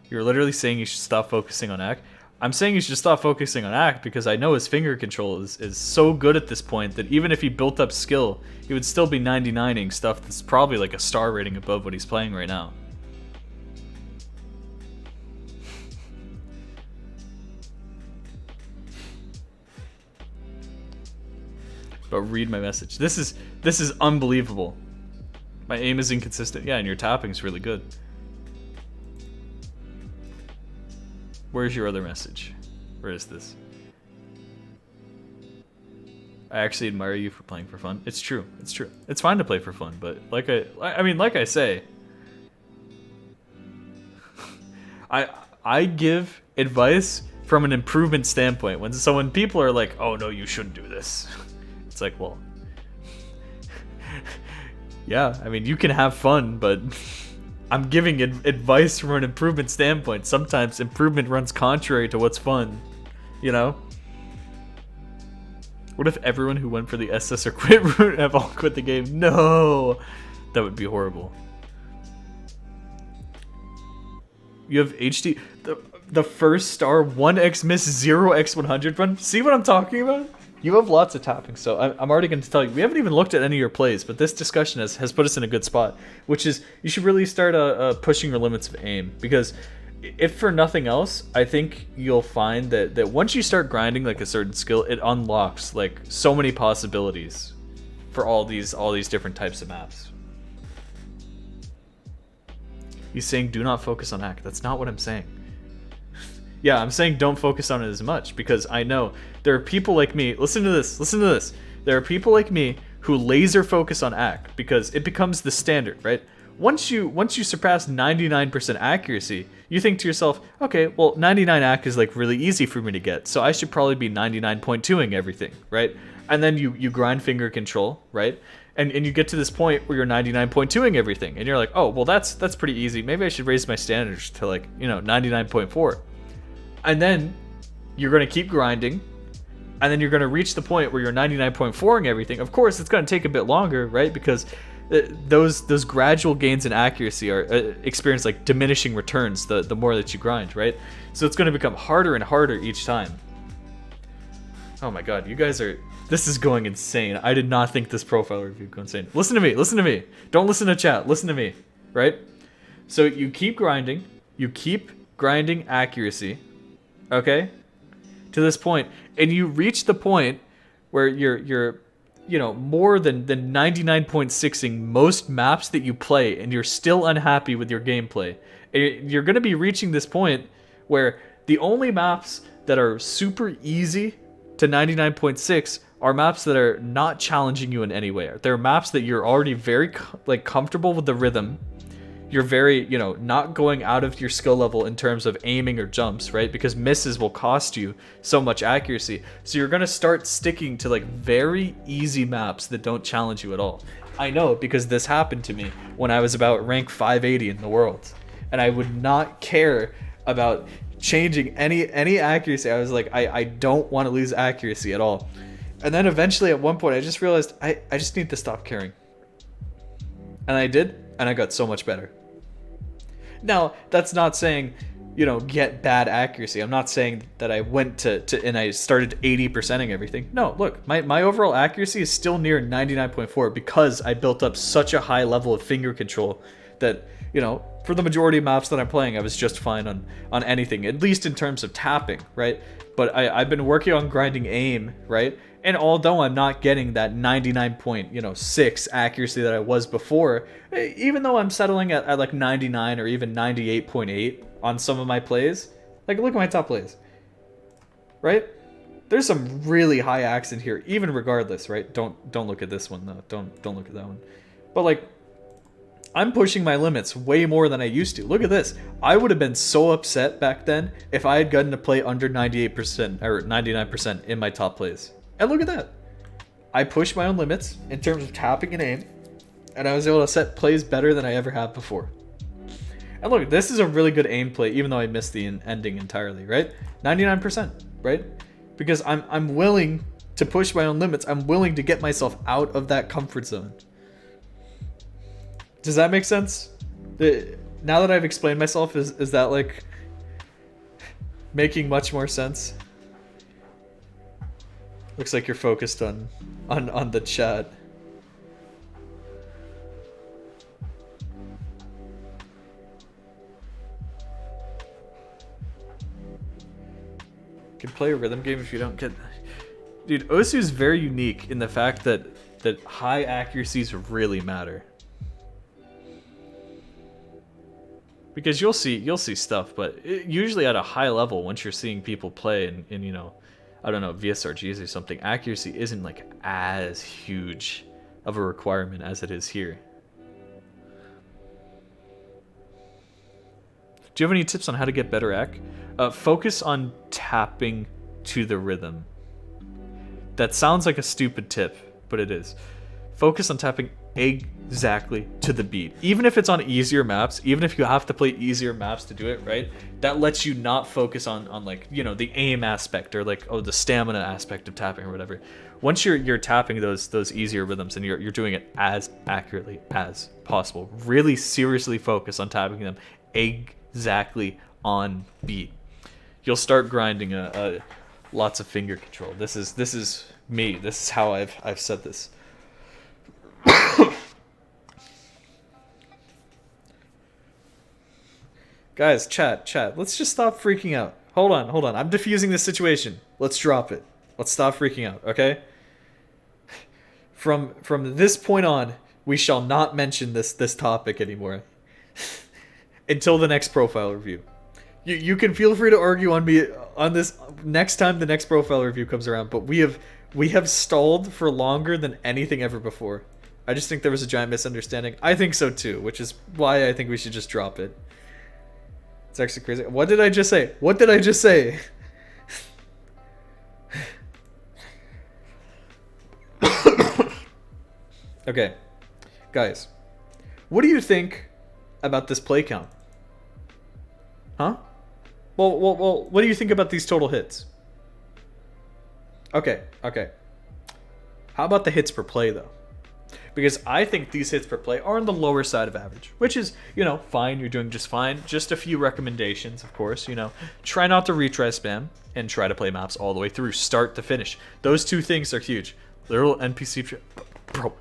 You're literally saying you should stop focusing on act. I'm saying you should stop focusing on act because I know his finger control is so good at this point that even if he built up skill, he would still be 99ing stuff that's probably like a star rating above what he's playing right now. But read my message. This is unbelievable. My aim is inconsistent. Yeah, and your tapping's really good. Where's your other message? Where is this? I actually admire you for playing for fun. It's true. It's fine to play for fun, but like I say, I give advice from an improvement standpoint. When people are like, "Oh no, you shouldn't do this." It's like, well, yeah, I mean, you can have fun, but I'm giving advice from an improvement standpoint. Sometimes improvement runs contrary to what's fun, you know? What if everyone who went for the SS or quit route have all quit the game? No! That would be horrible. You have HD... The first star 1x miss 0x100 run? See what I'm talking about? You have lots of toppings, so I'm already going to tell you. We haven't even looked at any of your plays, but this discussion has put us in a good spot, which is you should really start pushing your limits of aim, because if for nothing else, I think you'll find that once you start grinding like a certain skill, it unlocks like so many possibilities for all these different types of maps. He's saying do not focus on hack. That's not what I'm saying. Yeah, I'm saying don't focus on it as much, because I know there are people like me. Listen to this. Listen to this. There are people like me who laser focus on ACK because it becomes the standard, right? Once you surpass 99% accuracy, you think to yourself, okay, well, 99 ACK is like really easy for me to get, so I should probably be 99.2ing everything, right? And then you grind finger control, right? And you get to this point where you're 99.2ing everything, and you're like, oh, well, that's pretty easy. Maybe I should raise my standards to like, 99.4. And then you're going to keep grinding, and then you're going to reach the point where you're 99.4ing everything. Of course, it's going to take a bit longer, right? Because those gradual gains in accuracy are experience like diminishing returns the more that you grind, right? So it's going to become harder and harder each time. Oh my god, you guys are... This is going insane. I did not think this profile review would go insane. Listen to me, listen to me. Don't listen to chat, listen to me, right? So you keep grinding accuracy, okay, to this point, and you reach the point where you're more than 99.6ing most maps that you play, and you're still unhappy with your gameplay. You're going to be reaching this point where the only maps that are super easy to 99.6 are maps that are not challenging you in any way. They're maps that you're already very comfortable with the rhythm. You're very, not going out of your skill level in terms of aiming or jumps, right? Because misses will cost you so much accuracy. So you're going to start sticking to like very easy maps that don't challenge you at all. I know, because this happened to me when I was about rank 580 in the world. And I would not care about changing any accuracy. I was like, I don't want to lose accuracy at all. And then eventually at one point I just realized I just need to stop caring. And I did, and I got so much better. Now, that's not saying, get bad accuracy. I'm not saying that I went to and I started 80%ing everything. No, look, my overall accuracy is still near 99.4 because I built up such a high level of finger control that, for the majority of maps that I'm playing, I was just fine on anything, at least in terms of tapping, right? But I've been working on grinding aim, right? And although I'm not getting that 99.6 accuracy that I was before, even though I'm settling at like 99 or even 98.8 on some of my plays, like look at my top plays, right? There's some really high acts in here, even regardless, right? Don't look at this one though. Don't look at that one. But like, I'm pushing my limits way more than I used to. Look at this. I would have been so upset back then if I had gotten to play under 98% or 99% in my top plays. And look at that. I pushed my own limits in terms of tapping and aim, and I was able to set plays better than I ever have before. And look, this is a really good aim play, even though I missed the ending entirely, right? 99%, right? Because I'm willing to push my own limits. I'm willing to get myself out of that comfort zone. Does that make sense? Now that I've explained myself, is that like making much more sense? Looks like you're focused on the chat. Can play a rhythm game if you don't get... Dude, Osu is very unique in the fact that high accuracies really matter. Because you'll see stuff, but usually at a high level, once you're seeing people play in I don't know, VSRGs or something, accuracy isn't like as huge of a requirement as it is here. Do you have any tips on how to get better ac? Focus on tapping to the rhythm. That sounds like a stupid tip, but it is. Focus on tapping exactly to the beat. Even if it's on easier maps, even if you have to play easier maps to do it, right? That lets you not focus on like, you know, the aim aspect or like, oh, the stamina aspect of tapping or whatever. Once you're tapping those easier rhythms and you're doing it as accurately as possible, really seriously focus on tapping them exactly on beat. You'll start grinding lots of finger control. This is me. This is how I've said this. Guys, chat. Let's just stop freaking out. Hold on. I'm diffusing this situation. Let's drop it. Let's stop freaking out, okay? From this point on, we shall not mention this topic anymore. Until the next profile review. You can feel free to argue on me on this next time the next profile review comes around, but we have stalled for longer than anything ever before. I just think there was a giant misunderstanding. I think so too, which is why I think we should just drop it. It's actually crazy. What did I just say? What did I just say? Okay. Guys, what do you think about this play count? Huh? Well, what do you think about these total hits? Okay. How about the hits per play, though? Because I think these hits per play are on the lower side of average, which is, you know, fine. You're doing just fine. Just a few recommendations, of course, you know. Try not to retry spam and try to play maps all the way through, start to finish. Those two things are huge. Literal NPC... Bro.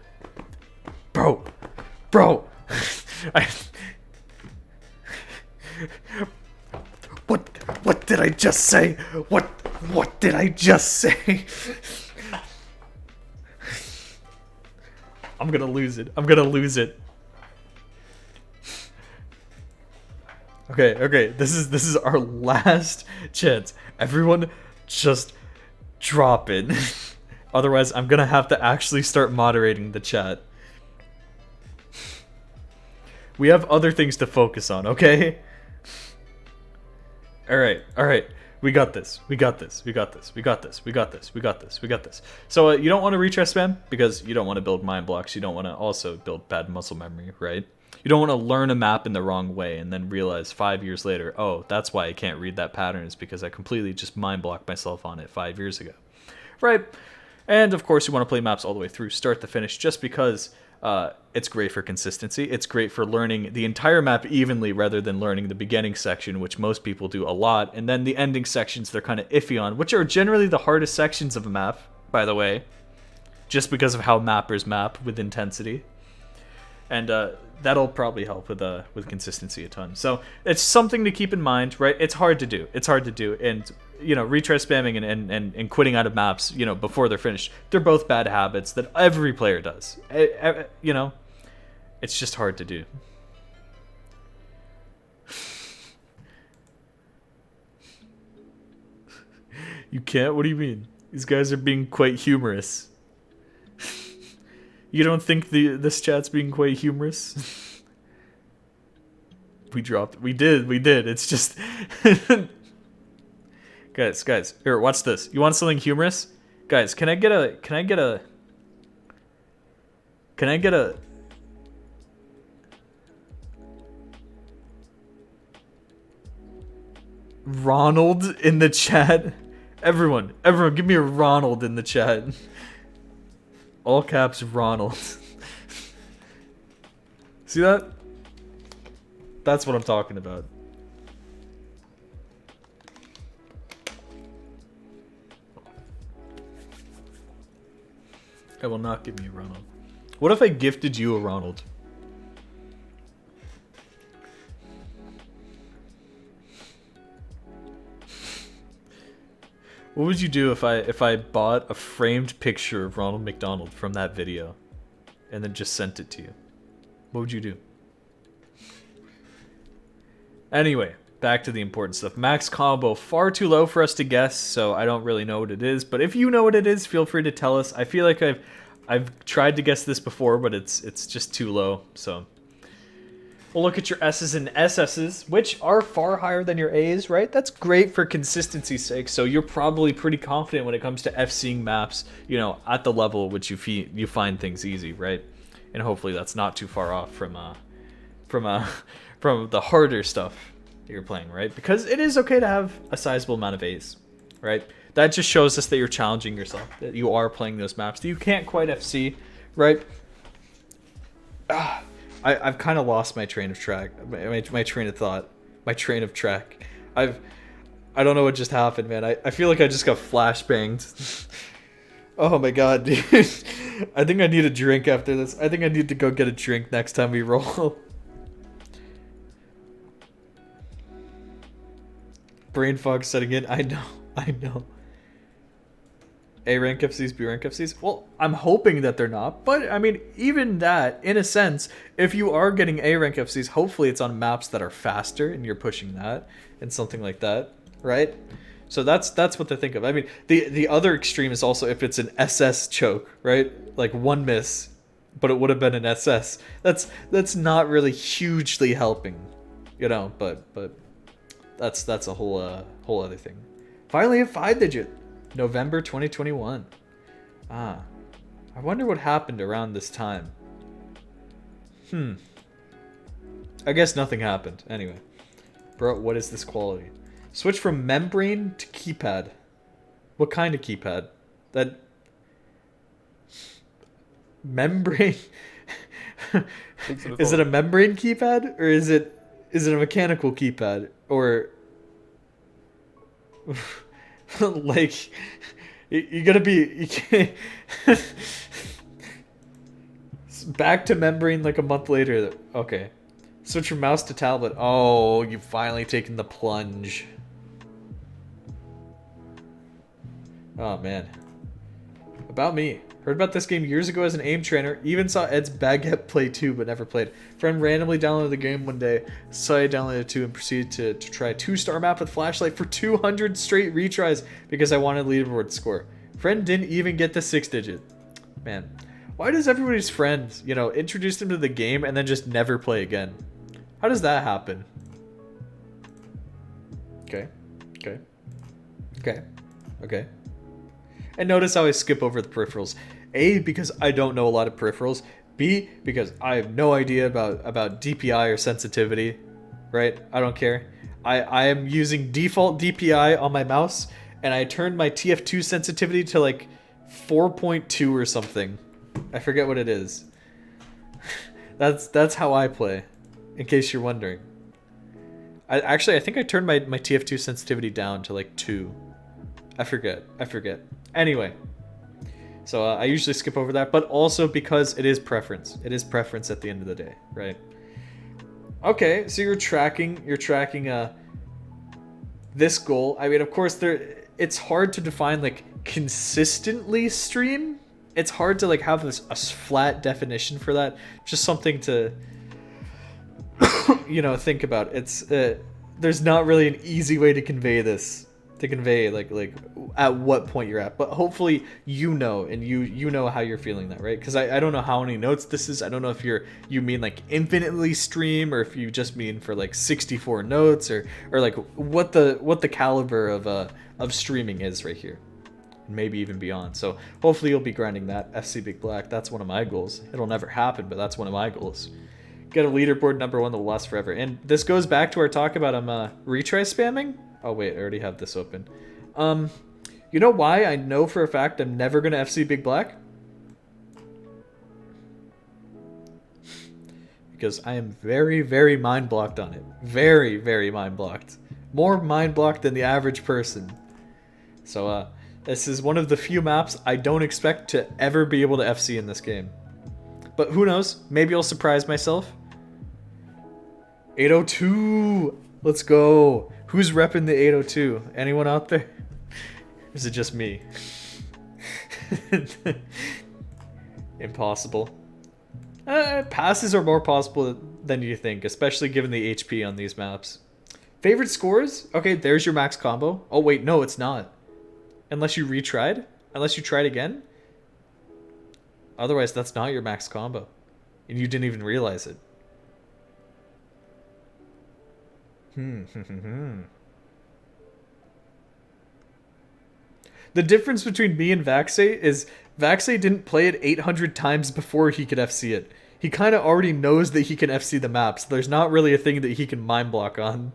What did I just say? What did I just say? I'm gonna lose it. Okay. This is our last chance. Everyone, just drop it. Otherwise, I'm gonna have to actually start moderating the chat. We have other things to focus on, okay? All right. We got this. So you don't want to retry spam because you don't want to build mind blocks. You don't want to also build bad muscle memory, right? You don't want to learn a map in the wrong way and then realize 5 years later, oh, that's why I can't read that pattern, is because I completely just mind blocked myself on it 5 years ago, right? And of course, you want to play maps all the way through, start to finish, just because it's great for consistency. It's great for learning the entire map evenly rather than learning the beginning section, which most people do a lot, and then the ending sections they're kind of iffy on, which are generally the hardest sections of a map, by the way, just because of how mappers map with intensity. And that'll probably help with consistency a ton. So it's something to keep in mind, right? It's hard to do, and you know, retry spamming and quitting out of maps, you know, before they're finished, they're both bad habits that every player does. You know, it's just hard to do. You can't? What do you mean? These guys are being quite humorous. You don't think this chat's being quite humorous? We did. It's just... Guys, here, watch this. You want something humorous? Guys, can I get a Ronald in the chat? Everyone, give me a Ronald in the chat. All caps Ronald. See that? That's what I'm talking about. I will not give me a Ronald. What if I gifted you a Ronald? What would you do if I bought a framed picture of Ronald McDonald from that video and then just sent it to you? What would you do? Anyway, back to the important stuff. Max combo, far too low for us to guess, so I don't really know what it is. But if you know what it is, feel free to tell us. I feel like I've tried to guess this before, but it's just too low. So we'll look at your S's and SS's, which are far higher than your A's, right? That's great for consistency's sake. So you're probably pretty confident when it comes to FCing maps, you know, at the level which you find things easy, right? and hopefully that's not too far off from from the harder stuff that you're playing, right? Because it is okay to have a sizable amount of A's, right? That just shows us that you're challenging yourself, that you are playing those maps that you can't quite FC, right? I've kind of lost my train of track, my train of thought, my train of track. I don't know what just happened, man. I feel like I just got flashbanged. Oh my god, dude. I think I need a drink after this. I think I need to go get a drink next time we roll. Brain fog setting in. I know. A rank FCs, B rank FCs? Well, I'm hoping that they're not, but I mean, even that, in a sense, if you are getting A rank FCs, hopefully it's on maps that are faster and you're pushing that and something like that, right? So that's what to think of. I mean, the other extreme is also if it's an SS choke, right? Like one miss, but it would have been an SS. That's not really hugely helping, you know, but that's a whole other thing. Finally a 5-digit. November 2021. I wonder what happened around this time. I guess nothing happened. Anyway. Bro, what is this quality? Switch from membrane to keypad. What kind of keypad? That... membrane? Is it a membrane keypad? Or is it a mechanical keypad? Or... like, you gotta be... You can't... Back to membrane like a month later. Okay. Switch from mouse to tablet. Oh, you've finally taken the plunge. Oh, man. About me. Heard about this game years ago as an aim trainer. Even saw Ed's Baguette play too, but never played. Friend randomly downloaded the game one day. So I downloaded it too and proceeded to try a 2-star map with flashlight for 200 straight retries because I wanted leaderboard score. Friend didn't even get the 6-digit. Man, why does everybody's friend, you know, introduce them to the game and then just never play again? How does that happen? Okay. And notice how I skip over the peripherals. A, because I don't know a lot of peripherals. B, because I have no idea about DPI or sensitivity. Right? I don't care. I am using default DPI on my mouse, and I turned my TF2 sensitivity to like 4.2 or something. I forget what it is. That's how I play, in case you're wondering. I think I turned my TF2 sensitivity down to like 2. I forget. Anyway, so I usually skip over that, but also because it is preference. It is preference at the end of the day, right? Okay, so you're tracking this goal. I mean, of course, it's hard to define like consistently stream. It's hard to like have a flat definition for that. Just something to you know, think about. It's there's not really an easy way to convey this. To convey like at what point you're at, but hopefully you know, and you know how you're feeling that, right? Because I don't know how many notes this is. I don't know if you mean like infinitely stream, or if you just mean for like 64 notes, or like what the caliber of streaming is right here, maybe even beyond. So hopefully you'll be grinding that FC Big Black. That's one of my goals. It'll never happen, but that's one of my goals. Get a leaderboard number 1 that will last forever. And this goes back to our talk about retry spamming. Oh wait, I already have this open. You know why I know for a fact I'm never gonna FC Big Black? Because I am very, very mind blocked on it. Very, very mind blocked. More mind blocked than the average person. So this is one of the few maps I don't expect to ever be able to FC in this game. But who knows? Maybe I'll surprise myself. 802! Let's go! Who's repping the 802? Anyone out there? Or is it just me? Impossible. Passes are more possible than you think, especially given the HP on these maps. Favorite scores? Okay, there's your max combo. Oh wait, no, it's not. Unless you retried? Unless you tried again? Otherwise, that's not your max combo. And you didn't even realize it. The difference between me and Vaxay is Vaxay didn't play it 800 times before he could FC it. He kind of already knows that he can FC the map, so there's not really a thing that he can mind block on.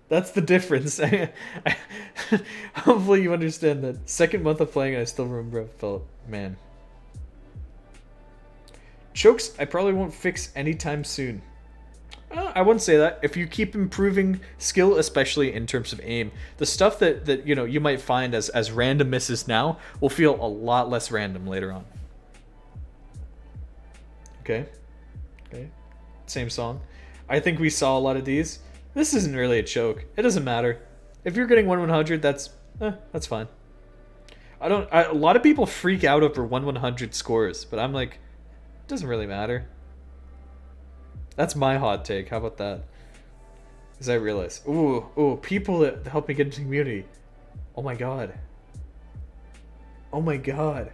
That's the difference. Hopefully you understand that. Second month of playing, I still remember how it felt. Man. Chokes, I probably won't fix anytime soon. I wouldn't say that. If you keep improving skill, especially in terms of aim, the stuff that you know you might find as random misses now will feel a lot less random later on. Okay. Same song. I think we saw a lot of these. This isn't really a choke. It doesn't matter. If you're getting 1/100, that's fine. A lot of people freak out over 1/100 scores, but I'm like, it doesn't really matter. That's my hot take. How about that? Because I realize, ooh, people that help me get into the community. Oh my god. Oh my god.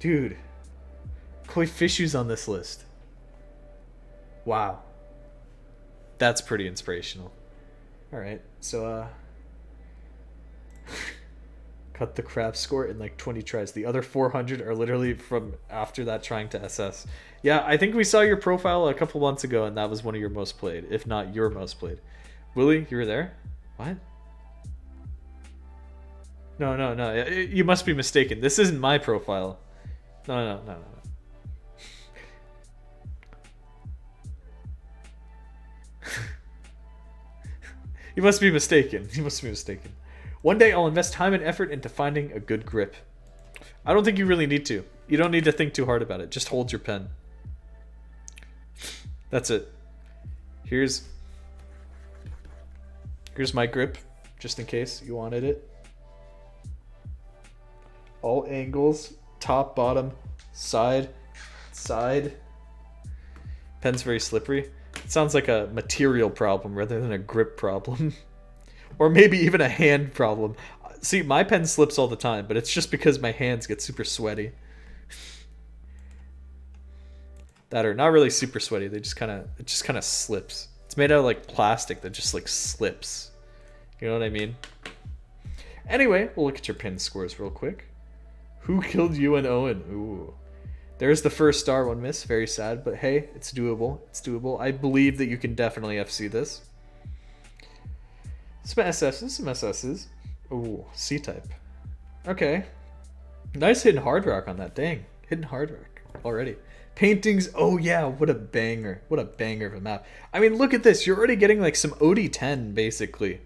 Dude. Koi Fishu's on this list. Wow. That's pretty inspirational. Alright, so cut the crab score in like 20 tries. The other 400 are literally from after that trying to SS. Yeah, I think we saw your profile a couple months ago and that was one of your most played, if not your most played. Willie, you were there? What? No. You must be mistaken. This isn't my profile. No. You must be mistaken. One day I'll invest time and effort into finding a good grip. I don't think you really need to. You don't need to think too hard about it. Just hold your pen. That's it. Here's my grip, just in case you wanted it. All angles, top, bottom, side. Pen's very slippery. It sounds like a material problem rather than a grip problem. Or maybe even a hand problem. See, my pen slips all the time, but it's just because my hands get super sweaty. That are not really super sweaty, it just kind of slips. It's made out of like plastic that just like slips. You know what I mean? Anyway, we'll look at your pin scores real quick. Who killed you and Owen? Ooh. There's the first star one miss. Very sad, but hey, it's doable. I believe that you can definitely FC this. Some SSs. Ooh, C-type. Okay. Nice hitting hard rock on that. Dang. Hitting hard rock already. Paintings. Oh yeah, what a banger. What a banger of a map. I mean, look at this. You're already getting like some OD10 basically.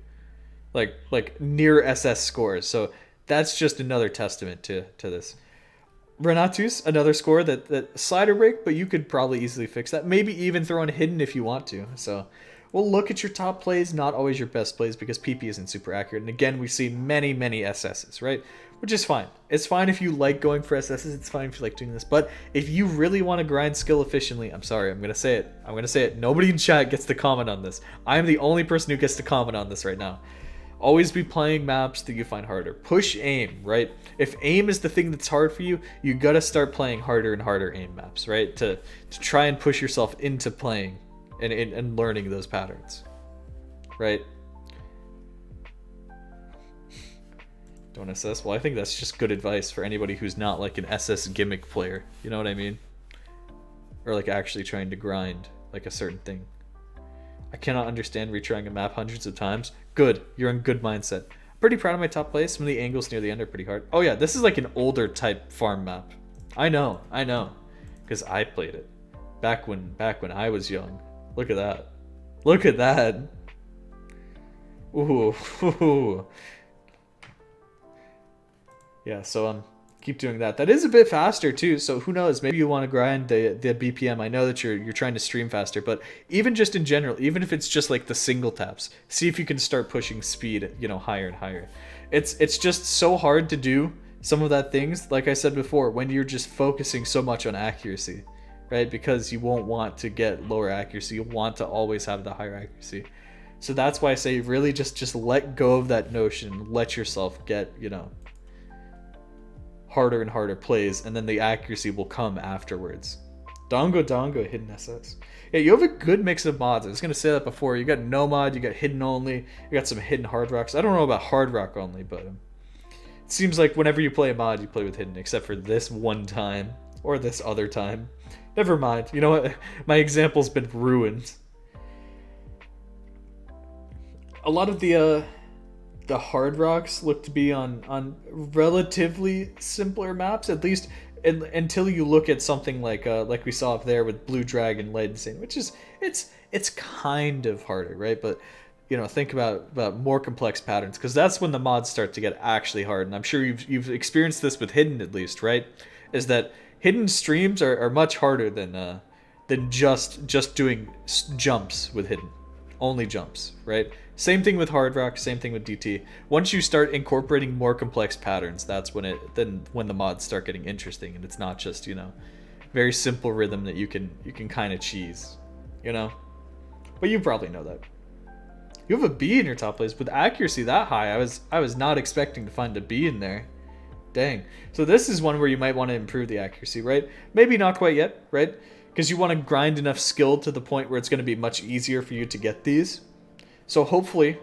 Like near SS scores. So that's just another testament to this. Renatus, another score that slider break, but you could probably easily fix that. Maybe even throw in hidden if you want to. So we'll look at your top plays, not always your best plays, because PP isn't super accurate. And again, we see many SSs, right? Which is fine. It's fine if you like going for SSs. It's fine if you like doing this. But if you really want to grind skill efficiently, I'm sorry, I'm going to say it. Nobody in chat gets to comment on this. I am the only person who gets to comment on this right now. Always be playing maps that you find harder. Push aim, right? If aim is the thing that's hard for you, you gotta start playing harder and harder aim maps, right? To try and push yourself into playing and learning those patterns, right? Don't SS? Well, I think that's just good advice for anybody who's not like an SS gimmick player. You know what I mean? Or like actually trying to grind like a certain thing. I cannot understand retrying a map hundreds of times. Good. You're in good mindset. Pretty proud of my top play. Some of the angles near the end are pretty hard. Oh yeah, this is like an older type farm map. I know. Because I played it. Back when I was young. Look at that. Look at that. Ooh. Yeah, so keep doing that. That is a bit faster too, so who knows, maybe you want to grind the BPM. I know that you're trying to stream faster, but even just in general, even if it's just like the single taps, see if you can start pushing speed, you know, higher and higher. It's just so hard to do some of that things, like I said before, when you're just focusing so much on accuracy, right? Because you won't want to get lower accuracy, you want to always have the higher accuracy. So that's why I say really just let go of that notion, let yourself get, you know, harder and harder plays, and then the accuracy will come afterwards. Dongo Hidden SS. Yeah, you have a good mix of mods. I was gonna say that before. You got no mod, you got hidden only, you got some hidden hard rocks. I don't know about hard rock only, but it seems like whenever you play a mod, you play with hidden, except for this one time or this other time. Never mind. You know what? My example's been ruined. A lot of the hard rocks look to be on relatively simpler maps, at least until you look at something like we saw up there with Blue Dragon Licensing, which is it's kind of harder, right? But you know, think about more complex patterns, because that's when the mods start to get actually hard. And I'm sure you've experienced this with hidden, at least, right? Is that hidden streams are much harder than just doing jumps with hidden, only jumps, right? Same thing with hard rock, same thing with DT. Once you start incorporating more complex patterns, that's when the mods start getting interesting, and it's not just, you know, very simple rhythm that you can kind of cheese, you know. But you probably know that. You have a B in your top place with accuracy that high. I was not expecting to find a B in there. Dang. So this is one where you might want to improve the accuracy, right? Maybe not quite yet, right? Because you want to grind enough skill to the point where it's going to be much easier for you to get these. So hopefully,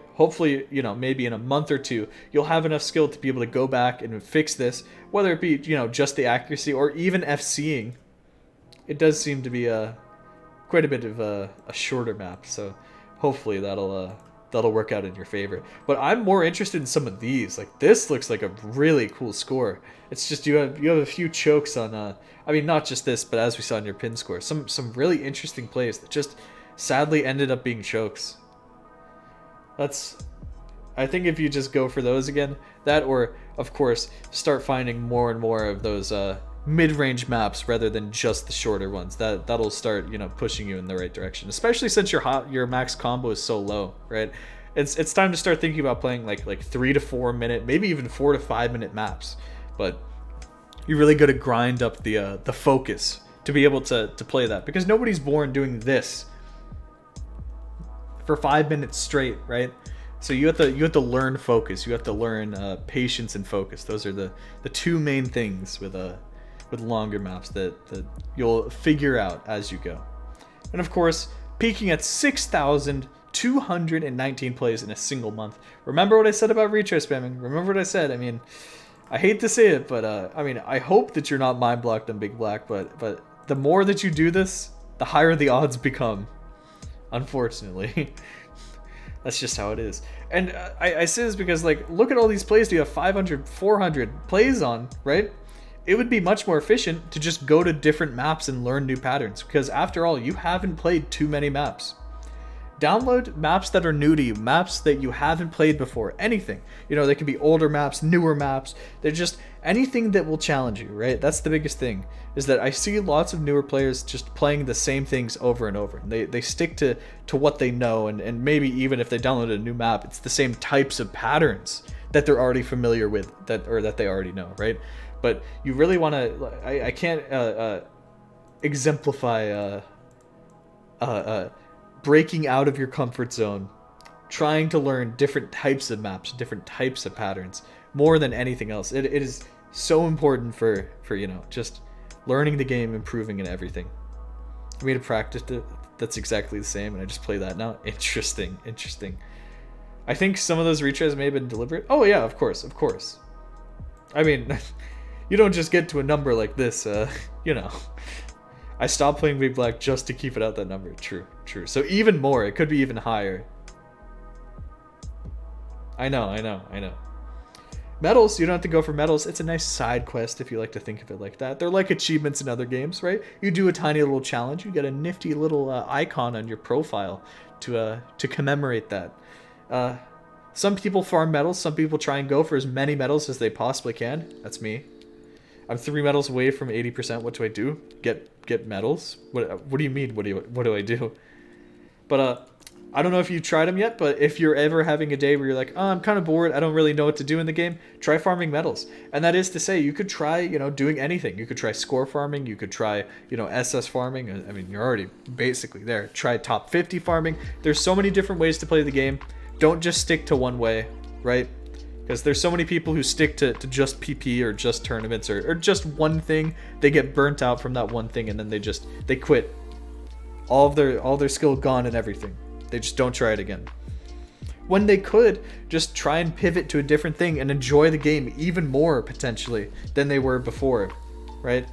you know, maybe in a month or two, you'll have enough skill to be able to go back and fix this, whether it be, you know, just the accuracy or even FCing. It does seem to be quite a bit of a shorter map, so hopefully that'll work out in your favor. But I'm more interested in some of these. Like, this looks like a really cool score. It's just you have a few chokes on I mean, not just this, but as we saw in your pin score, some really interesting plays that just sadly ended up being chokes. I think if you just go for those again, that, or of course start finding more and more of those mid-range maps rather than just the shorter ones, that'll start, you know, pushing you in the right direction, especially since your max combo is so low, right? It's time to start thinking about playing like 3 to 4 minute, maybe even 4 to 5 minute maps. But you really got to grind up the focus to be able to play that, because nobody's born doing this for 5 minutes straight, right? So you have to learn focus. You have to learn patience and focus. Those are the two main things with longer maps that you'll figure out as you go. And of course, peaking at 6,219 plays in a single month. Remember what I said about retry spamming? Remember what I said? I mean, I hate to say it, but I mean, I hope that you're not mind blocked on Big Black, but the more that you do this, the higher the odds become. Unfortunately. That's just how it is. And I say this because, like, look at all these plays you have 500, 400 plays on, right? It would be much more efficient to just go to different maps and learn new patterns, because after all, you haven't played too many maps. Download maps that are new to you, maps that you haven't played before, anything. You know, they can be older maps, newer maps. They're just anything that will challenge you, right? That's the biggest thing, is that I see lots of newer players just playing the same things over and over. They stick to what they know, and maybe even if they download a new map, it's the same types of patterns that they're already familiar with, that they already know, right? But you really want to, I can't exemplify breaking out of your comfort zone, trying to learn different types of maps, different types of patterns, more than anything else. It is so important for you know, just learning the game, improving and everything. For me to practice it, that's exactly the same, and I just play that now. Interesting. I think some of those retries may have been deliberate. Oh yeah, of course. I mean, you don't just get to a number like this, you know. I stopped playing Big Black just to keep it at that number. True. So even more, it could be even higher. I know. Medals, you don't have to go for medals. It's a nice side quest if you like to think of it like that. They're like achievements in other games, right? You do a tiny little challenge, you get a nifty little icon on your profile to commemorate that. Some people farm medals, some people try and go for as many medals as they possibly can. That's me. I'm 3 medals away from 80%. What do I do? Get medals? What do you mean? What do I do? But I don't know if you tried them yet, but if you're ever having a day where you're like, oh, I'm kind of bored, I don't really know what to do in the game, try farming medals. And that is to say, you could try, you know, doing anything. You could try score farming, you could try, you know, SS farming. I mean, you're already basically there. Try top 50 farming. There's so many different ways to play the game. Don't just stick to one way, right? Because there's so many people who stick to just PP or just tournaments or just one thing. They get burnt out from that one thing and then they quit. All their skill gone and everything. They just don't try it again. When they could just try and pivot to a different thing and enjoy the game even more potentially than they were before, right?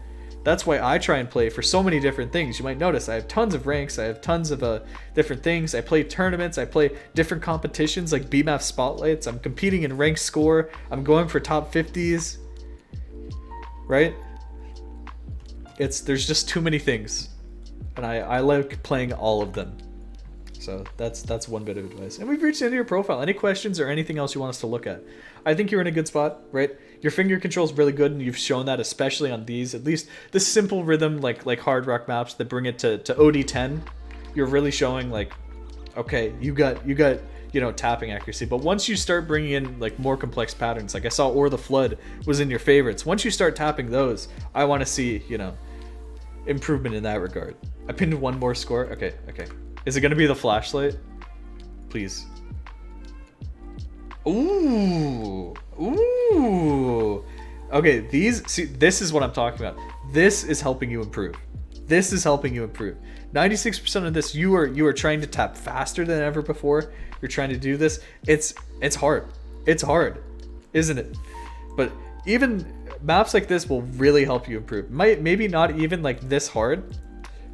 That's why I try and play for so many different things. You might notice I have tons of ranks, I have tons of different things. I play tournaments, I play different competitions like BMAF Spotlights. I'm competing in ranked score. I'm going for top 50s, right? There's just too many things, and I like playing all of them. So that's one bit of advice. And we've reached the end of your profile. Any questions or anything else you want us to look at? I think you're in a good spot, right? Your finger control is really good, and you've shown that, especially on these. At least the simple rhythm, like hard rock maps that bring it to OD10. You're really showing like, okay, you got tapping accuracy. But once you start bringing in like more complex patterns, like I saw Or the Flood was in your favorites. Once you start tapping those, I want to see improvement in that regard. I pinned one more score. Okay. Is it gonna be the flashlight? Please. Ooh. Okay, this is what I'm talking about. This is helping you improve. 96% of this, you are trying to tap faster than ever before. You're trying to do this. It's hard. It's hard, isn't it? But even maps like this will really help you improve. Maybe not even like this hard,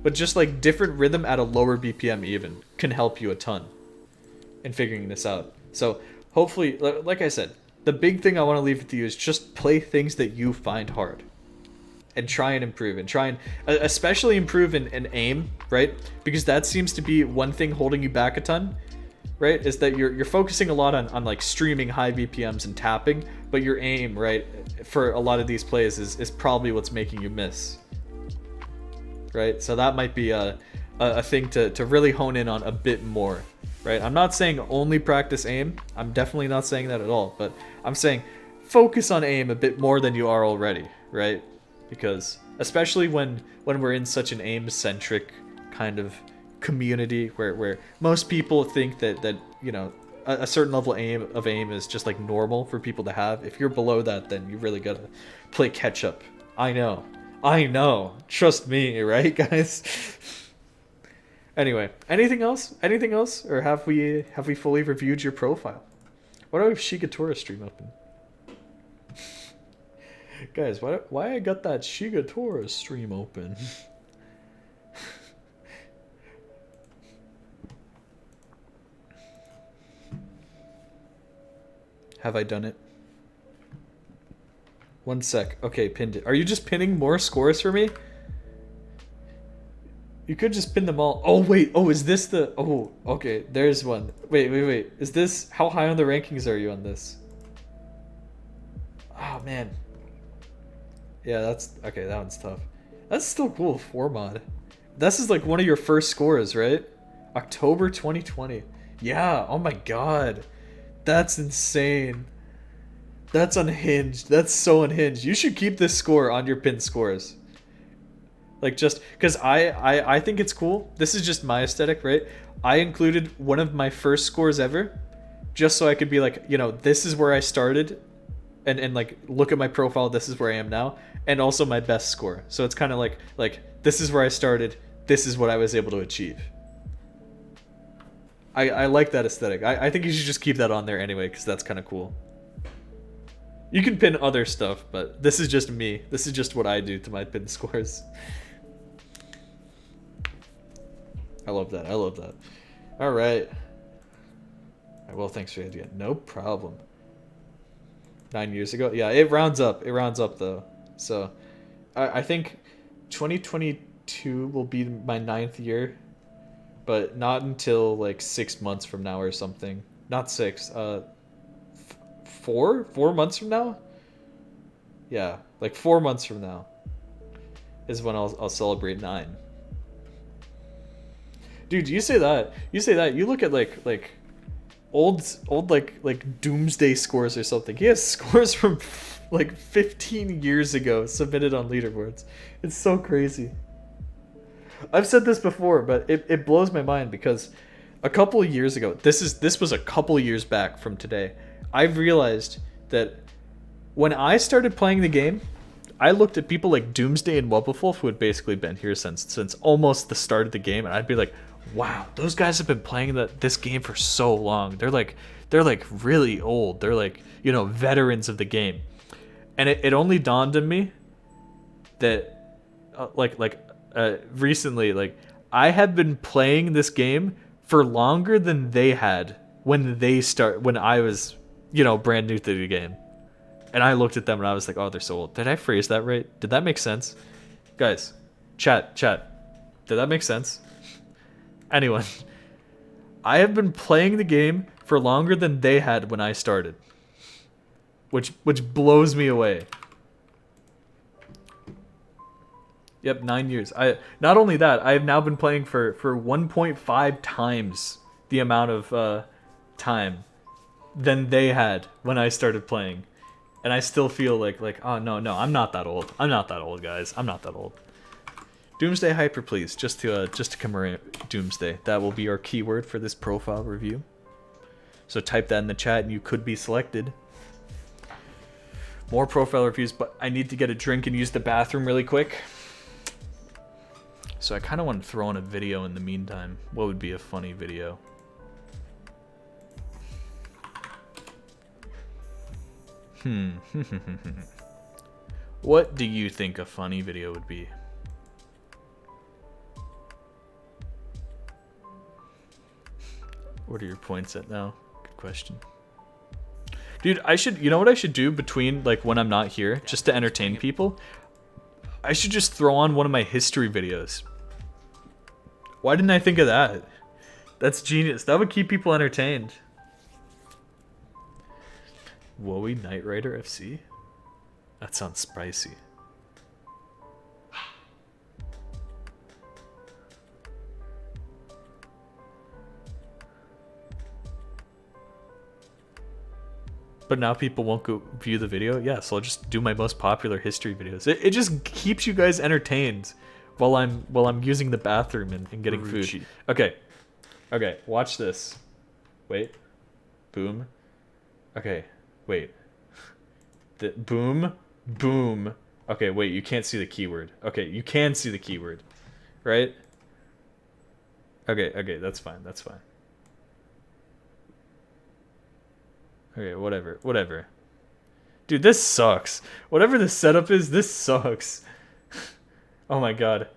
but just like different rhythm at a lower BPM even can help you a ton in figuring this out. So hopefully, like I said, the big thing I want to leave with you is just play things that you find hard and try and improve, and try and especially improve in aim, right? Because that seems to be one thing holding you back a ton, right? Is that you're focusing a lot on like streaming high BPMs and tapping, but your aim, right, for a lot of these plays is probably what's making you miss. Right, so that might be a thing to really hone in on a bit more, right? I'm not saying only practice aim. I'm definitely not saying that at all, but I'm saying focus on aim a bit more than you are already, right? Because especially when we're in such an aim-centric kind of community where most people think that a certain level of aim is just like normal for people to have. If you're below that, then you really gotta play catch up. I know. Trust me, right, guys? Anyway, anything else? Or have we fully reviewed your profile? Why do I have Shigatora stream open? Guys, why I got that Shigatora stream open? Have I done it? One sec. Okay, pinned it. Are you just pinning more scores for me? You could just pin them all. Oh, wait. Oh, is this the... Oh, okay. There's one. Wait. Is this... How high on the rankings are you on this? Oh, man. Yeah, that's... Okay, that one's tough. That's still cool. 4 mod. This is like one of your first scores, right? October 2020. Yeah. Oh, my God. That's insane. That's unhinged. That's so unhinged. You should keep this score on your pin scores. Like, just because I think it's cool. This is just my aesthetic, right? I included one of my first scores ever just so I could be like, this is where I started and like look at my profile. This is where I am now. And also my best score. So it's kind of like this is where I started. This is what I was able to achieve. I like that aesthetic. I think you should just keep that on there anyway because that's kind of cool. You can pin other stuff, but this is just me. This is just what I do to my pin scores. I love that. All right. Well, thanks for the idea. No problem. 9 years ago? Yeah, it rounds up. Though. So, I think 2022 will be my 9th year, but not until like 6 months from now or something. Not 6. 4 months from now. Yeah, like 4 months from now is when I'll celebrate 9. Dude, you say that. You look at like old like Doomsday scores or something. He has scores from like 15 years ago submitted on leaderboards. It's so crazy. I've said this before, but it blows my mind because a couple of years ago, this was a couple of years back from today, I've realized that when I started playing the game, I looked at people like Doomsday and Wubblewolf, who had basically been here since almost the start of the game, and I'd be like, wow, those guys have been playing this game for so long. They're like really old. They're like, you know, veterans of the game. And it only dawned on me that recently, like, I had been playing this game for longer than they had when I was, you know, brand new to the game. And I looked at them and I was like, oh, they're so old. Did I phrase that right? Did that make sense? Guys, chat. Did that make sense? Anyone, I have been playing the game for longer than they had when I started. Which blows me away. Yep, 9 years. Not only that, I have now been playing for 1.5 times the amount of time than they had when I started playing. And I still feel like oh no, I'm not that old. I'm not that old, guys. I'm not that old. Doomsday Hyper, please, just to commemorate Doomsday. That will be our keyword for this profile review. So type that in the chat and you could be selected. More profile reviews, but I need to get a drink and use the bathroom really quick. So I kind of want to throw in a video in the meantime. What would be a funny video? What do you think a funny video would be? What are your points at now? Good question. Dude, you know what I should do between, like, when I'm not here, just to entertain people? I should just throw on one of my history videos. Why didn't I think of that? That's genius. That would keep people entertained. Wowie Knight Rider FC? That sounds spicy. But now people won't go view the video? Yeah, so I'll just do my most popular history videos. It just keeps you guys entertained while I'm using the bathroom and getting food. Okay, watch this. Wait. Boom. Okay, wait. Boom. Okay, wait, you can't see the keyword. Okay, you can see the keyword. Right? Okay, that's fine. Okay, whatever. Dude, this sucks. Whatever the setup is, this sucks. Oh my god.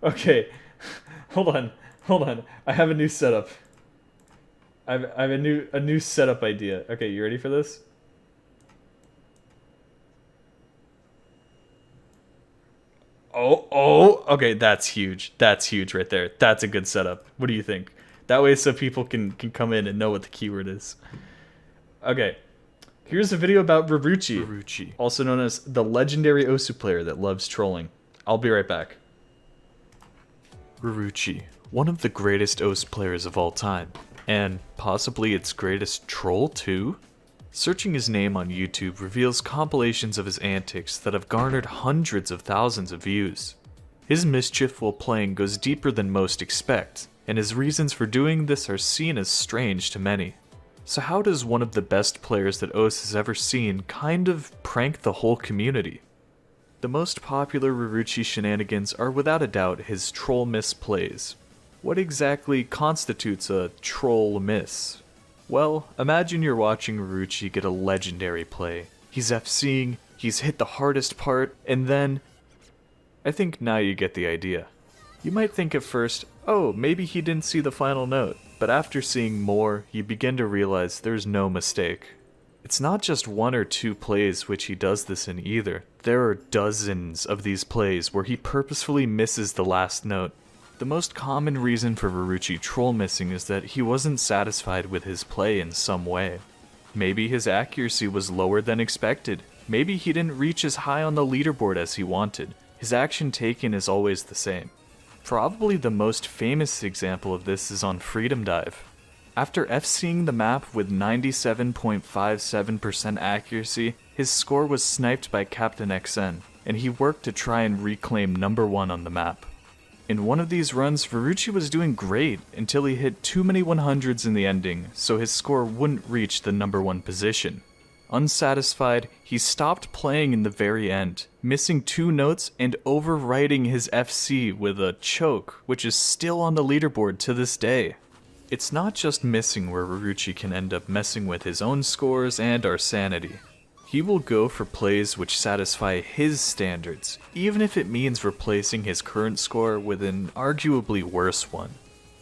Okay. Hold on. I have a new setup. I have a new setup idea. Okay, you ready for this? Oh, okay, that's huge. That's huge right there. That's a good setup. What do you think? That way so people can come in and know what the keyword is. Okay, here's a video about Ruruchi, also known as the legendary Osu player that loves trolling. I'll be right back. Ruruchi, one of the greatest Osu players of all time, and possibly its greatest troll too? Searching his name on YouTube reveals compilations of his antics that have garnered hundreds of thousands of views. His mischief while playing goes deeper than most expect, and his reasons for doing this are seen as strange to many. So how does one of the best players that Osu has ever seen kind of prank the whole community? The most popular Ruruchi shenanigans are without a doubt his troll miss plays. What exactly constitutes a troll miss? Well, imagine you're watching Ruruchi get a legendary play. He's FCing, he's hit the hardest part, and then... I think now you get the idea. You might think at first, oh, maybe he didn't see the final note. But after seeing more, you begin to realize there's no mistake. It's not just one or two plays which he does this in either. There are dozens of these plays where he purposefully misses the last note. The most common reason for Ruruchi troll missing is that he wasn't satisfied with his play in some way. Maybe his accuracy was lower than expected. Maybe he didn't reach as high on the leaderboard as he wanted. His action taken is always the same. Probably the most famous example of this is on Freedom Dive. After FCing the map with 97.57% accuracy, his score was sniped by Captain XN, and he worked to try and reclaim number 1 on the map. In one of these runs, Ferrucci was doing great until he hit too many 100s in the ending, so his score wouldn't reach the number 1 position. Unsatisfied, he stopped playing in the very end, missing 2 notes and overwriting his FC with a choke, which is still on the leaderboard to this day. It's not just missing where Ferrucci can end up messing with his own scores and our sanity. He will go for plays which satisfy his standards, even if it means replacing his current score with an arguably worse one.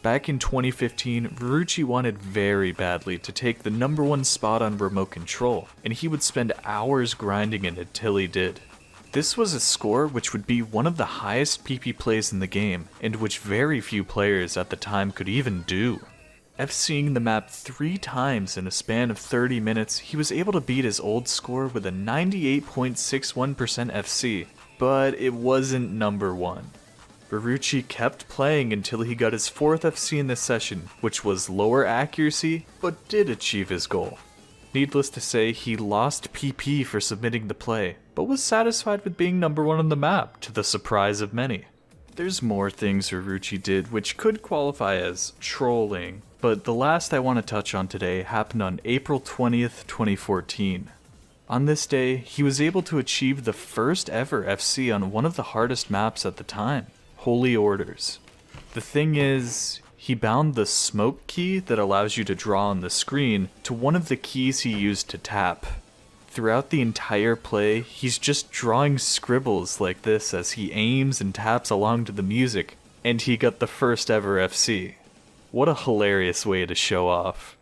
Back in 2015, Ferrucci wanted very badly to take the number 1 spot on remote control, and he would spend hours grinding it until he did. This was a score which would be one of the highest PP plays in the game, and which very few players at the time could even do. FCing the map 3 times in a span of 30 minutes, he was able to beat his old score with a 98.61% FC, but it wasn't number 1. Ferrucci kept playing until he got his 4th FC in this session, which was lower accuracy, but did achieve his goal. Needless to say, he lost PP for submitting the play, but was satisfied with being number 1 on the map, to the surprise of many. There's more things Ferrucci did which could qualify as trolling, but the last I want to touch on today happened on April 20th, 2014. On this day, he was able to achieve the first ever FC on one of the hardest maps at the time, Holy Orders. The thing is, he bound the smoke key that allows you to draw on the screen to one of the keys he used to tap. Throughout the entire play, he's just drawing scribbles like this as he aims and taps along to the music, and he got the first ever FC. What a hilarious way to show off.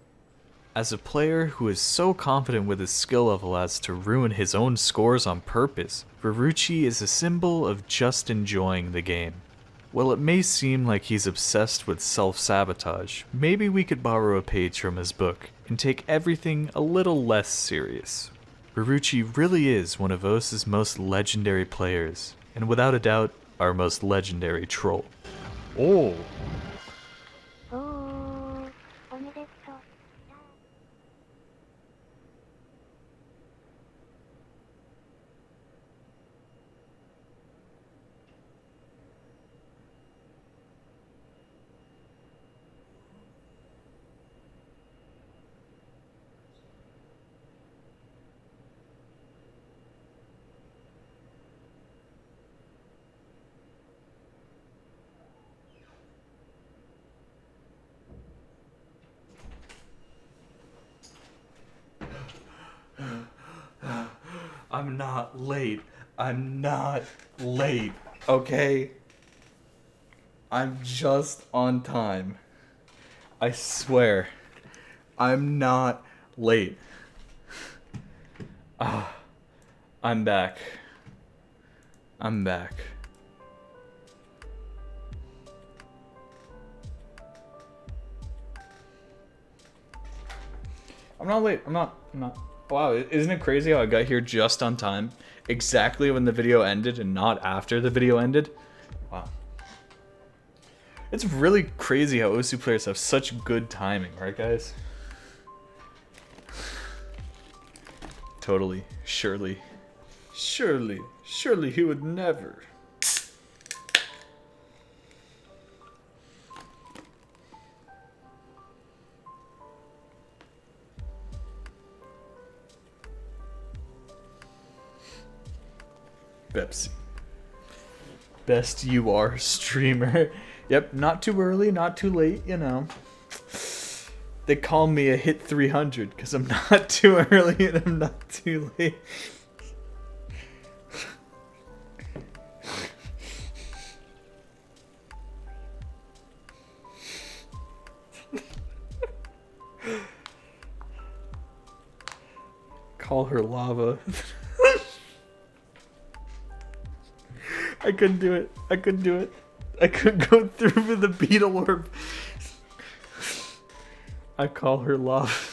As a player who is so confident with his skill level as to ruin his own scores on purpose, Ferrucci is a symbol of just enjoying the game. While it may seem like he's obsessed with self-sabotage, maybe we could borrow a page from his book and take everything a little less serious. Ferrucci really is one of OS's most legendary players, and without a doubt, our most legendary troll. Oh! I'm not late. I'm not late. Okay? I'm just on time. I swear. I'm not late. I'm back. I'm back. I'm not late. I'm not. Wow, isn't it crazy how I got here just on time? Exactly when the video ended and not after the video ended? Wow. It's really crazy how OSU players have such good timing, right guys? Totally. Surely he would never. Pepsi. Best you are streamer. Yep, not too early, not too late, you know. They call me a hit 300 because I'm not too early and I'm not too late. Call her lava. I couldn't do it. I couldn't go through with the beetle orb. I call her love.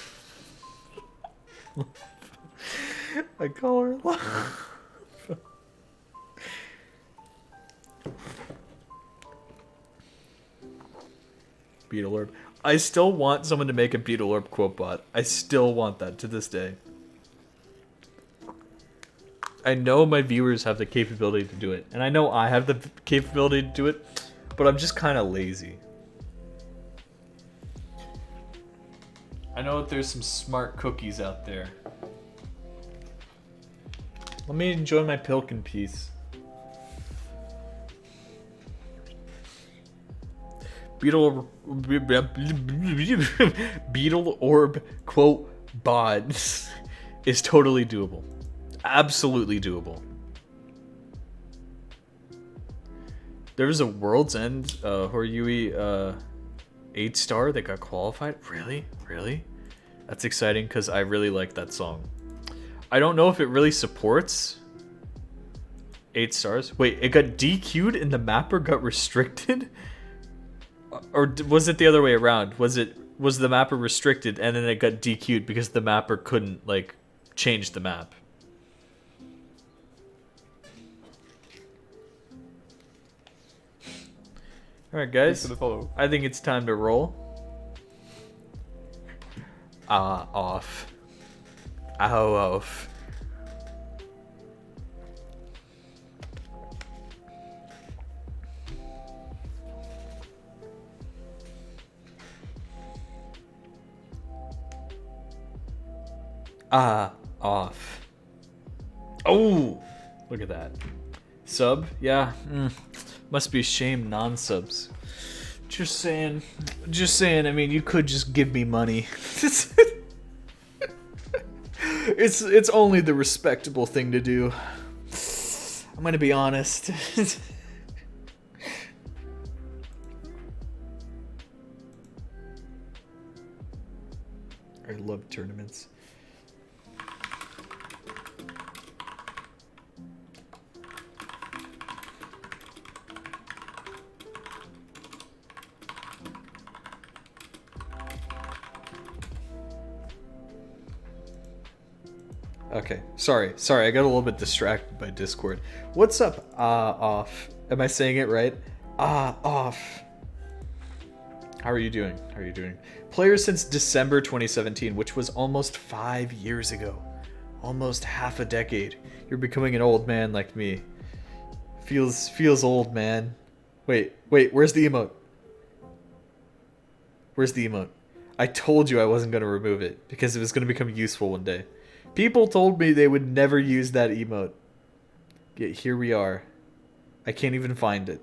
I call her love. Beetle orb. I still want someone to make a beetle orb quote bot. I still want that to this day. I know my viewers have the capability to do it, and I know I have the capability to do it, but I'm just kind of lazy. I know that there's some smart cookies out there. Let me enjoy my pilk in peace. Beetle orb quote bod is totally doable. Absolutely doable. There was a World's End Horyui 8-star that got qualified. Really? Really? That's exciting because I really like that song. I don't know if it really supports 8 stars. Wait, it got DQ'd and the mapper got restricted? Or was it the other way around? Was the mapper restricted and then it got DQ'd because the mapper couldn't like change the map? Alright guys, I think it's time to roll. Off. Off. Off. Oh, look at that. Sub? Yeah. Must be a shame non-subs. Just saying. I mean, you could just give me money. It's only the respectable thing to do. I'm gonna be honest. I love tournaments. Okay, sorry, I got a little bit distracted by Discord. What's up, off? Am I saying it right? Off. How are you doing? Players since December 2017, which was almost 5 years ago. Almost half a decade. You're becoming an old man like me. Feels old, man. Wait, where's the emote? I told you I wasn't going to remove it, because it was going to become useful one day. People told me they would never use that emote. Yet here we are. I can't even find it.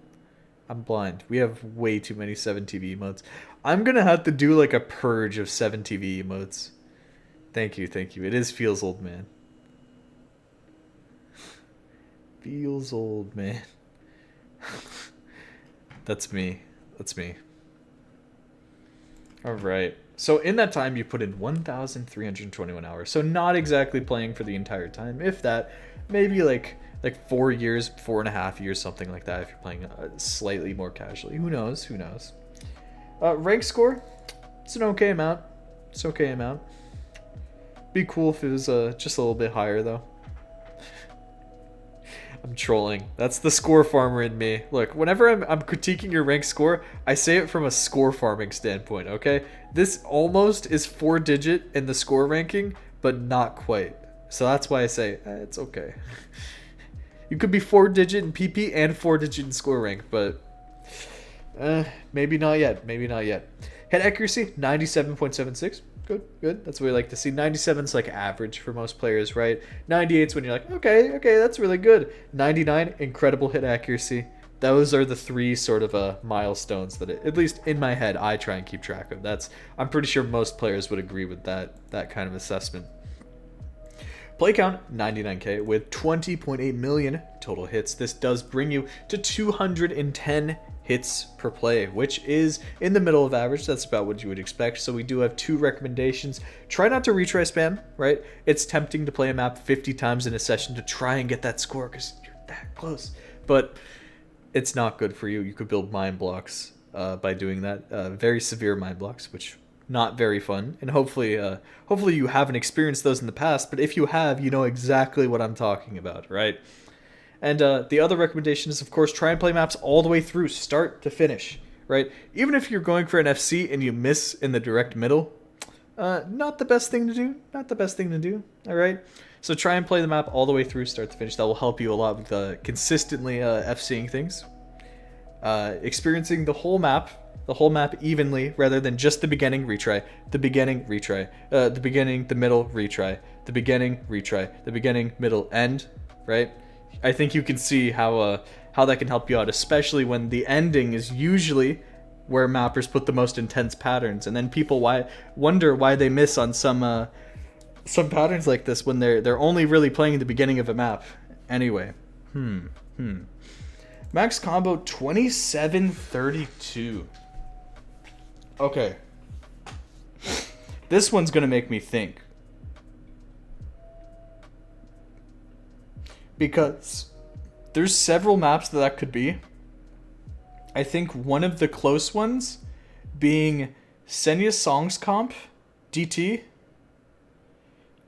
I'm blind. We have way too many 7TV emotes. I'm gonna have to do like a purge of 7TV emotes. Thank you. It is feels old, man. Feels old, man. That's me. Alright. So in that time, you put in 1,321 hours. So not exactly playing for the entire time. If that, maybe like 4 years, 4.5 years, something like that. If you're playing slightly more casually, who knows? Rank score, it's an okay amount. Be cool if it was just a little bit higher though. I'm trolling. That's the score farmer in me. Look, whenever I'm critiquing your rank score, I say it from a score farming standpoint, okay? This almost is 4-digit in the score ranking, but not quite. So that's why I say, it's okay. You could be 4-digit in PP and 4-digit in score rank, but maybe not yet. Hit accuracy, 97.76. Good. That's what we like to see. 97's like average for most players, right? 98's when you're like, okay, that's really good. 99, incredible hit accuracy. Those are the 3 sort of milestones that, at least in my head, I try and keep track of. I'm pretty sure most players would agree with that kind of assessment. Play count, 99k, with 20.8 million total hits. This does bring you to 210 hits per play, which is in the middle of average. That's about what you would expect. So we do have 2 recommendations. Try not to retry spam, right? It's tempting to play a map 50 times in a session to try and get that score because you're that close. But it's not good for you. You could build mind blocks by doing that. Very severe mind blocks, which not very fun. And hopefully you haven't experienced those in the past. But if you have, you know exactly what I'm talking about, right? And the other recommendation is, of course, try and play maps all the way through, start to finish, right? Even if you're going for an FC and you miss in the direct middle, not the best thing to do, all right? So try and play the map all the way through, start to finish. That will help you a lot with consistently FCing things. experiencing the whole map evenly rather than just the beginning, retry, the beginning, retry, the beginning, the middle, retry, the beginning, retry, the beginning, middle, end, right? I think you can see how that can help you out, especially when the ending is usually where mappers put the most intense patterns, and then people wonder why they miss on some patterns like this when they're only really playing the beginning of a map. Anyway, max combo 2732. Okay. This one's gonna make me think. Because there's several maps that could be. I think one of the close ones being Senya Songs Comp DT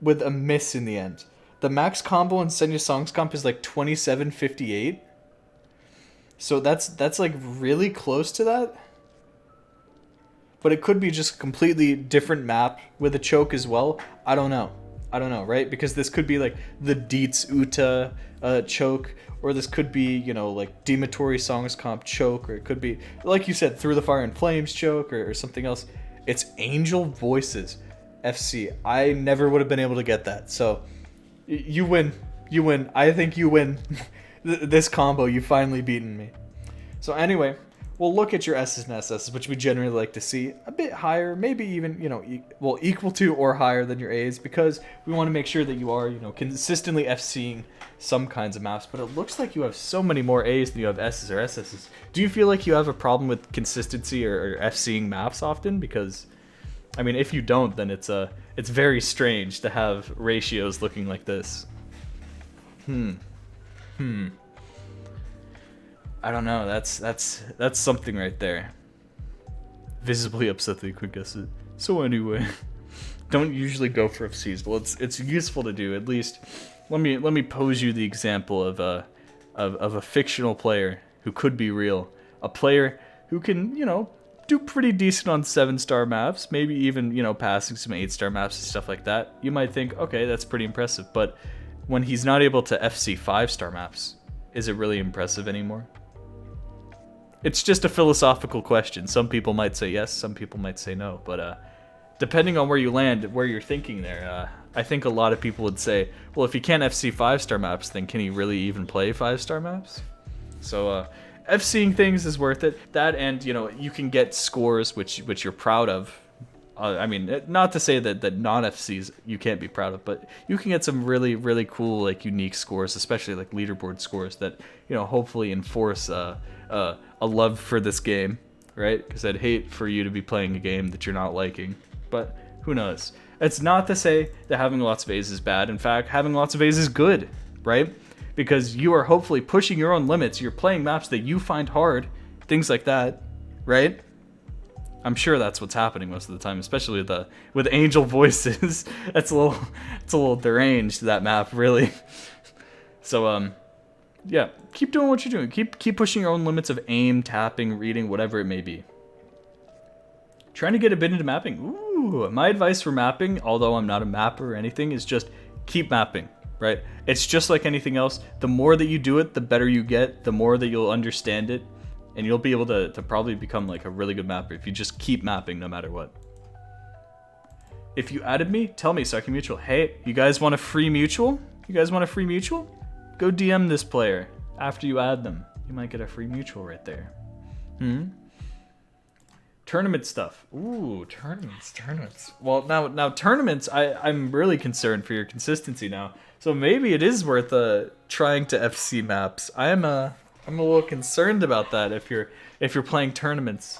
with a miss in the end. The max combo in Senya Songs Comp is like 2758. So that's like really close to that. But it could be just a completely different map with a choke as well. I don't know, right? Because this could be like the Dietz Uta choke, or this could be, you know, like Dematory Songs Comp choke, or it could be, like you said, Through the Fire and Flames choke, or something else. It's Angel Voices FC. I never would have been able to get that. So you win. I think you win this combo. You've finally beaten me. So anyway, we'll look at your S's and SS's, which we generally like to see a bit higher, maybe even, you know, equal to or higher than your A's, because we want to make sure that you are, you know, consistently FCing some kinds of maps. But it looks like you have so many more A's than you have S's or SS's. Do you feel like you have a problem with consistency or FCing maps often? Because, I mean, if you don't, then it's very strange to have ratios looking like this. I don't know. That's something right there. Visibly upset that you could guess it. So anyway, don't usually go for FCs. Well, it's useful to do. At least, let me pose you the example of a fictional player who could be real. A player who can, you know, do pretty decent on 7-star maps, maybe even, you know, passing some 8-star maps and stuff like that. You might think, okay, that's pretty impressive. But when he's not able to FC 5-star maps, is it really impressive anymore? It's just a philosophical question. Some people might say yes, some people might say no. But depending on where you land, where you're thinking there, I think a lot of people would say, well, if he can't FC 5-star maps, then can he really even play 5-star maps? So FCing things is worth it. That, and, you know, you can get scores which you're proud of. I mean, not to say that non-FCs you can't be proud of, but you can get some really, really cool, like, unique scores, especially like leaderboard scores that, you know, hopefully enforce a love for this game, right? Because I'd hate for you to be playing a game that you're not liking, but who knows? It's not to say that having lots of A's is bad. In fact, having lots of A's is good, right? Because you are hopefully pushing your own limits. You're playing maps that you find hard, things like that, right? I'm sure that's what's happening most of the time, especially with Angel Voices. It's a little deranged, that map, really. So yeah, keep doing what you're doing. Keep pushing your own limits of aim, tapping, reading, whatever it may be. Trying to get a bit into mapping. Ooh, my advice for mapping, although I'm not a mapper or anything, is just keep mapping, right? It's just like anything else. The more that you do it, the better you get, the more that you'll understand it, and you'll be able to probably become like a really good mapper if you just keep mapping no matter what. If you added me, tell me so I can mutual. Hey, you guys want a free mutual? You guys want a free mutual? Go DM this player after you add them. You might get a free mutual right there. Tournament stuff. Ooh, tournaments. Well, now tournaments, I'm really concerned for your consistency now. So maybe it is worth trying to FC maps. I'm a little concerned about that if you're playing tournaments.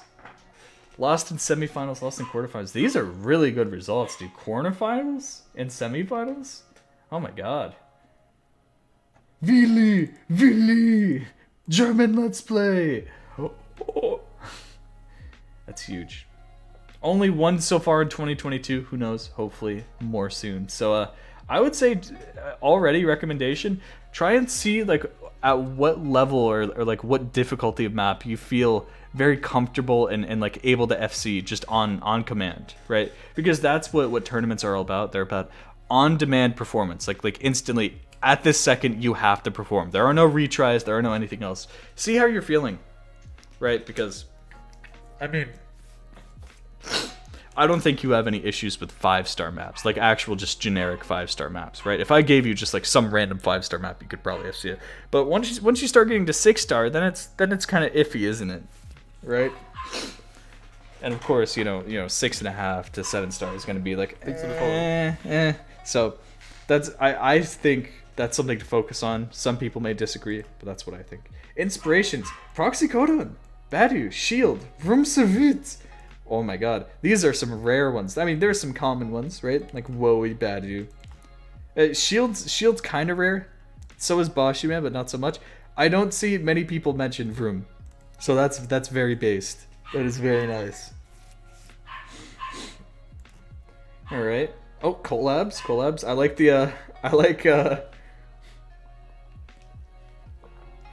Lost in semifinals, lost in quarterfinals. These are really good results, dude. Quarterfinals and semifinals? Oh my god. Willi! German Let's Play! Oh. That's huge. Only one so far in 2022. Who knows? Hopefully more soon. So I would say already recommendation, try and see like at what level or like what difficulty of map you feel very comfortable and like able to FC just on command, right? Because that's what tournaments are all about. They're about on-demand performance, like instantly at this second you have to perform. There are no retries, there are no anything else. See how you're feeling. right? Because, I mean, I don't think you have any issues with 5-star maps, like actual just generic 5-star maps, right? If I gave you just like some random 5-star map, you could probably FC it. But once you start getting to 6-star, then it's kind of iffy, isn't it? Right? And of course, 6.5 to 7-star is going to be like So I think that's something to focus on. Some people may disagree, but that's what I think. Inspirations: Proxy Codon, Badu, Shield, Vrumsavit. Oh my god, these are some rare ones. I mean, there's some common ones, right? Like Woey, Badu. Shield's kind of rare. So is Bashima, but not so much. I don't see many people mention Vroom, so that's very based. That is very nice. All right. Oh, collabs. I like the.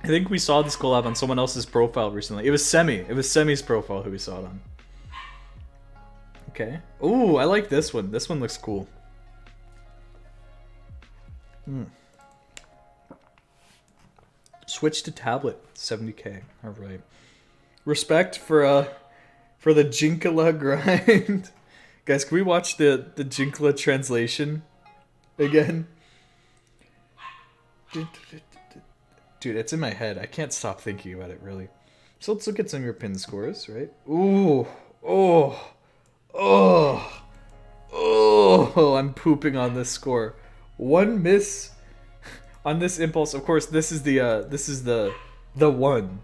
I think we saw this collab on someone else's profile recently. It was Semi's profile who we saw it on. Okay. Ooh, I like this one. This one looks cool. Switch to tablet, 70k. All right. Respect for the Jinkala grind. Guys, can we watch the Jinkala translation again? Dude, it's in my head. I can't stop thinking about it, really. So let's look at some of your pin scores, right? Ooh. Oh, I'm pooping on this score. One miss on this impulse. Of course, this is the one.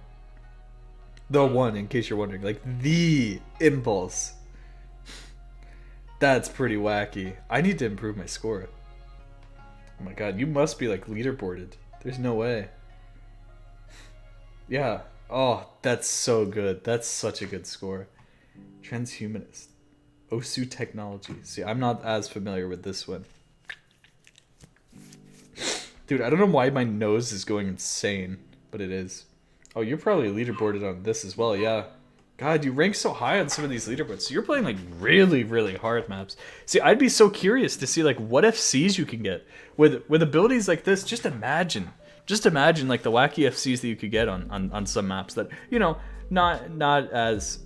The one, in case you're wondering. Like, the impulse. That's pretty wacky. I need to improve my score. Oh my god, you must be, like, leaderboarded. There's no way. Yeah. Oh, that's so good. That's such a good score. Transhumanist. Osu Technology. See, I'm not as familiar with this one. Dude, I don't know why my nose is going insane, but it is. Oh, you're probably leaderboarded on this as well, yeah. God, you rank so high on some of these leaderboards. So you're playing like really, really hard maps. See, I'd be so curious to see like what FCs you can get with abilities like this. Just imagine like the wacky FCs that you could get on some maps that, not as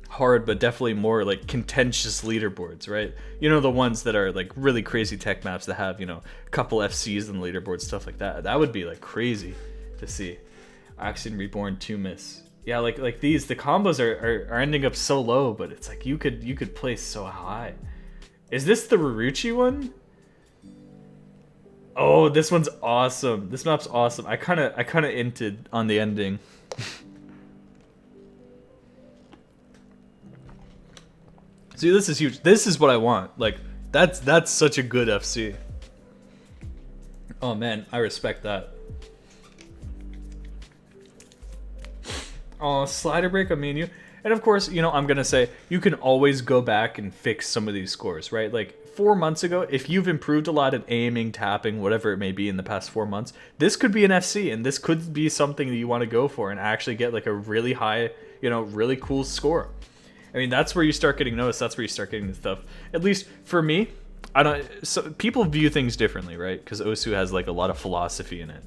hard, but definitely more like contentious leaderboards, right? The ones that are like really crazy tech maps that have, a couple FCs on the leaderboard, stuff like that. That would be like crazy to see. Axion Reborn 2 miss. Yeah, like these, the combos are ending up so low, but it's like you could place so high. Is this the Raruchi one? Oh, this one's awesome. This map's awesome. I kind of inted on the ending. See, this is huge. This is what I want. Like, that's such a good FC. Oh man, I respect that. Oh, slider break on me and you. And of course, I'm gonna say you can always go back and fix some of these scores, right? Like 4 months ago, if you've improved a lot at aiming, tapping, whatever it may be in the past 4 months, this could be an FC, and this could be something that you want to go for and actually get like a really high, really cool score. I mean, that's where you start getting noticed. That's where you start getting the stuff. At least for me, so people view things differently, right? Because Osu has like a lot of philosophy in it.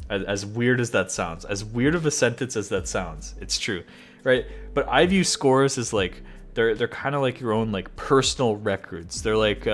As weird as that sounds, as weird of a sentence as that sounds, it's true, right? But I view scores as like they're kind of like your own like personal records. They're like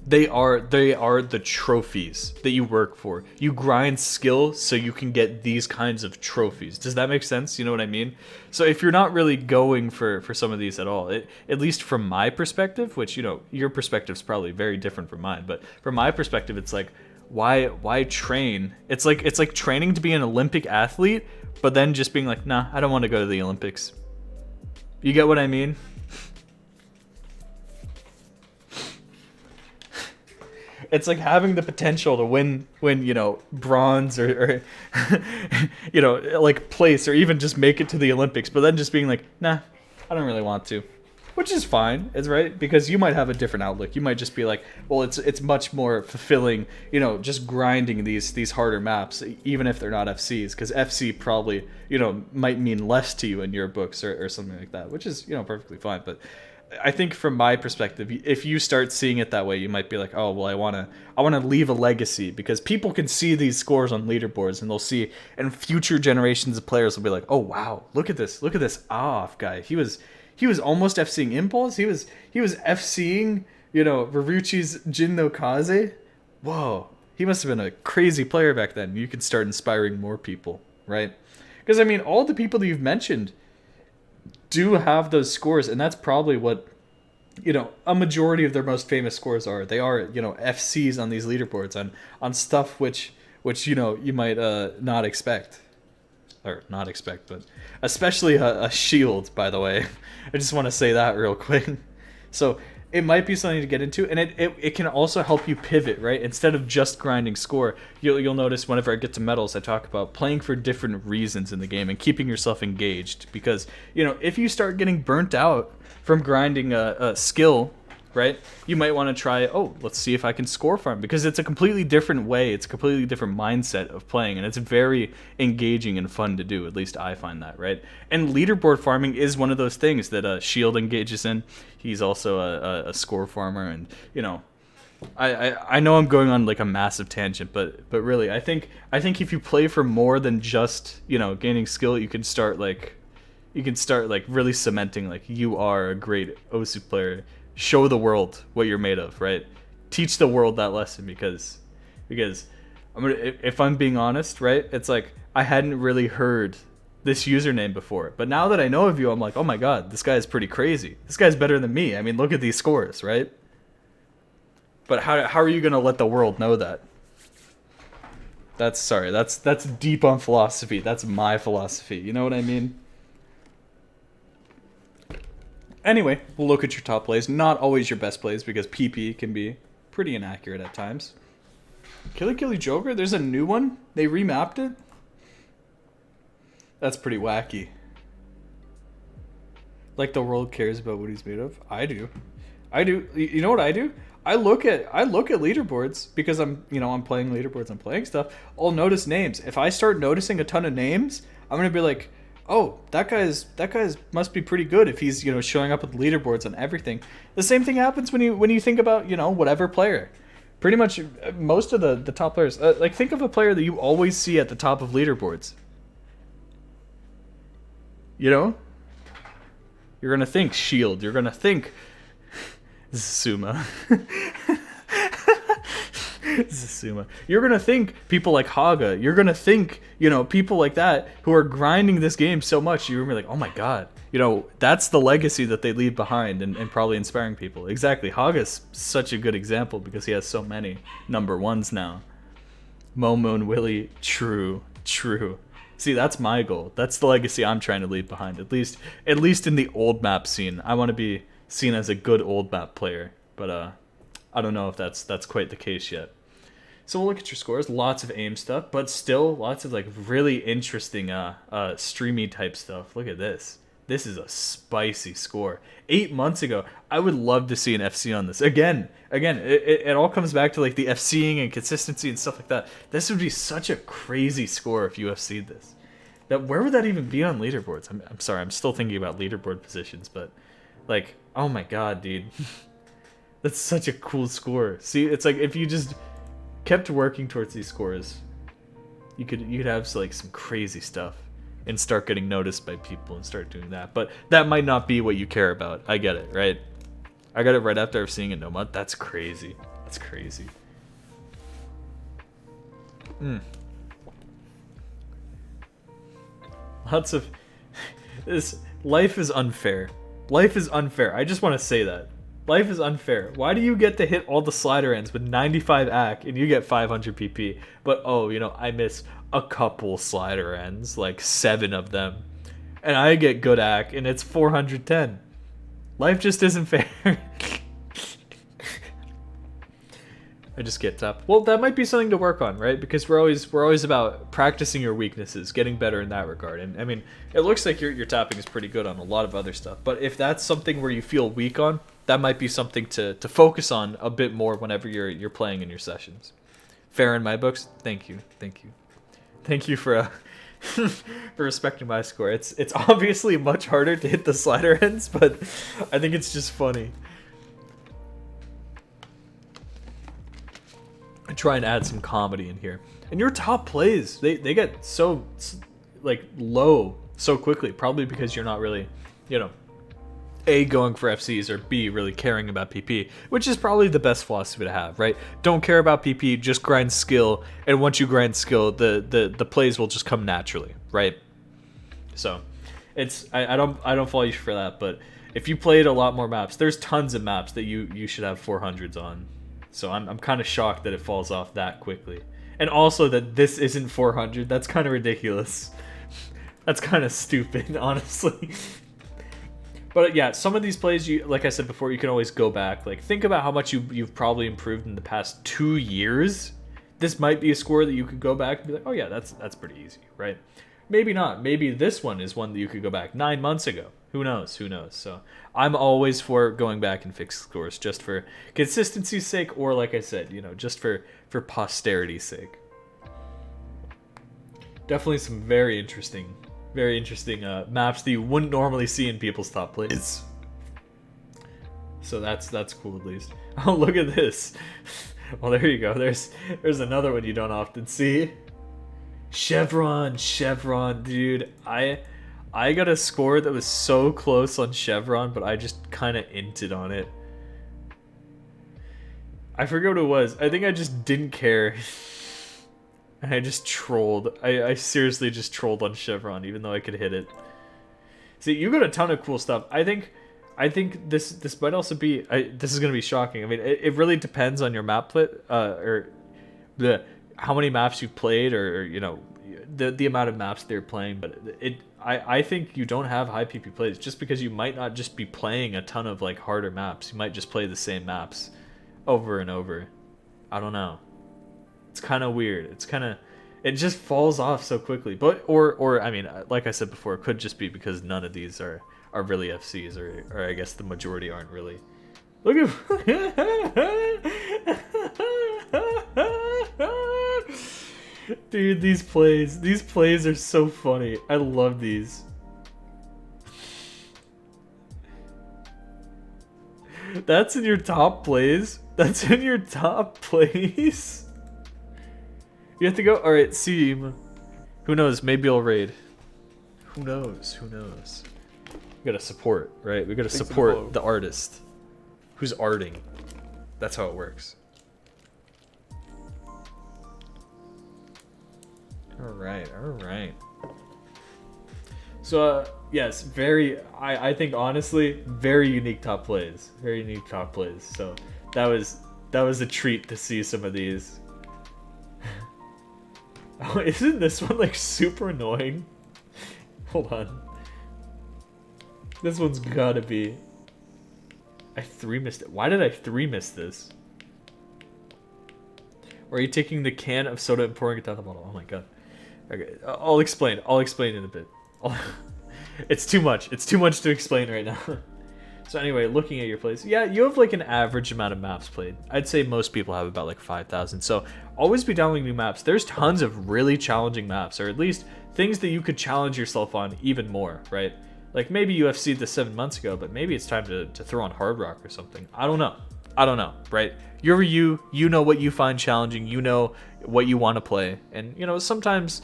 they are the trophies that you work for. You grind skill so you can get these kinds of trophies. Does that make sense? You know what I mean? So if you're not really going for some of these at all, at least from my perspective, which your perspective is probably very different from mine, but from my perspective, it's like, why train? It's like training to be an Olympic athlete, but then just being like, nah, I don't want to go to the Olympics. You get what I mean? It's like having the potential to win bronze or like place or even just make it to the Olympics, but then just being like, nah, I don't really want to. Which is fine, it's right, because you might have a different outlook. You might just be like, well, it's much more fulfilling, just grinding these harder maps, even if they're not FCs, because FC probably, might mean less to you in your books or something like that, which is, perfectly fine. But I think from my perspective, if you start seeing it that way, you might be like, oh, well, I want to leave a legacy, because people can see these scores on leaderboards, and they'll see, and future generations of players will be like, oh, wow, look at this off guy. He was almost FCing Impulse. He was FCing, Maruchi's Jin no Kaze. Whoa, he must have been a crazy player back then. You can start inspiring more people, right? Because, I mean, all the people that you've mentioned do have those scores, and that's probably what, a majority of their most famous scores are. They are, FCs on these leaderboards on stuff which you might not expect. Or not expect, but especially a shield, by the way. I just want to say that real quick. So it might be something to get into, and it can also help you pivot, right? Instead of just grinding score, you'll notice whenever I get to medals, I talk about playing for different reasons in the game and keeping yourself engaged. Because, if you start getting burnt out from grinding a skill, right, you might want to try, let's see if I can score farm, because it's a completely different way, it's a completely different mindset of playing, and it's very engaging and fun to do. At least I find that, right? And leaderboard farming is one of those things that Shield engages in. He's also a score farmer, and I know I'm going on like a massive tangent, but really I think if you play for more than just gaining skill, you can start really cementing like you are a great Osu player. Show the world what you're made of, right? Teach the world that lesson, because if I'm being honest, right, it's like I hadn't really heard this username before, but now that I know of you, I'm like, oh my god, this guy is pretty crazy. This guy's better than me. I mean, look at these scores, right? But how are you gonna let the world know that? That's deep on philosophy. That's my philosophy. You know what I mean? Anyway, we'll look at your top plays. Not always your best plays, because PP can be pretty inaccurate at times. Killy Joker, there's a new one? They remapped it? That's pretty wacky. Like the world cares about what he's made of? I do. You know what I do? I look at leaderboards, because I'm playing leaderboards, I'm playing stuff. I'll notice names. If I start noticing a ton of names, I'm going to be like, oh, that guy's must be pretty good if he's showing up with leaderboards on everything. The same thing happens when you think about whatever player. Pretty much most of the top players. Like think of a player that you always see at the top of leaderboards. You're gonna think Shield. You're gonna think Zuma. Zuma. You're gonna think people like Haga. You're gonna think, people like that who are grinding this game so much. You're gonna be like, oh my god, that's the legacy that they leave behind, and probably inspiring people. Exactly. Haga's such a good example because he has so many number ones now. Momo and Willie, true. See, that's my goal. That's the legacy I'm trying to leave behind. At least in the old map scene, I want to be seen as a good old map player. But I don't know if that's quite the case yet. So we'll look at your scores. Lots of aim stuff, but still lots of like really interesting streamy type stuff. Look at this. This is a spicy score. 8 months ago, I would love to see an FC on this. Again, it all comes back to like the FCing and consistency and stuff like that. This would be such a crazy score if you FC'd this. Where would that even be on leaderboards? I'm sorry, I'm still thinking about leaderboard positions, but like, oh my god, dude. That's such a cool score. See, it's like if you just kept working towards these scores, you could have like some crazy stuff and start getting noticed by people and start doing that. But that might not be what you care about. I get it, right? I got it right after I've seen it. No, that's crazy. That's crazy. Lots of this. Life is unfair. Life is unfair. I just want to say that. Life is unfair. Why do you get to hit all the slider ends with 95 AC and you get 500 PP? But I miss a couple slider ends, like 7 of them, and I get good AC and it's 410. Life just isn't fair. I just get tapped. Well, that might be something to work on, right? Because we're always about practicing your weaknesses, getting better in that regard. And I mean, it looks like your tapping is pretty good on a lot of other stuff. But if that's something where you feel weak on, that might be something to focus on a bit more whenever you're playing in your sessions. Fair in my books. Thank you for for respecting my score. It's obviously much harder to hit the slider ends, but I think it's just funny. I try and add some comedy in here. And your top plays, they get so like low so quickly, probably because you're not really, you know, A, going for FCs, or B, really caring about PP, which is probably the best philosophy to have, right? Don't care about PP, just grind skill, and once you grind skill, the plays will just come naturally, right? So, it's I don't fault you for that, but if you played a lot more maps, there's tons of maps that you should have 400s on. So I'm kind of shocked that it falls off that quickly. And also that this isn't 400, that's kind of ridiculous. That's kind of stupid, honestly. But yeah, some of these plays, you, like I said before, you can always go back. Like, think about how much you've probably improved in the past 2 years. This might be a score that you could go back and be like, oh yeah, that's pretty easy, right? Maybe not. Maybe this one is one that you could go back 9 months ago. Who knows? Who knows? So I'm always for going back and fix scores just for consistency's sake, or like I said, you know, just for posterity's sake. Definitely some very interesting maps that you wouldn't normally see in people's top plays. So that's cool at least. Oh, look at this. Well, there you go. There's another one you don't often see. Chevron, dude. I got a score that was so close on Chevron, but I just kind of inted on it. I forget what it was. I think I just didn't care. And I just trolled. I seriously just trolled on Chevron, even though I could hit it. See, you got a ton of cool stuff. I think this might also be... this is going to be shocking. I mean, it really depends on your map play, or how many maps you've played, or you know, the amount of maps they're playing. But I think you don't have high PP plays just because you might not just be playing a ton of like harder maps. You might just play the same maps over and over. I don't know. It's kind of weird. It just falls off so quickly. But or I mean, like I said before, it could just be because none of these are really FCs, or I guess the majority aren't really. Look at dude, these plays are so funny. I love these. That's in your top plays? That's in your top plays? You have to go. Alright, Seam. Who knows? Maybe I'll raid. Who knows? We gotta support, right? We gotta support the artist who's arting. That's how it works. Alright. So, yes, I think honestly, very unique top plays. So, that was a treat to see some of these. Oh, isn't this one like super annoying? Hold on. This one's gotta be. I 3-missed it. Why did I 3-miss this? Or are you taking the can of soda and pouring it down the bottle? Oh my god. Okay, I'll explain in a bit. It's too much to explain right now. So anyway, looking at your plays, yeah, you have like an average amount of maps played. I'd say most people have about like 5,000. So always be downloading new maps. There's tons of really challenging maps, or at least things that you could challenge yourself on even more, right? Like maybe you FC'd this 7 months ago, but maybe it's time to throw on Hard Rock or something. I don't know, right? You're you know what you find challenging, you know what you want to play. And you know, sometimes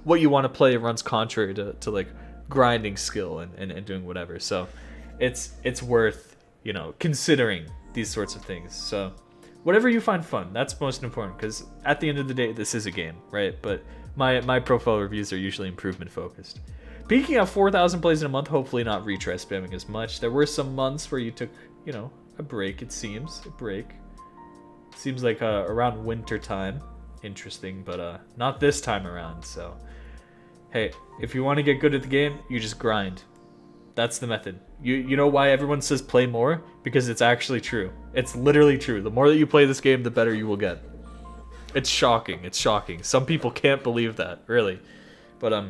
what you want to play runs contrary to like grinding skill and doing whatever. So it's worth, you know, considering these sorts of things. So whatever you find fun, that's most important, because at the end of the day, this is a game, right? But my profile reviews are usually improvement focused. Peaking at 4,000 plays in a month, hopefully not retry spamming as much. There were some months where you took, you know, a break, it seems. Seems like around winter time. Interesting, but not this time around. So, hey, if you want to get good at the game, you just grind. That's the method. You know why everyone says play more? Because it's actually true. It's literally true. The more that you play this game, the better you will get. It's shocking. Some people can't believe that, really. But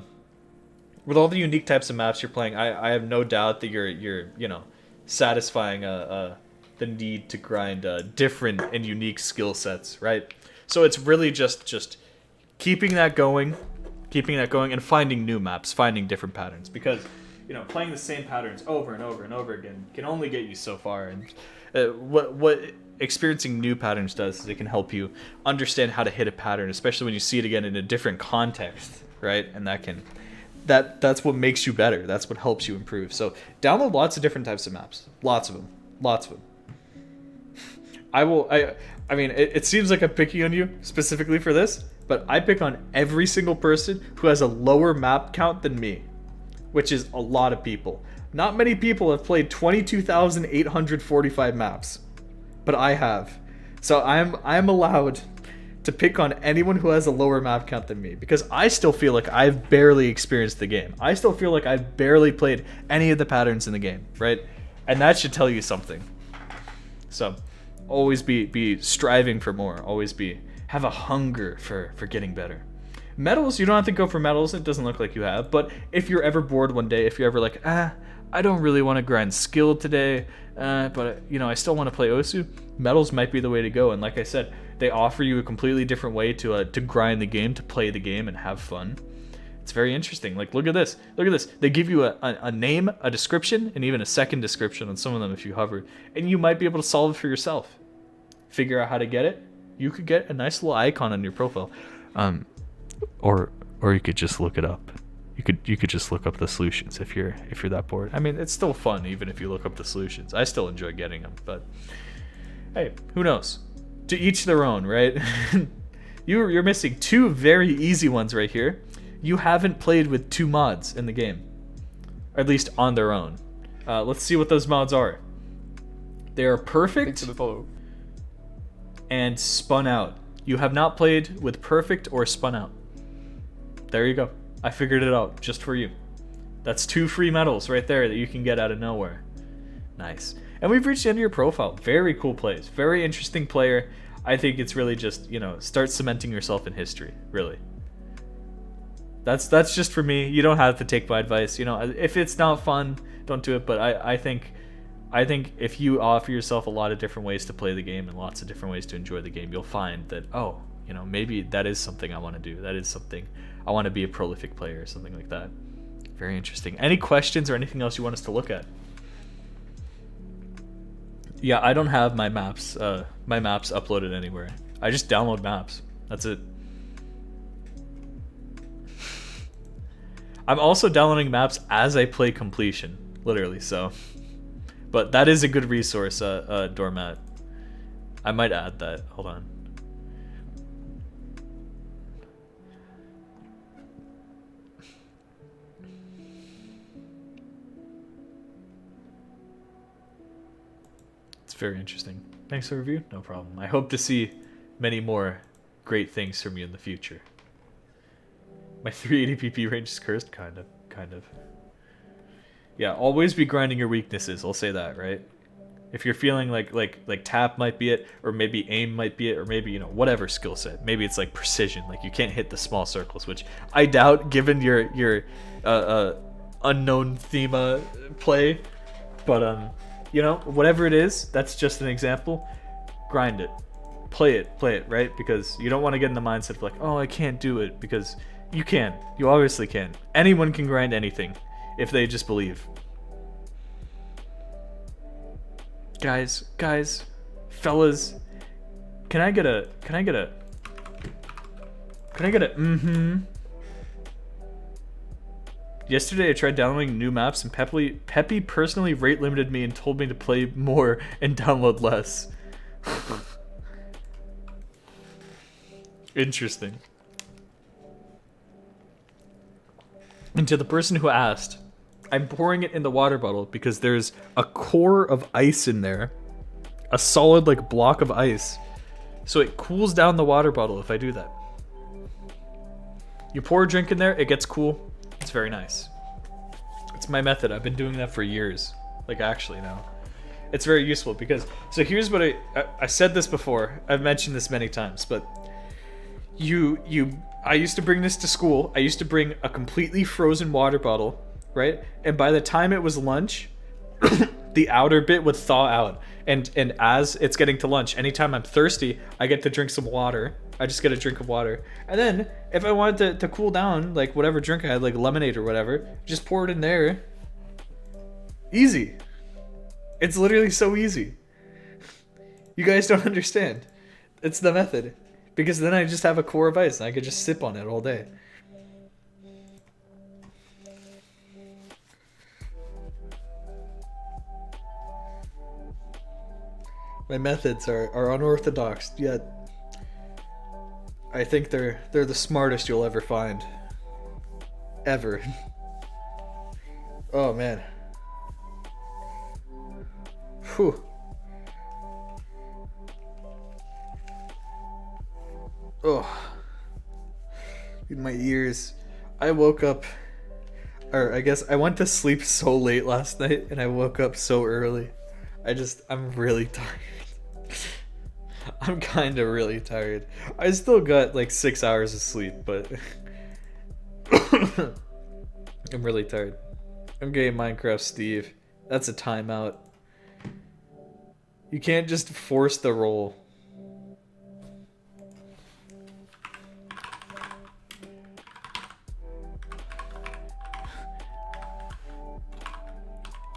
with all the unique types of maps you're playing, I have no doubt that you're you know, satisfying the need to grind different and unique skill sets, right? So it's really just keeping that going, keeping that going, and finding new maps, finding different patterns, because playing the same patterns over and over and over again can only get you so far. And what experiencing new patterns does is it can help you understand how to hit a pattern, especially when you see it again in a different context, right? And that's what makes you better. That's what helps you improve. So download lots of different types of maps, lots of them. I mean, it seems like I'm picking on you specifically for this, but I pick on every single person who has a lower map count than me, which is a lot of people. Not many people have played 22,845 maps, but I have. So I'm allowed to pick on anyone who has a lower map count than me, because I still feel like I've barely experienced the game. I still feel like I've barely played any of the patterns in the game, right? And that should tell you something. So always be striving for more. Always have a hunger for getting better. Medals, you don't have to go for medals. It doesn't look like you have. But if you're ever bored one day, if you're ever like, I don't really want to grind skill today, but I still want to play Osu, medals might be the way to go. And like I said, they offer you a completely different way to grind the game, to play the game and have fun. It's very interesting. Like, look at this. They give you a name, a description, and even a second description on some of them if you hover. And you might be able to solve it for yourself. Figure out how to get it. You could get a nice little icon on your profile. Or you could just look it up. You could just look up the solutions if you're that bored. I mean, it's still fun even if you look up the solutions. I still enjoy getting them, but hey, who knows? To each their own, right? You're missing two very easy ones right here. You haven't played with two mods in the game, or at least on their own. Let's see what those mods are. They are Perfect Thanks for the follow. and Spun Out. You have not played with Perfect or Spun Out. There you go. I figured it out just for you. That's 2 free medals right there that you can get out of nowhere. Nice. And we've reached the end of your profile. Very cool plays. Very interesting player. I think it's really just, start cementing yourself in history, really. That's just for me. You don't have to take my advice. If it's not fun, don't do it. But I think if you offer yourself a lot of different ways to play the game and lots of different ways to enjoy the game, you'll find that, maybe that is something I want to do. That is something I want to be, a prolific player or something like that. Very interesting. Any questions or anything else you want us to look at? Yeah, I don't have my maps uploaded anywhere. I just download maps. That's it. I'm also downloading maps as I play completion, literally, so. But that is a good resource, Doormat. I might add that. Hold on. It's very interesting. Thanks for the review. No problem. I hope to see many more great things from you in the future. My 380 PP range is cursed? Kind of. Yeah, always be grinding your weaknesses. I'll say that, right? If you're feeling like tap might be it, or maybe aim might be it, or maybe, whatever skill set. Maybe it's like precision, like you can't hit the small circles, which I doubt given your unknown thema play. But whatever it is, that's just an example. Grind it. Play it, right? Because you don't want to get in the mindset of like, oh, I can't do it, because you can. You obviously can. Anyone can grind anything if they just believe. Guys, fellas, can I get a Yesterday I tried downloading new maps and Peppy personally rate limited me and told me to play more and download less. Interesting. And to the person who asked, I'm pouring it in the water bottle because there's a core of ice in there. A solid block of ice. So it cools down the water bottle if I do that. You pour a drink in there, it gets cool. It's very nice. It's my method. I've been doing that for years. Actually now. It's very useful because... So here's what I said this before. I've mentioned this many times, but... I used to bring this to school. I used to bring a completely frozen water bottle, right? And by the time it was lunch, the outer bit would thaw out. And as it's getting to lunch, anytime I'm thirsty, I get to drink some water. I just get a drink of water. And then if I wanted to cool down, like whatever drink I had, like lemonade or whatever, just pour it in there. Easy. It's literally so easy. You guys don't understand. It's the method. Because then I just have a core of ice and I could just sip on it all day. My methods are unorthodox, yet I think they're the smartest you'll ever find. Ever. Oh man. Whew. Oh. In my ears. I woke up, or I guess I went to sleep so late last night and I woke up so early. I'm really tired. I'm kind of really tired. I still got like 6 hours of sleep, but I'm really tired. I'm getting Minecraft Steve. That's a timeout. You can't just force the roll.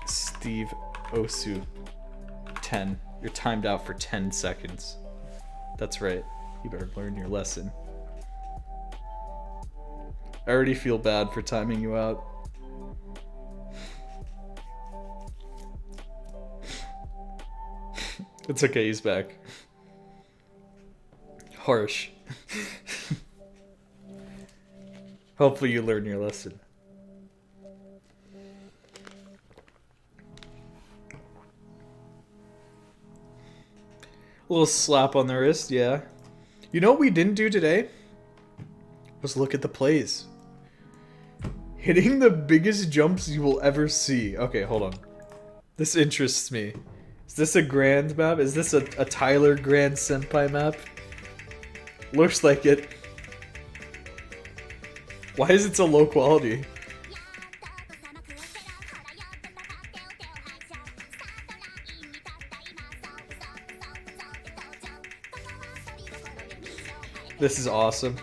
Steve Osu 10. You're timed out for 10 seconds. That's right. You better learn your lesson. I already feel bad for timing you out. It's okay, he's back. Harsh. Hopefully you learn your lesson. A little slap on the wrist, yeah. You know what we didn't do today? Was look at the plays. Hitting the biggest jumps you will ever see. Okay, hold on. This interests me. Is this a Grand map? Is this a Tyler Grand Senpai map? Looks like it. Why is it so low quality? This is awesome.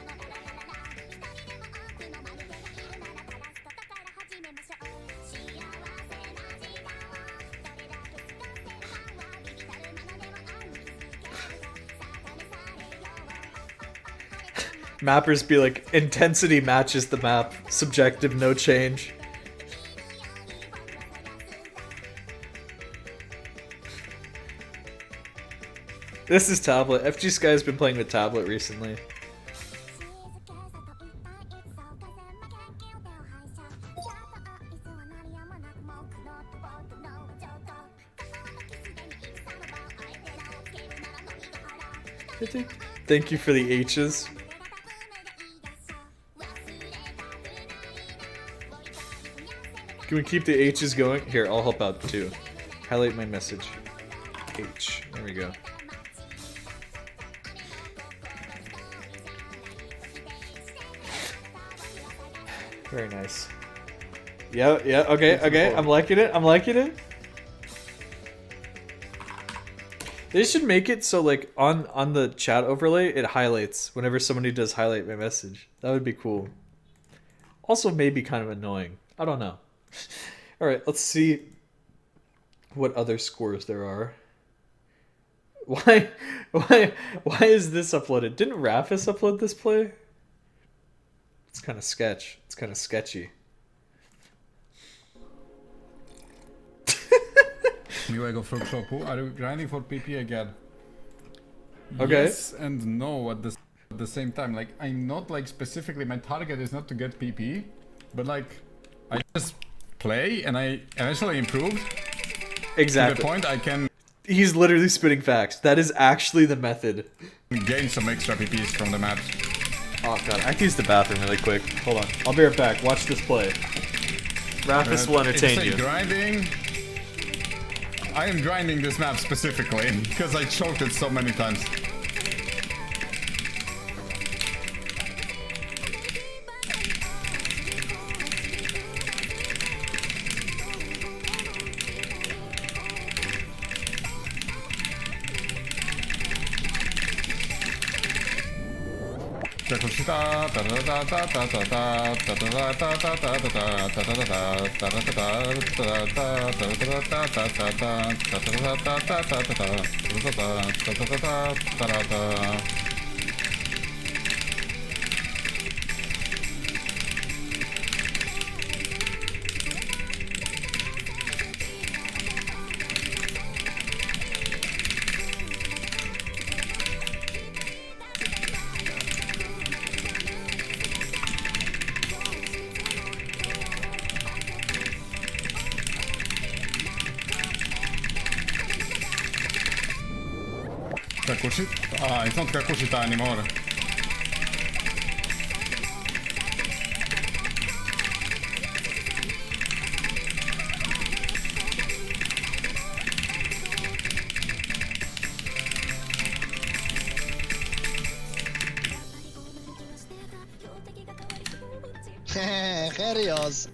Mappers be like, intensity matches the map. Subjective, no change. This is tablet. FG Sky's been playing with tablet recently. Thank you for the H's. Can we keep the H's going? Here, I'll help out too. Highlight my message. H. There we go. Very nice. Yeah, okay. I'm liking it. They should make it so like on the chat overlay it highlights whenever somebody does highlight my message. That would be cool. Also maybe kind of annoying. I don't know. Alright, let's see what other scores there are. Why is this uploaded? Didn't Rafis upload this play? It's kind of sketch. It's kind of sketchy. New Ego for Klopu, are you grinding for PP again? Okay. Yes and no at the same time. Like, I'm not like specifically, my target is not to get PP, but like, I just play and I eventually improved. Exactly. To the point I can... He's literally spitting facts. That is actually the method. Gain some extra PPs from the maps. Oh god, I have to use the bathroom really quick. Hold on. I'll be right back. Watch this play. Rafis will entertain you. Grinding. I am grinding this map specifically because I choked it so many times. Ah, it's not Kakushita anymore. Helios.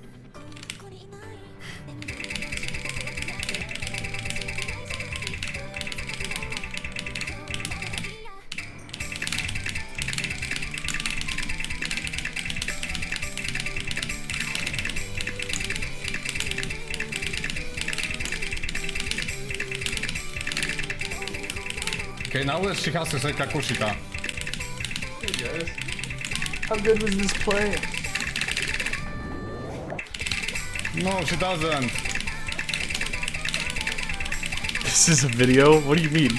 Okay, now she has to say Kakushita. Hey guys. How good was this play? No, she doesn't. This is a video? What do you mean?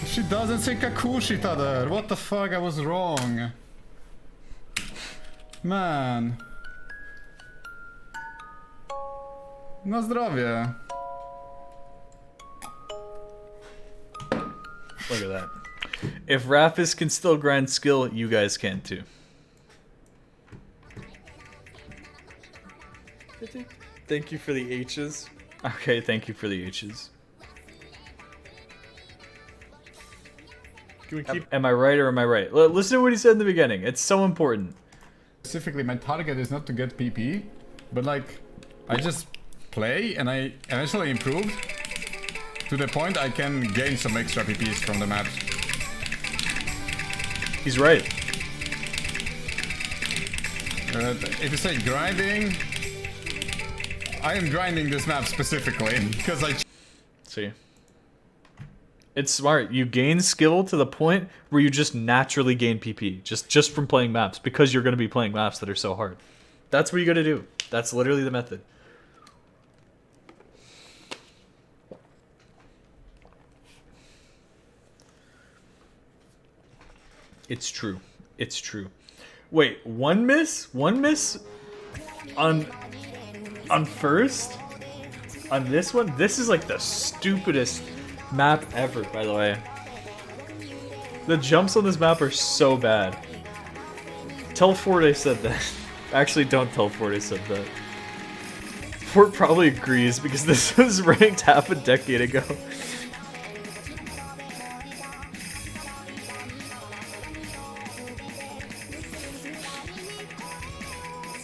She doesn't say Kakushita there. What the fuck? I was wrong. Man. Na zdrowie. Look at that. If Rapis can still grind skill, you guys can too. Thank you for the H's. Okay, thank you for the H's. Can we keep... Am I right or am I right? Listen to what he said in the beginning. It's so important. Specifically, my target is not to get PP, but like, I just play and I eventually improved to the point I can gain some extra PPs from the maps. He's right. If you say grinding, I am grinding this map specifically because I... See? It's smart. You gain skill to the point where you just naturally gain PP. Just from playing maps. Because you're going to be playing maps that are so hard. That's what you got to do. That's literally the method. It's true. It's true. Wait, one miss? One miss? On first? On this one? This is like the stupidest map ever, by the way. The jumps on this map are so bad. Tell Ford I said that. Actually, don't tell Ford I said that. Ford probably agrees because this was ranked half a decade ago.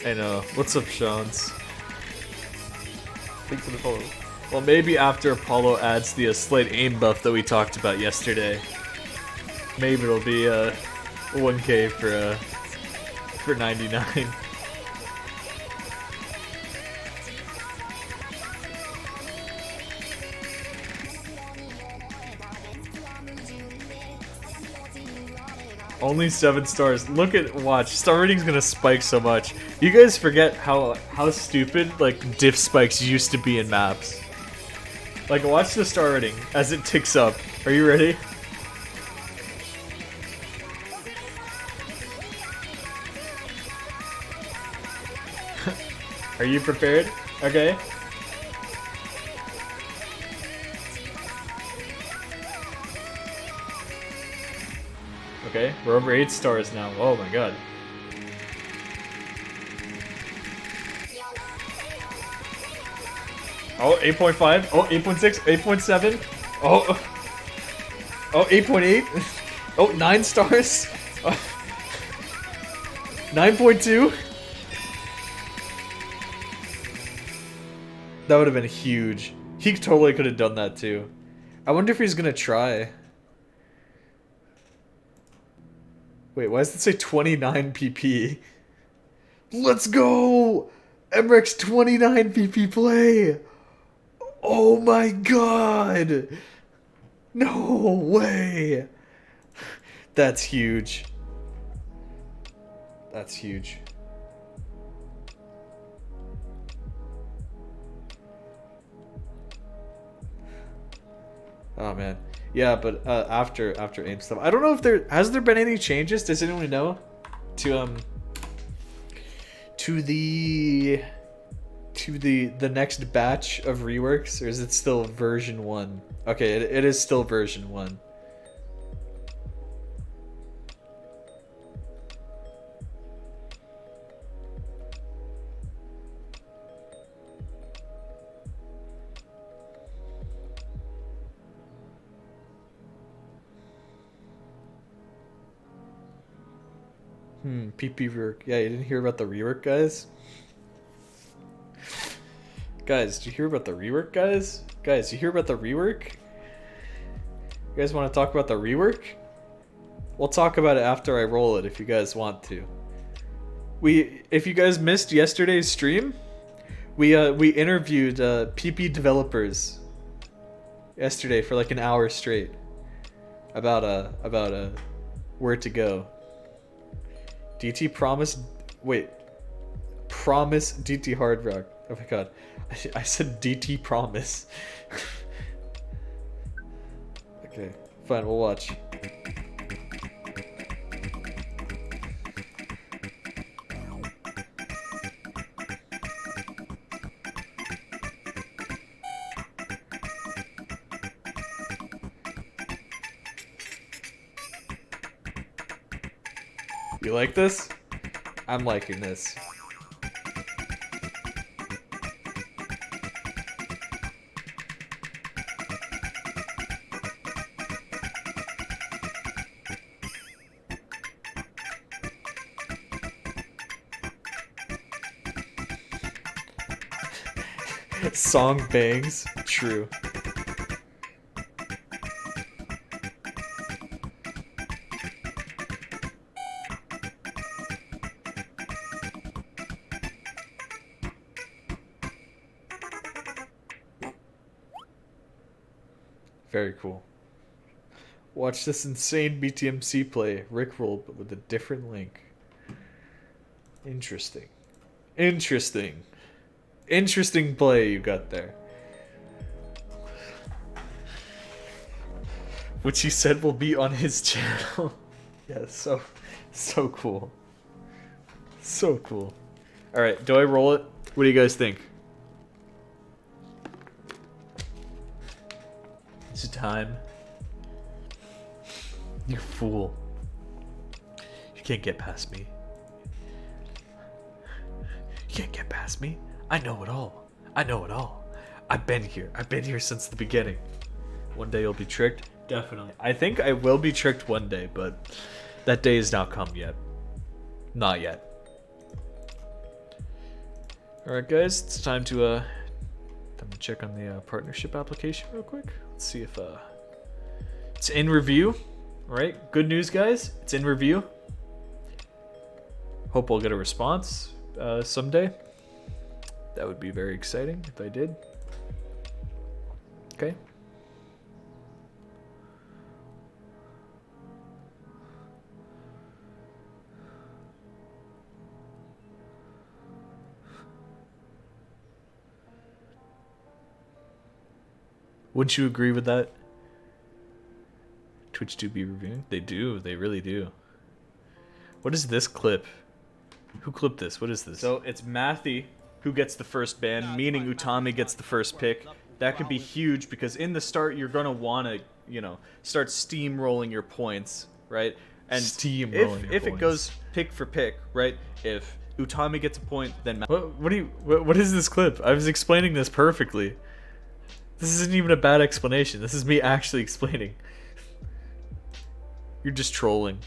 I know. What's up, Shans? Thanks for the follow. Well, maybe after Apollo adds the slight aim buff that we talked about yesterday, maybe it'll be 1K for 99. Only 7 stars. Look at, watch. Star rating's gonna spike so much. You guys forget how stupid like diff spikes used to be in maps. Like, watch the star rating as it ticks up. Are you ready? Are you prepared? Okay. Okay, we're over 8 stars now. Oh my god. Oh, 8.5. Oh, 8.6. 8.7. Oh. Oh, 8.8. Oh, 9 stars. 9.2. That would have been huge. He totally could have done that too. I wonder if he's gonna try. Wait, why does it say 29 PP? Let's go! Emrex 29 PP play! Oh my god! No way! That's huge. That's huge. Oh man. Yeah, but after AIM stuff, I don't know if there has been any changes. Does anyone know to the next batch of reworks, or is it still version 1? Okay, it is still version 1. PP rework. Yeah, you didn't hear about the rework, guys? Guys, did you hear about the rework, guys? Guys, you hear about the rework? You guys want to talk about the rework? We'll talk about it after I roll it if you guys want to. If you guys missed yesterday's stream, we interviewed PP developers yesterday for like an hour straight about where to go. DT promise DT Hard Rock. Oh my god. I said DT promise. Okay, fine, we'll watch. You like this? I'm liking this. Song bangs. True. Very cool. Watch this insane BTMC play, Rickroll, but with a different link. Interesting. Interesting. Interesting play you got there. Which he said will be on his channel. Yeah, so cool. So cool. Alright, do I roll it? What do you guys think? It's time. You fool. You can't get past me. You can't get past me. I know it all. I know it all. I've been here. I've been here since the beginning. One day you'll be tricked. Definitely. I think I will be tricked one day, but that day has not come yet. Not yet. Alright guys, it's time to check on the partnership application real quick. Let's see if it's in review. Alright, good news guys, it's in review. Hope we'll get a response someday. That would be very exciting if I did. Okay. Wouldn't you agree with that? Twitch do be reviewing? They do. They really do. What is this clip? Who clipped this? What is this? So it's Matthew who gets the first ban, meaning Utami gets the first pick. That could be huge because in the start you're gonna want to, you know, start steamrolling your points, right? And if it goes pick for pick, right? If Utami gets a point, then what is this clip? I was explaining this perfectly. This isn't even a bad explanation. This is me actually explaining. You're just trolling.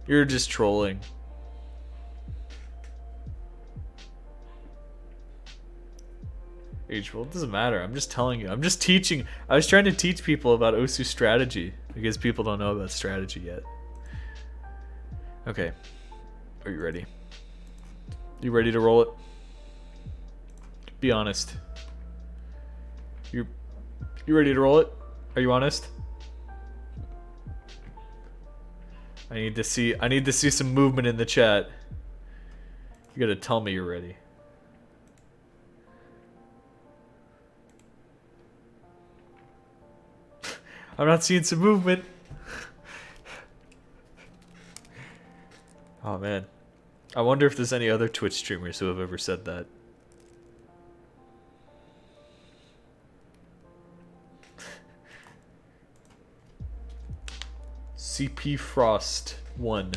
You're just trolling. Well, it doesn't matter. I'm just telling you. I'm just teaching. I was trying to teach people about Osu strategy because people don't know about strategy yet. Okay. Are you ready? You ready to roll it? Be honest. You ready to roll it? Are you honest? I need to see some movement in the chat. You gotta tell me you're ready. I'm not seeing some movement. Oh man. I wonder if there's any other Twitch streamers who have ever said that. CP Frost 1.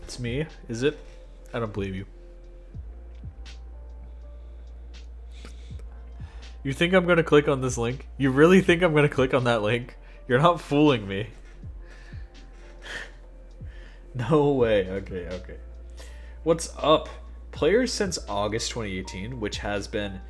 It's me, is it? I don't believe you. You think I'm gonna click on this link? You really think I'm gonna click on that link? You're not fooling me. No way. Okay, okay. What's up? Players since August 2018, which has been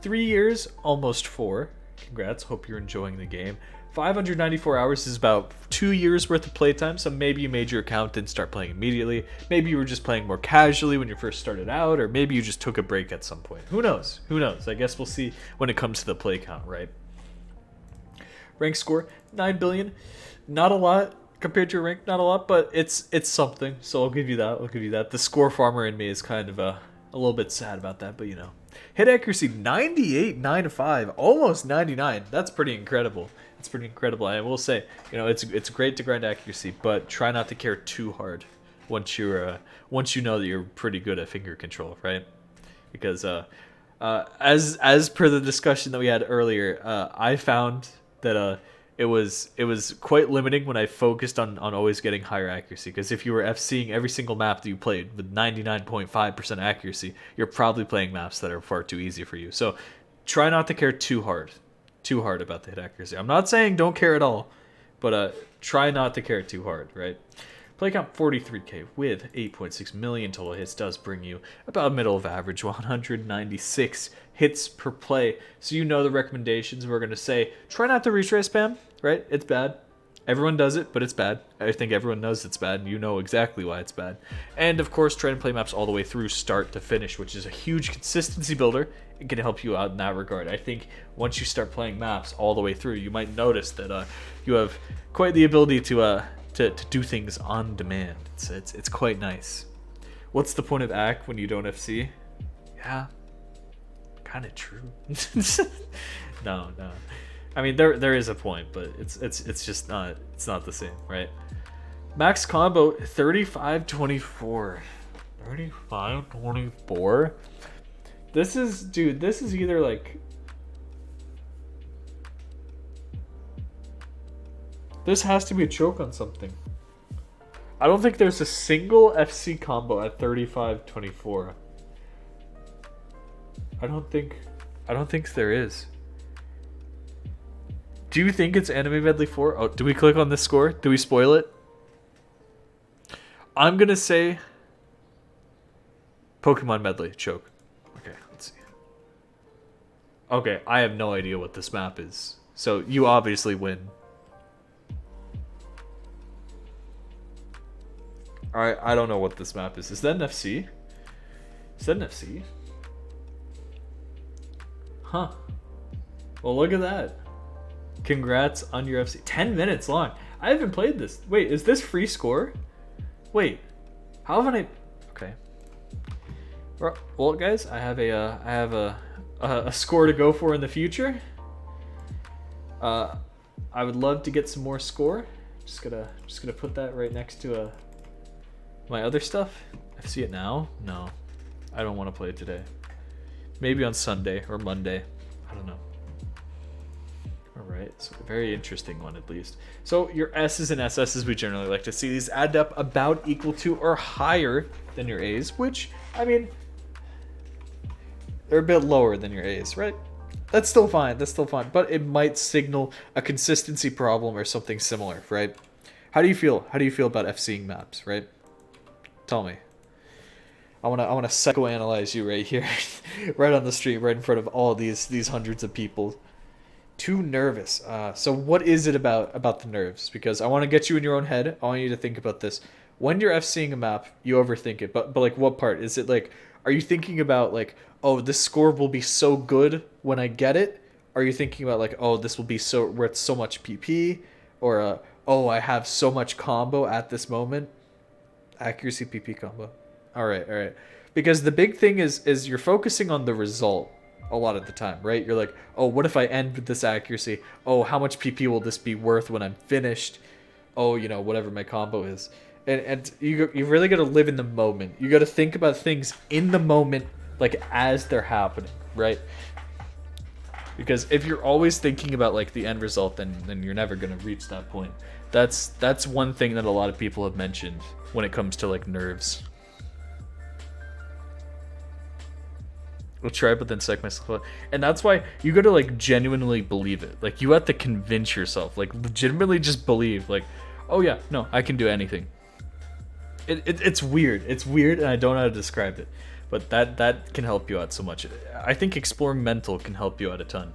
3 years, almost 4. Congrats, hope you're enjoying the game. 594 hours is about 2 years worth of playtime, so maybe you made your account and start playing immediately. Maybe you were just playing more casually when you first started out, or maybe you just took a break at some point. Who knows? Who knows? I guess we'll see when it comes to the play count, right? Rank score, 9 billion. Not a lot compared to your rank, not a lot, but it's something, so I'll give you that. I'll give you that. The score farmer in me is kind of a little bit sad about that, but you know. Hit accuracy 98.95, almost 99. That's pretty incredible. It's pretty incredible. I will say, you know, it's great to grind accuracy, but try not to care too hard once you know that you're pretty good at finger control, right? Because as per the discussion that we had earlier, I found that it was quite limiting when I focused on always getting higher accuracy. Because if you were FCing every single map that you played with 99.5% accuracy, you're probably playing maps that are far too easy for you. So try not to care too hard about the hit accuracy. I'm not saying don't care at all, but try not to care too hard, right? Play count 43k with 8.6 million total hits does bring you about middle of average, 196 hits per play. So you know the recommendations. We're going to say try not to retray spam, right? It's bad. Everyone does it, but it's bad. I think everyone knows it's bad, and you know exactly why it's bad. And of course, try and play maps all the way through start to finish, which is a huge consistency builder. It can help you out in that regard. I think once you start playing maps all the way through, you might notice that you have quite the ability to do things on demand. It's quite nice. What's the point of AC when you don't FC? Yeah, kind of true. No. I mean, there is a point, but it's just not. It's not the same, right? Max combo 35-24. 35-24. This is either like. This has to be a choke on something. I don't think there's a single FC combo at 35-24. I don't think there is. Do you think it's Anime Medley 4? Oh, do we click on this score? Do we spoil it? I'm gonna say Pokemon Medley choke. Okay, let's see. Okay, I have no idea what this map is. So you obviously win. Alright, I don't know what this map is. Is that an FC? Is that an FC? Huh. Well, look at that. Congrats on your FC. 10 minutes long. I haven't played this. Wait, is this free score? Wait. How haven't I... Okay. Well, guys, I have a score to go for in the future. I would love to get some more score. Just gonna put that right next to my other stuff. FC it now? No. I don't want to play it today. Maybe on Sunday or Monday. I don't know. Alright, so a very interesting one at least. So your S's and SS's, we generally like to see these add up about equal to or higher than your A's, which, I mean, they're a bit lower than your A's, right? That's still fine, but it might signal a consistency problem or something similar, right? How do you feel? How do you feel about FCing maps, right? Tell me. I want to psychoanalyze you right here, right on the street, right in front of all these hundreds of people. Too nervous. So what is it about the nerves? Because I want to get you in your own head. I want you to think about this. When you're FCing a map, you overthink it. But like, what part? Is it like, are you thinking about like, oh, this score will be so good when I get it? Are you thinking about like, oh, this will be so worth so much PP? Or oh, I have so much combo at this moment? Accuracy PP combo. All right. Because the big thing is you're focusing on the result a lot of the time, right? You're like, oh, what if I end with this accuracy? Oh, how much PP will this be worth when I'm finished? Oh, you know, whatever my combo is. And you really got to live in the moment. You got to think about things in the moment, like as they're happening, right? Because if you're always thinking about like the end result, then you're never going to reach that point. That's one thing that a lot of people have mentioned when it comes to like nerves. I'll try, but then psych myself out. And that's why you gotta like genuinely believe it. Like you have to convince yourself, like legitimately just believe, like, oh yeah, no, I can do anything. It's weird. It's weird, and I don't know how to describe it. But that can help you out so much. I think exploring mental can help you out a ton.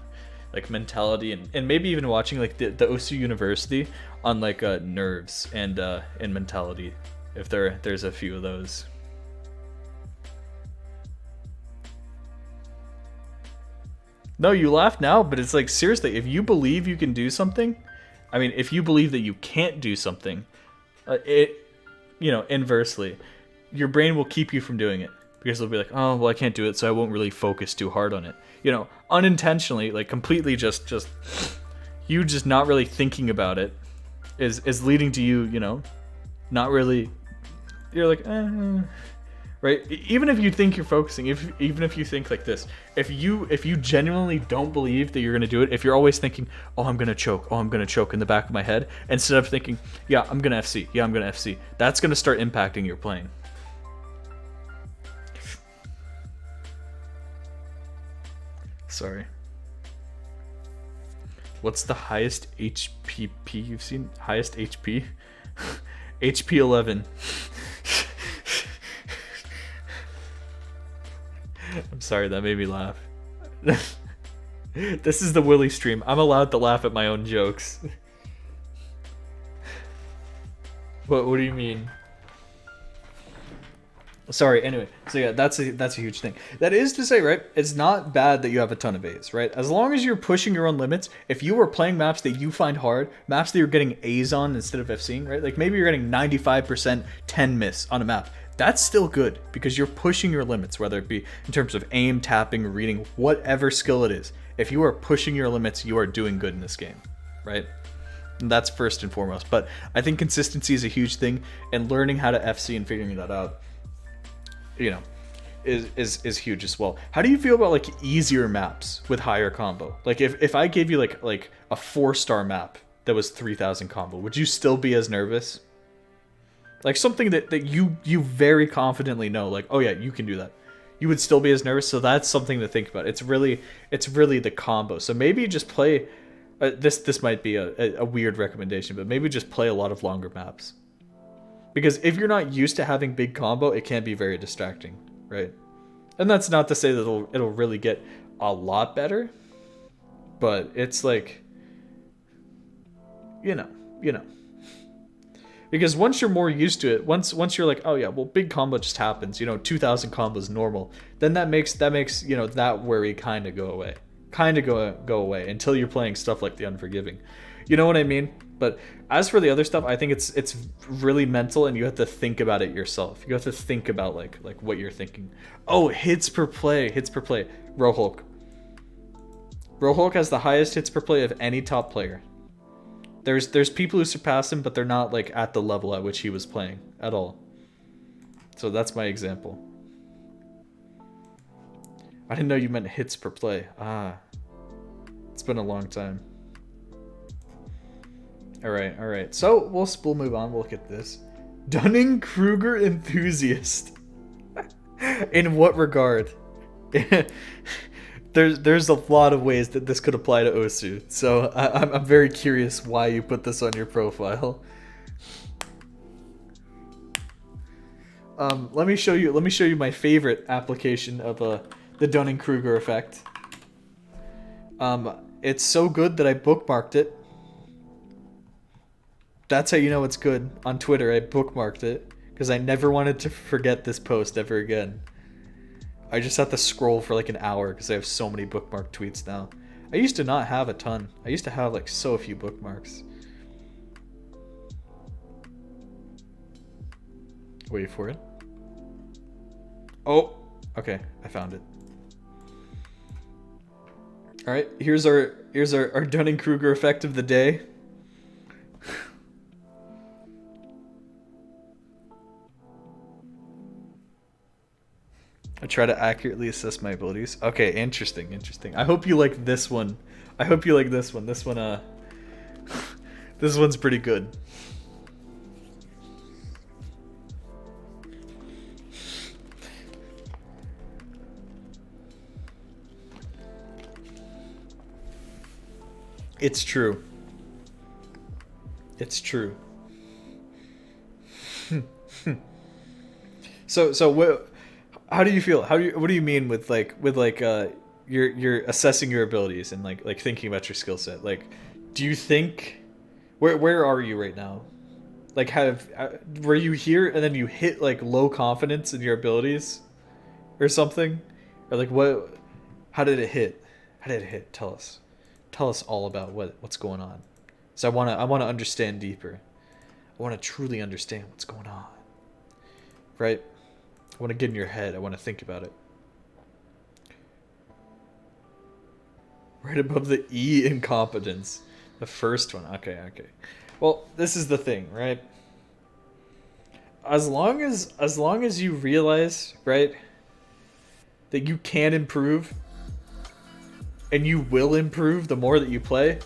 Like mentality and maybe even watching like the OSU University on like nerves and mentality, if there's a few of those. No, you laugh now, but it's like, seriously, if you believe you can do something, I mean, if you believe that you can't do something, inversely, your brain will keep you from doing it. Because it'll be like, oh, well, I can't do it, so I won't really focus too hard on it. You know, unintentionally, like completely just you just not really thinking about it is leading to you, you know, not really, you're like, right? Even if you think you're focusing, even if you think like this, if you genuinely don't believe that you're gonna do it, if you're always thinking, oh, I'm gonna choke in the back of my head, instead of thinking, yeah, I'm gonna FC, that's gonna start impacting your playing. Sorry. What's the highest HPP you've seen? Highest HP? HP 11. I'm sorry, that made me laugh. This is the Willy stream. I'm allowed to laugh at my own jokes. What do you mean? Sorry, anyway. So yeah, that's a huge thing. That is to say, right, it's not bad that you have a ton of A's, right? As long as you're pushing your own limits, if you were playing maps that you find hard, maps that you're getting A's on instead of FCing, right? Like maybe you're getting 95% 10 miss on a map. That's still good because you're pushing your limits, whether it be in terms of aim, tapping, reading, whatever skill it is. If you are pushing your limits, you are doing good in this game, right? And that's first and foremost. But I think consistency is a huge thing, and learning how to FC and figuring that out, you know, is huge as well. How do you feel about like easier maps with higher combo? Like if I gave you like a 4-star map that was 3000 combo, would you still be as nervous? Like something that you very confidently know, like, oh yeah, you can do that. You would still be as nervous, so that's something to think about. It's really the combo. So maybe just play. This might be a weird recommendation, but maybe just play a lot of longer maps. Because if you're not used to having big combo, it can be very distracting, right? And that's not to say that it'll really get a lot better, but it's like, you know. Because once you're more used to it, once you're like, oh yeah, well, big combo just happens, you know, 2000 combo is normal, then that makes you know, that worry kind of go away. Go away until you're playing stuff like the Unforgiving. You know what I mean? But as for the other stuff, I think it's really mental, and you have to think about it yourself. You have to think about like what you're thinking. Oh, hits per play. Rohulk has the highest hits per play of any top player. There's people who surpass him, but they're not like at the level at which he was playing at all. So that's my example. I didn't know you meant hits per play. It's been a long time. All right. So we'll move on. We'll look at this. Dunning-Kruger enthusiast. In what regard? There's a lot of ways that this could apply to Osu. So I'm very curious why you put this on your profile. Let me show you my favorite application of the Dunning-Kruger effect. It's so good that I bookmarked it. That's how you know it's good. On Twitter, I bookmarked it because I never wanted to forget this post ever again. I just have to scroll for like an hour because I have so many bookmarked tweets now. I used to not have a ton. I used to have like so few bookmarks. Wait for it. Oh, okay, I found it. All right, here's our Dunning-Kruger effect of the day. I try to accurately assess my abilities. Okay, interesting. I hope you like this one. This one, this one's pretty good. It's true. It's true. So what? How do you feel? What do you mean with you're assessing your abilities and like thinking about your skill set? Like, do you think where are you right now? Like, were you here and then you hit like low confidence in your abilities, or something, or like what? How did it hit? Tell us. Tell us all about what's going on. So I wanna understand deeper. I wanna truly understand what's going on. Right? I wanna get in your head. I wanna think about it. Right above the E, incompetence. The first one. Okay. Well, this is the thing, right? As long as you realize, right, that you can improve, and you will improve the more that you play,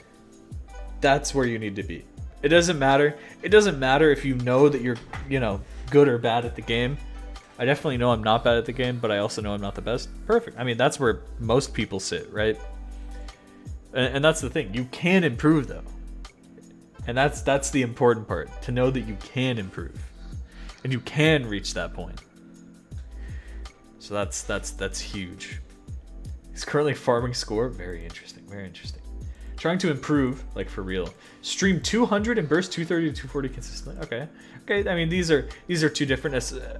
that's where you need to be. It doesn't matter. It doesn't matter if you know that you're, good or bad at the game. I definitely know I'm not bad at the game, but I also know I'm not the best. Perfect. I mean, that's where most people sit, right? And that's the thing. You can improve, though. And that's the important part. To know that you can improve. And you can reach that point. So that's huge. He's currently farming score. Very interesting. Trying to improve, like for real. Stream 200 and burst 230 to 240 consistently. Okay. I mean, these are two different,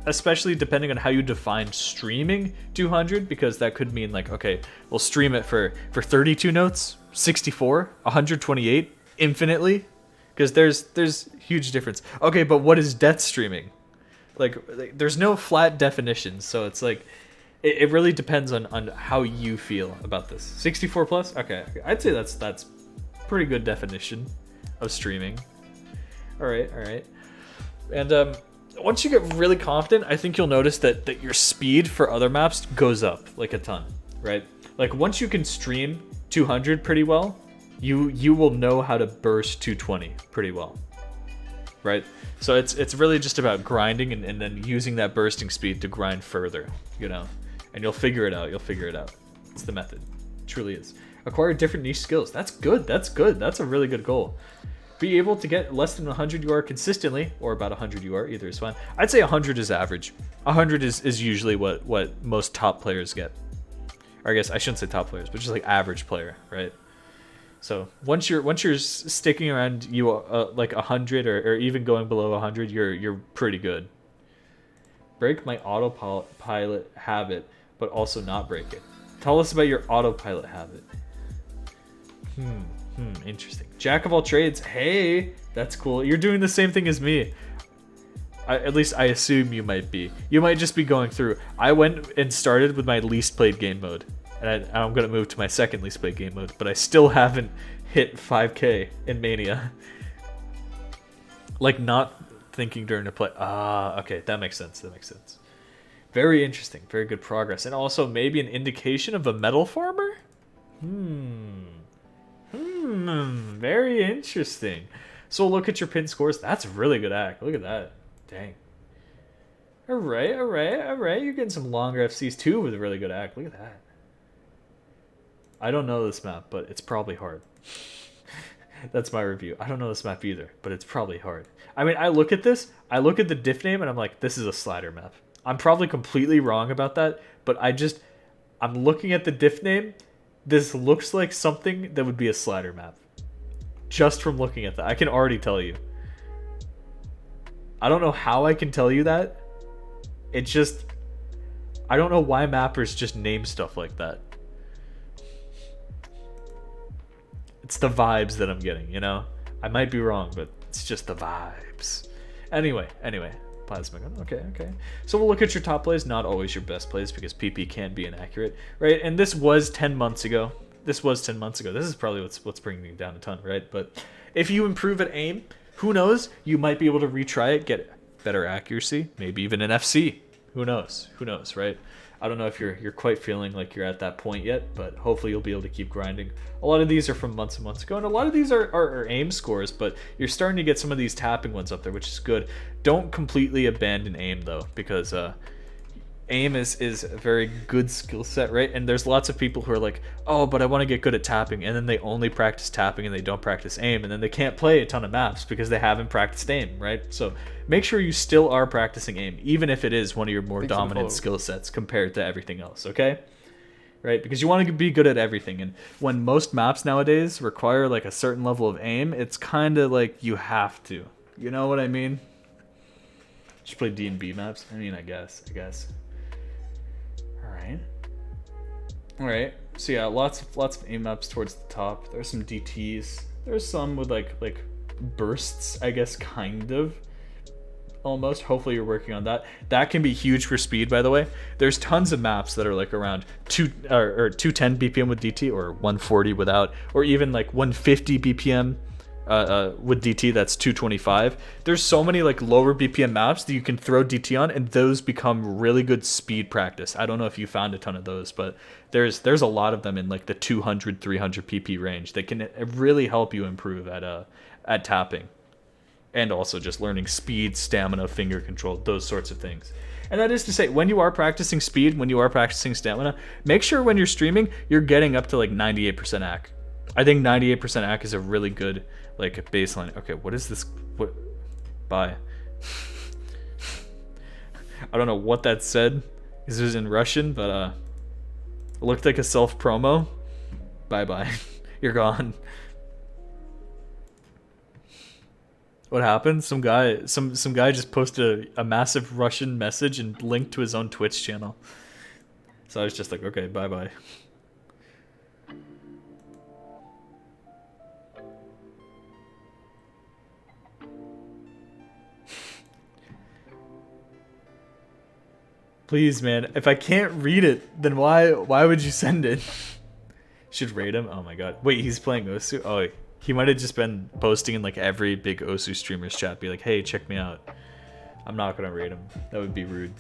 especially depending on how you define streaming 200, because that could mean like, okay, we'll stream it for 32 notes, 64, 128, infinitely, because there's huge difference. Okay, but what is death streaming? Like there's no flat definition, so it's like. It really depends on how you feel about this. 64 plus? Okay. I'd say that's pretty good definition of streaming. All right. And once you get really confident, I think you'll notice that your speed for other maps goes up like a ton, right? Like once you can stream 200 pretty well, you will know how to burst 220 pretty well, right? So it's really just about grinding and then using that bursting speed to grind further, And you'll figure it out. It's the method. It truly is. Acquire different niche skills. That's good. That's a really good goal. Be able to get less than 100 UR consistently, or about 100 UR, either is fine. I'd say 100 is average. 100 is usually what most top players get. Or I guess I shouldn't say top players, but just like average player, right? So once you're sticking around like 100 or even going below 100, you're pretty good. Break my autopilot habit, but also not break it. Tell us about your autopilot habit. Interesting. Jack of all trades. Hey, that's cool. You're doing the same thing as me. At least I assume you might be. You might just be going through. I went and started with my least played game mode. And I'm going to move to my second least played game mode. But I still haven't hit 5k in Mania. Like not thinking during the play. Okay, that makes sense. Very interesting. Very good progress. And also maybe an indication of a metal farmer? Very interesting. So look at your pin scores. That's a really good act. Look at that. Dang. All right. You're getting some longer FCs too with a really good act. Look at that. I don't know this map, but it's probably hard. That's my review. I don't know this map either, but it's probably hard. I mean, I look at this, I look at the diff name, and I'm like, this is a slider map. I'm probably completely wrong about that, but I'm looking at the diff name. This looks like something that would be a slider map. Just from looking at that. I can already tell you. I don't know how I can tell you that. It just... I don't know why mappers just name stuff like that. It's the vibes that I'm getting, you know? I might be wrong, but it's just the vibes. Anyway. Plasma gun. Okay. So we'll look at your top plays, not always your best plays, because PP can be inaccurate, right? And this was 10 months ago. This is probably what's bringing you down a ton, right? But if you improve at aim, who knows? You might be able to retry it, get better accuracy, maybe even an FC. Who knows, right? I don't know if you're quite feeling like you're at that point yet, but hopefully you'll be able to keep grinding. A lot of these are from months and months ago, and a lot of these are aim scores, but you're starting to get some of these tapping ones up there, which is good. Don't completely abandon aim, though, because aim is a very good skill set, right? And there's lots of people who are like, oh, but I want to get good at tapping, and then they only practice tapping and they don't practice aim, and then they can't play a ton of maps because they haven't practiced aim, right? So make sure you still are practicing aim, even if it is one of your more dominant skill sets compared to everything else, okay? Right? Because you want to be good at everything, and when most maps nowadays require like a certain level of aim, it's kind of like you have to. You know what I mean? Just play D&B maps? I mean, I guess. Alright, so yeah, lots of aim maps towards the top. There's some DTs. There's some with like bursts, I guess, kind of. Almost. Hopefully you're working on that. That can be huge for speed, by the way. There's tons of maps that are like around 210 BPM with DT, or 140 without, or even like 150 BPM with DT, that's 225. There's so many like lower BPM maps that you can throw DT on, and those become really good speed practice. I don't know if you found a ton of those, but there's a lot of them in like the 200, 300 PP range that can really help you improve at tapping, and also just learning speed, stamina, finger control, those sorts of things. And that is to say, when you are practicing speed, when you are practicing stamina, make sure when you're streaming, you're getting up to like 98% AC. I think 98% AC is a really good like baseline. Okay, what is this? What? Bye. I don't know what that said. This was in Russian, but it looked like a self promo. Bye bye. You're gone. What happened? Some guy just posted a massive Russian message and linked to his own Twitch channel. So I was just like, okay, bye bye. Please, man. If I can't read it, then why would you send it? Should raid him? Oh my god. Wait, he's playing Osu? Oh, he might have just been posting in like every big Osu streamer's chat. Be like, hey, check me out. I'm not gonna raid him. That would be rude.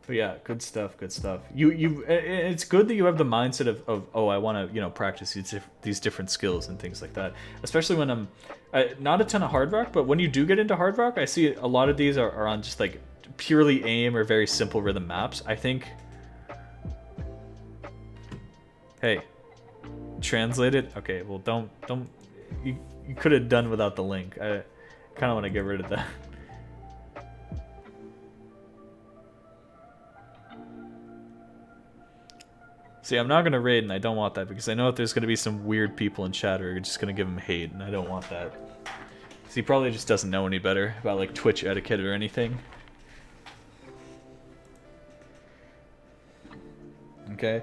But yeah, good stuff. It's good that you have the mindset of oh, I want to practice these different skills and things like that. Especially when I'm not a ton of hard rock, but when you do get into hard rock, I see a lot of these are on just like purely aim or very simple rhythm maps. I think. Hey, translate it. Okay, well don't. You could have done without the link. I kind of want to get rid of that. See, I'm not going to raid, and I don't want that, because I know that there's going to be some weird people in chat who are just going to give him hate, and I don't want that. So he probably just doesn't know any better about, like, Twitch etiquette or anything. Okay?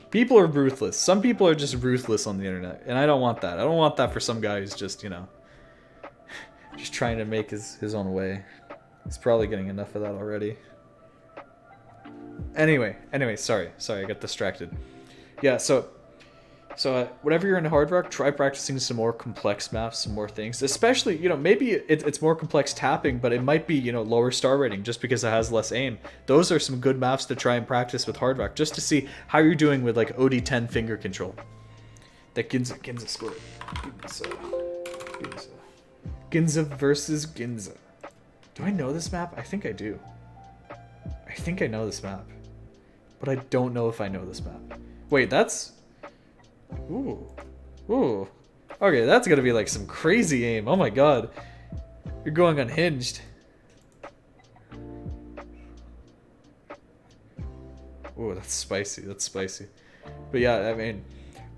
People are ruthless. Some people are just ruthless on the internet, and I don't want that. I don't want that for some guy who's just, just trying to make his own way. He's probably getting enough of that already. Anyway, sorry, I got distracted. Yeah, so whenever you're in hard rock, try practicing some more complex maps, some more things. Especially, maybe it's more complex tapping, but it might be, lower star rating just because it has less aim. Those are some good maps to try and practice with hard rock, just to see how you're doing with like OD10 finger control. That Ginza scored. Ginza versus Ginza. Do I know this map? I think I do. I think I know this map. but I don't know if I know this map. Wait, that's... Ooh. Ooh. Okay, that's gonna be like some crazy aim. Oh my god. You're going unhinged. Ooh, that's spicy. That's spicy. But yeah, I mean,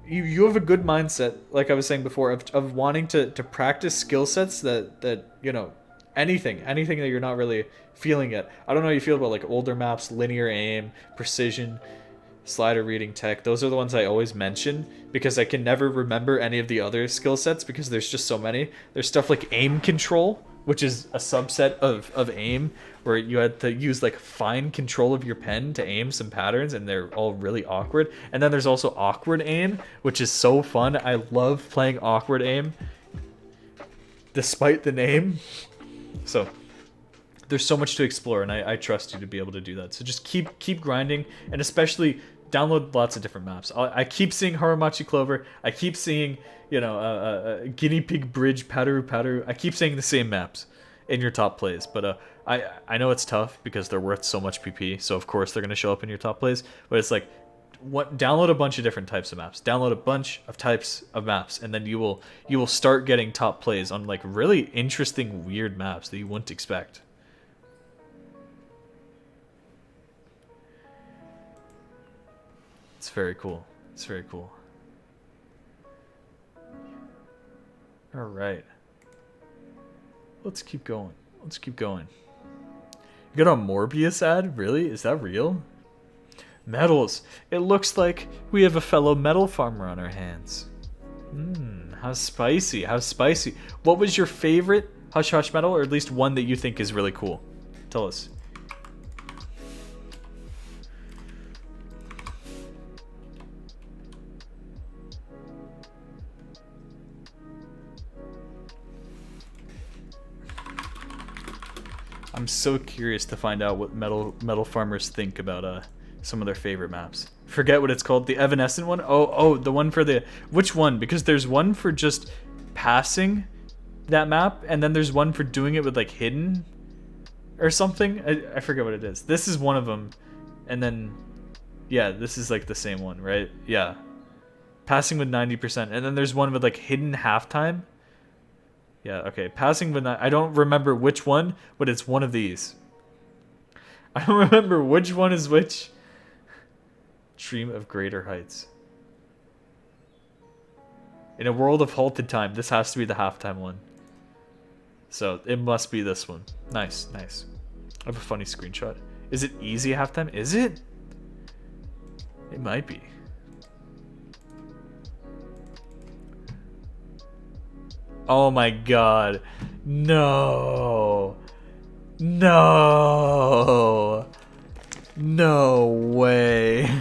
you have a good mindset, like I was saying before, of wanting to practice skill sets that you know, anything that you're not really feeling yet. I don't know how you feel about like older maps, linear aim, precision, slider reading tech. Those are the ones I always mention because I can never remember any of the other skill sets because there's just so many. There's stuff like aim control, which is a subset of aim, where you had to use like fine control of your pen to aim some patterns, and they're all really awkward. And then there's also awkward aim, which is so fun. I love playing awkward aim, despite the name. So there's so much to explore, and I trust you to be able to do that. So just keep grinding, and especially download lots of different maps. I keep seeing Haramachi Clover. I keep seeing, you know, Guinea Pig Bridge, Padaru Padaru. I keep saying the same maps in your top plays, but I know it's tough because they're worth so much PP, so of course they're going to show up in your top plays, but it's like, download a bunch of different types of maps. Download a bunch of types of maps, and then you will start getting top plays on like really interesting, weird maps that you wouldn't expect. It's very cool. It's very cool. All right. Let's keep going. Let's keep going. You got a Morbius ad? Really? Is that real? Metals. It looks like we have a fellow metal farmer on our hands. How spicy. How spicy. What was your favorite Hush Hush metal, or at least one that you think is really cool? Tell us. I'm so curious to find out what metal farmers think about some of their favorite maps. Forget what it's called. The Evanescent one? Oh, the one for the... Which one? Because there's one for just passing that map, and then there's one for doing it with like hidden or something. I forget what it is. This is one of them. And then, yeah, this is like the same one, right? Yeah. Passing with 90%. And then there's one with like hidden halftime. Yeah, okay. Passing with I don't remember which one, but it's one of these. I don't remember which one is which. Dream of Greater Heights. In a world of halted time, this has to be the halftime one. So it must be this one. Nice, nice. I have a funny screenshot. Is it easy halftime? Is it? It might be. Oh my god. No. No. No way.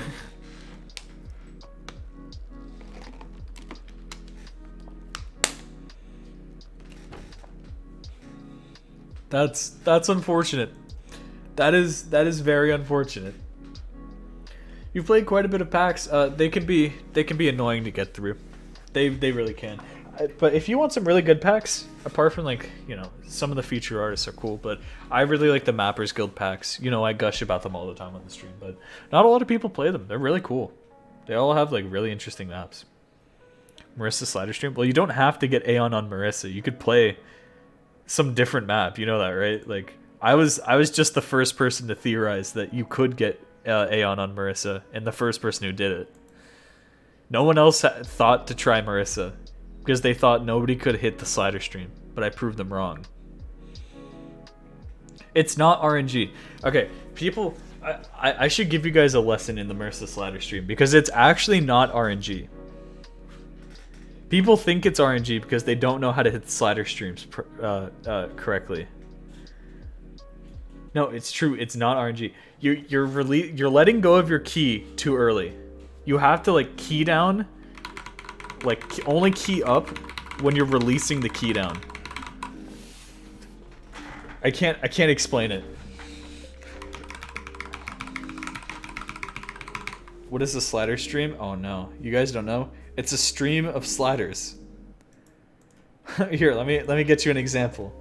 That's unfortunate. That is very unfortunate. You've played quite a bit of packs. They can be annoying to get through. They really can. But if you want some really good packs, apart from like, you know, some of the feature artists are cool, but I really like the Mappers Guild packs. You know, I gush about them all the time on the stream, but not a lot of people play them. They're really cool. They all have like really interesting maps. Marissa Slider stream? Well, you don't have to get Aeon on Marissa. You could play some different map. You know that, right? Like I was just the first person to theorize that you could get Aeon on Marissa, and the first person who did it. No one else thought to try Marissa, because they thought nobody could hit the slider stream, but I proved them wrong. It's not RNG. Okay, people, I should give you guys a lesson in the Marissa slider stream, because it's actually not RNG. People think it's RNG because they don't know how to hit the slider streams correctly. No, it's true. It's not RNG. You're letting go of your key too early. You have to like key down. Like, only key up when you're releasing the key down. I can't explain it. What is a slider stream? Oh no, you guys don't know? It's a stream of sliders. Here, let me get you an example.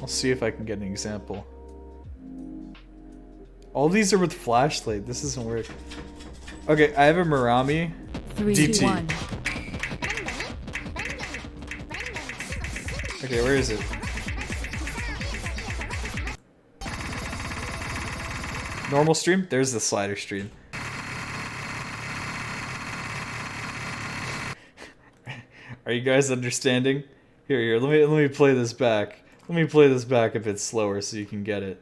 I'll see if I can get an example. All these are with flashlight. This doesn't work. Okay, I have a Marami 3, DT. 2, 1. Okay, where is it? Normal stream? There's the slider stream. Are you guys understanding? Here, let me play this back. Let me play this back a bit slower so you can get it.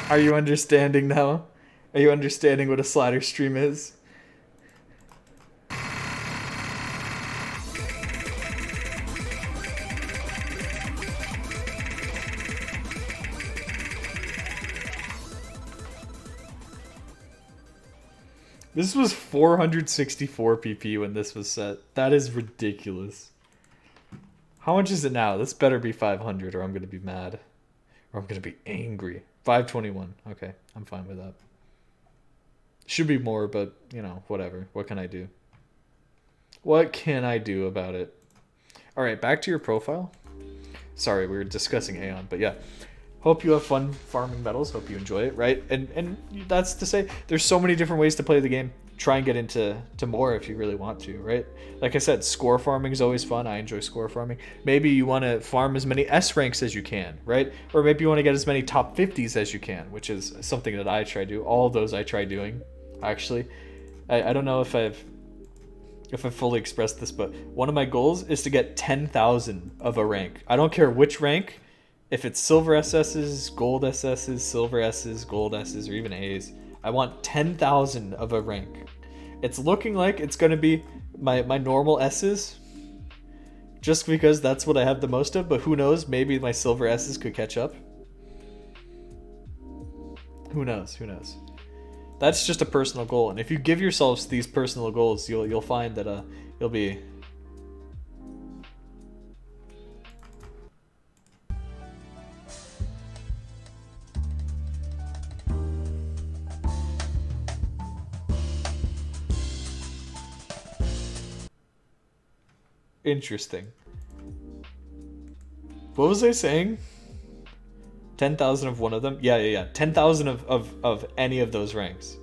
Are you understanding now? Are you understanding what a slider stream is? This was 464 PP when this was set. That is ridiculous. How much is it now? This better be 500 or I'm going to be mad. Or I'm going to be angry. 521. Okay, I'm fine with that. Should be more, but, you know, whatever. What can I do? What can I do about it? Alright, back to your profile. Sorry, we were discussing Aeon, but yeah. Hope you have fun farming metals. Hope you enjoy it, right? And that's to say, there's so many different ways to play the game. Try and get into more if you really want to, right? Like I said, score farming is always fun. I enjoy score farming. Maybe you want to farm as many S ranks as you can, right? Or maybe you want to get as many top 50s as you can, which is something that I try to do. All of those I try doing, actually. I don't know if I've fully expressed this, but one of my goals is to get 10,000 of a rank. I don't care which rank. If it's silver SSs, gold SSs, silver S's, gold S's, or even A's, I want 10,000 of a rank. It's looking like it's going to be my normal S's, just because that's what I have the most of, but who knows, maybe my silver S's could catch up. Who knows, who knows. That's just a personal goal, and if you give yourselves these personal goals, you'll find that you'll be... Interesting. What was I saying? 10,000 of one of them? Yeah. 10,000 of any of those ranks.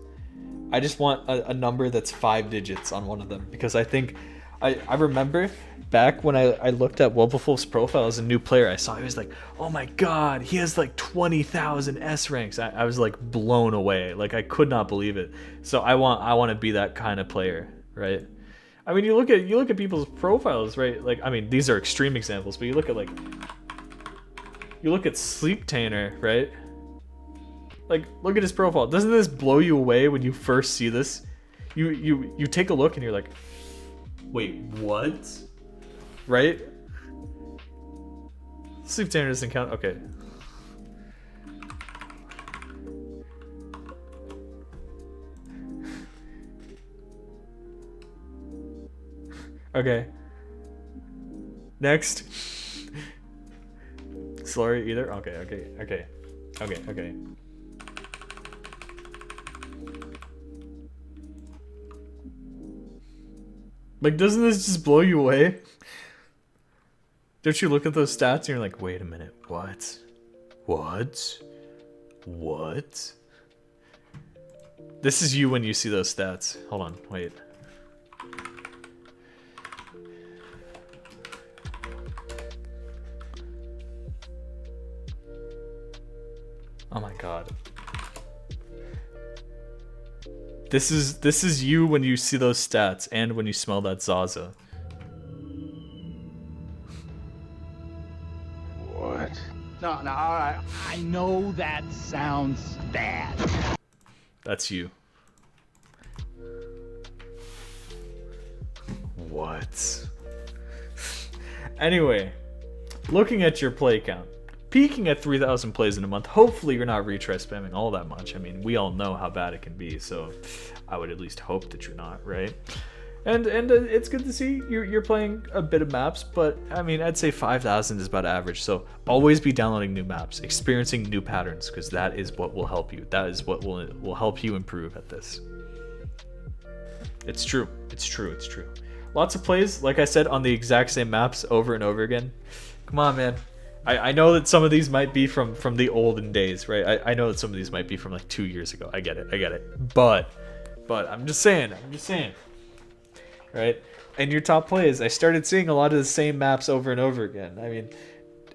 I just want a number that's 5 digits on one of them, because I think I remember back when I looked at Wobbleful's profile as a new player, I saw he was like, oh my god, he has like 20,000 S ranks. I was like blown away. Like I could not believe it. So I want to be that kind of player, right? I mean, you look at people's profiles, right? Like, I mean, these are extreme examples, but you look at Sleep Tainer, right? Like, look at his profile. Doesn't this blow you away when you first see this? You take a look and you're like, wait, what? Right? Sleep Tainer doesn't count. Okay. Okay. Next. Slurry either? Okay. Like, doesn't this just blow you away? Don't you look at those stats and you're like, wait a minute, what? This is you when you see those stats. Hold on, wait. Oh my god. This is you when you see those stats and when you smell that Zaza. What? No, alright. I know that sounds bad. That's you. What? Anyway, looking at your play count. Peaking at 3,000 plays in a month. Hopefully you're not retry spamming all that much. I mean, we all know how bad it can be, so I would at least hope that you're not, right? And it's good to see you're playing a bit of maps, but I mean, I'd say 5,000 is about average. So always be downloading new maps, experiencing new patterns, because that is what will help you. That is what will help you improve at this. It's true. It's true. It's true. Lots of plays, like I said, on the exact same maps over and over again. Come on, man. I know that some of these might be from the olden days, right? I know that some of these might be from like 2 years ago. I get it. But I'm just saying. Right? And your top plays, I started seeing a lot of the same maps over and over again. I mean,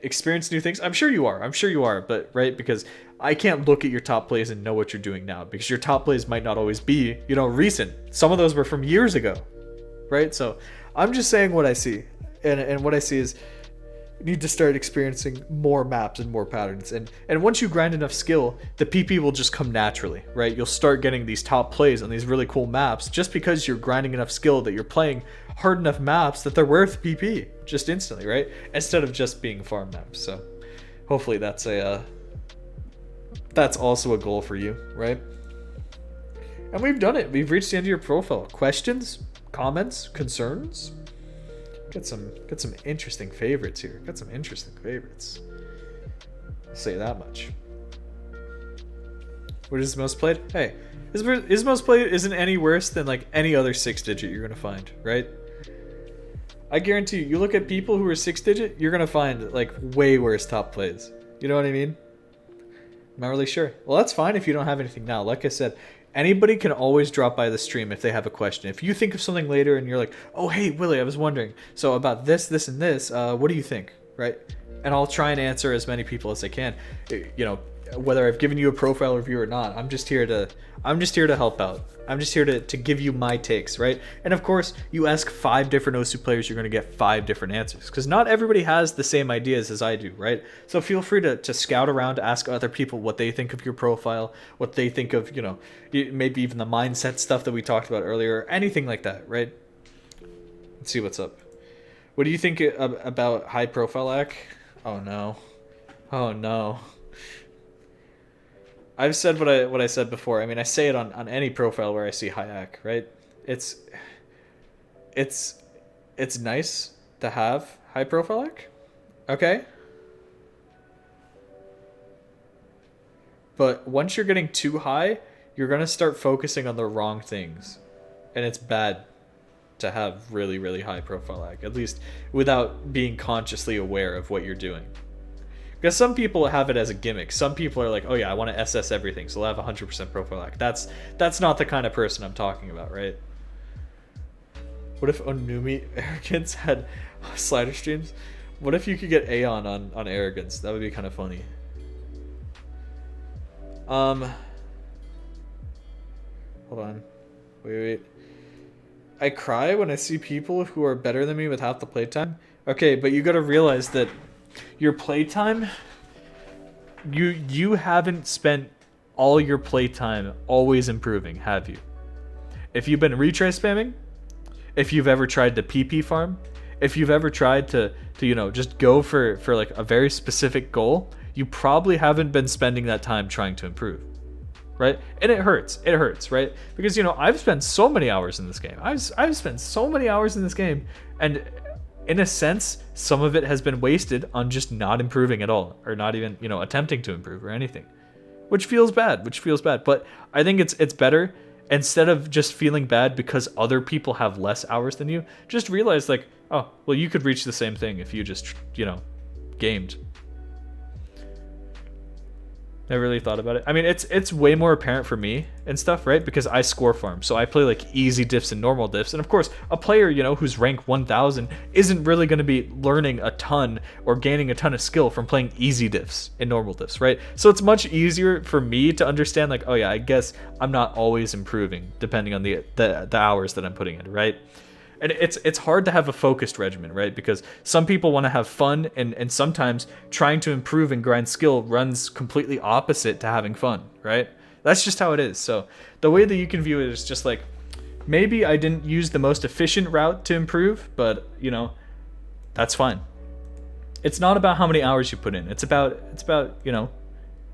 experience new things. I'm sure you are, but right, because I can't look at your top plays and know what you're doing now, because your top plays might not always be, recent. Some of those were from years ago, right? So I'm just saying what I see, and what I see is you need to start experiencing more maps and more patterns, and once you grind enough skill, the PP will just come naturally, right? You'll start getting these top plays on these really cool maps just because you're grinding enough skill that you're playing hard enough maps that they're worth PP just instantly, right? Instead of just being farm maps. So hopefully that's also a goal for you, right? And we've done it. We've reached the end of your profile. Questions, comments, concerns? Got some interesting favorites here. Got some interesting favorites. I'll say that much. What is most played? Hey, is most played isn't any worse than like any other 6-digit you're gonna find, right? I guarantee you look at people who are 6-digit, you're gonna find like way worse top plays. You know what I mean? I'm not really sure. Well, that's fine if you don't have anything now. Like I said, anybody can always drop by the stream if they have a question. If you think of something later and you're like, oh, hey, Willie, I was wondering. So about this, and this, what do you think? Right? And I'll try and answer as many people as I can. Whether I've given you a profile review or not, I'm just here to help out. I'm just here to give you my takes, right? And of course, you ask 5 different Osu players, you're going to get 5 different answers, because not everybody has the same ideas as I do, right? So feel free to scout around, ask other people what they think of your profile, what they think of, maybe even the mindset stuff that we talked about earlier, anything like that, right? Let's see what's up. What do you think about high profile AC? Oh no. I've said what I said before. I mean, I say it on any profile where I see high AC, right? It's nice to have high profile AC, okay? But once you're getting too high, you're gonna start focusing on the wrong things, and it's bad to have really, really high profile AC, at least without being consciously aware of what you're doing. Because some people have it as a gimmick. Some people are like, oh yeah, I want to SS everything, so they'll have 100% profile AC. That's not the kind of person I'm talking about, right? What if Onumi Arrogance had slider streams? What if you could get Aeon on Arrogance? That would be kind of funny. Hold on. Wait. I cry when I see people who are better than me with half the playtime. Okay, but you gotta realize that your playtime, you haven't spent all your playtime always improving, have you? If you've been retry spamming, if you've ever tried to PP farm, if you've ever tried to just go for like a very specific goal, you probably haven't been spending that time trying to improve, right? And it hurts, right? Because I've spent so many hours in this game. I've spent so many hours in this game, and in a sense, some of it has been wasted on just not improving at all, or not even, attempting to improve or anything, which feels bad. But I think it's better, instead of just feeling bad because other people have less hours than you, just realize like, oh, well, you could reach the same thing if you just, gamed. Never really thought about it. I mean, it's way more apparent for me and stuff, right? Because I score farm, so I play like easy diffs and normal diffs. And of course, a player, who's rank 1000 isn't really going to be learning a ton or gaining a ton of skill from playing easy diffs and normal diffs, right? So it's much easier for me to understand like, oh yeah, I guess I'm not always improving depending on the hours that I'm putting in, right? And it's hard to have a focused regimen, right? Because some people want to have fun, and sometimes trying to improve and grind skill runs completely opposite to having fun, right? That's just how it is. So the way that you can view it is just like, maybe I didn't use the most efficient route to improve, but that's fine. It's not about how many hours you put in. It's about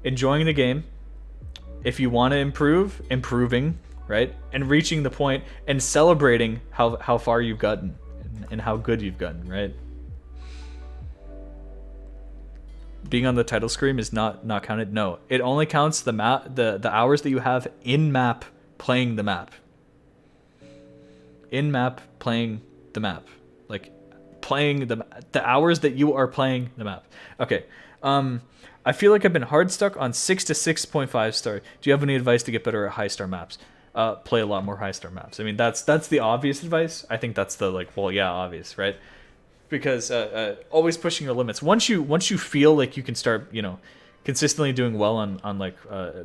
enjoying the game. If you want to improve, improving, right? And reaching the point and celebrating how far you've gotten and how good you've gotten, right? Being on the title screen is not counted. No, it only counts the hours that you have in map playing the map. In map playing the map, like playing the hours that you are playing the map. Okay. I feel like I've been hard stuck on 6 to 6.5 star. Do you have any advice to get better at high star maps? Play a lot more high star maps. I mean, that's the obvious advice. I think that's the obvious, right? Because always pushing your limits. Once you feel like you can start, consistently doing well on like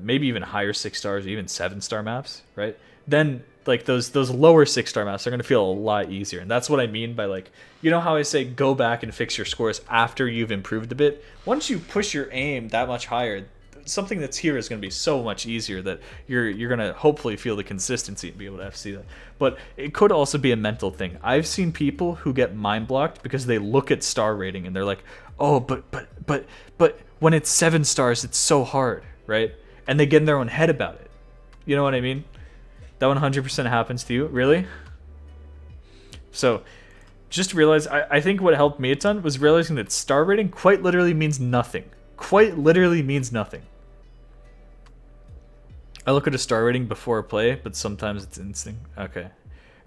maybe even higher 6 stars or even 7-star maps, right? Then like those lower 6-star maps are going to feel a lot easier. And that's what I mean by, like, you know how I say go back and fix your scores after you've improved a bit? Once you push your aim that much higher, something that's here is going to be so much easier that you're going to hopefully feel the consistency and be able to FC that. But it could also be a mental thing. I've seen people who get mind blocked because they look at star rating and they're like, oh, but when it's 7 stars, it's so hard, right? And they get in their own head about it. You know what I mean? That 100% happens to you, really? So just realize, I think what helped me a ton was realizing that star rating quite literally means nothing. Quite literally means nothing. I look at a star rating before a play, but sometimes it's instinct. Okay.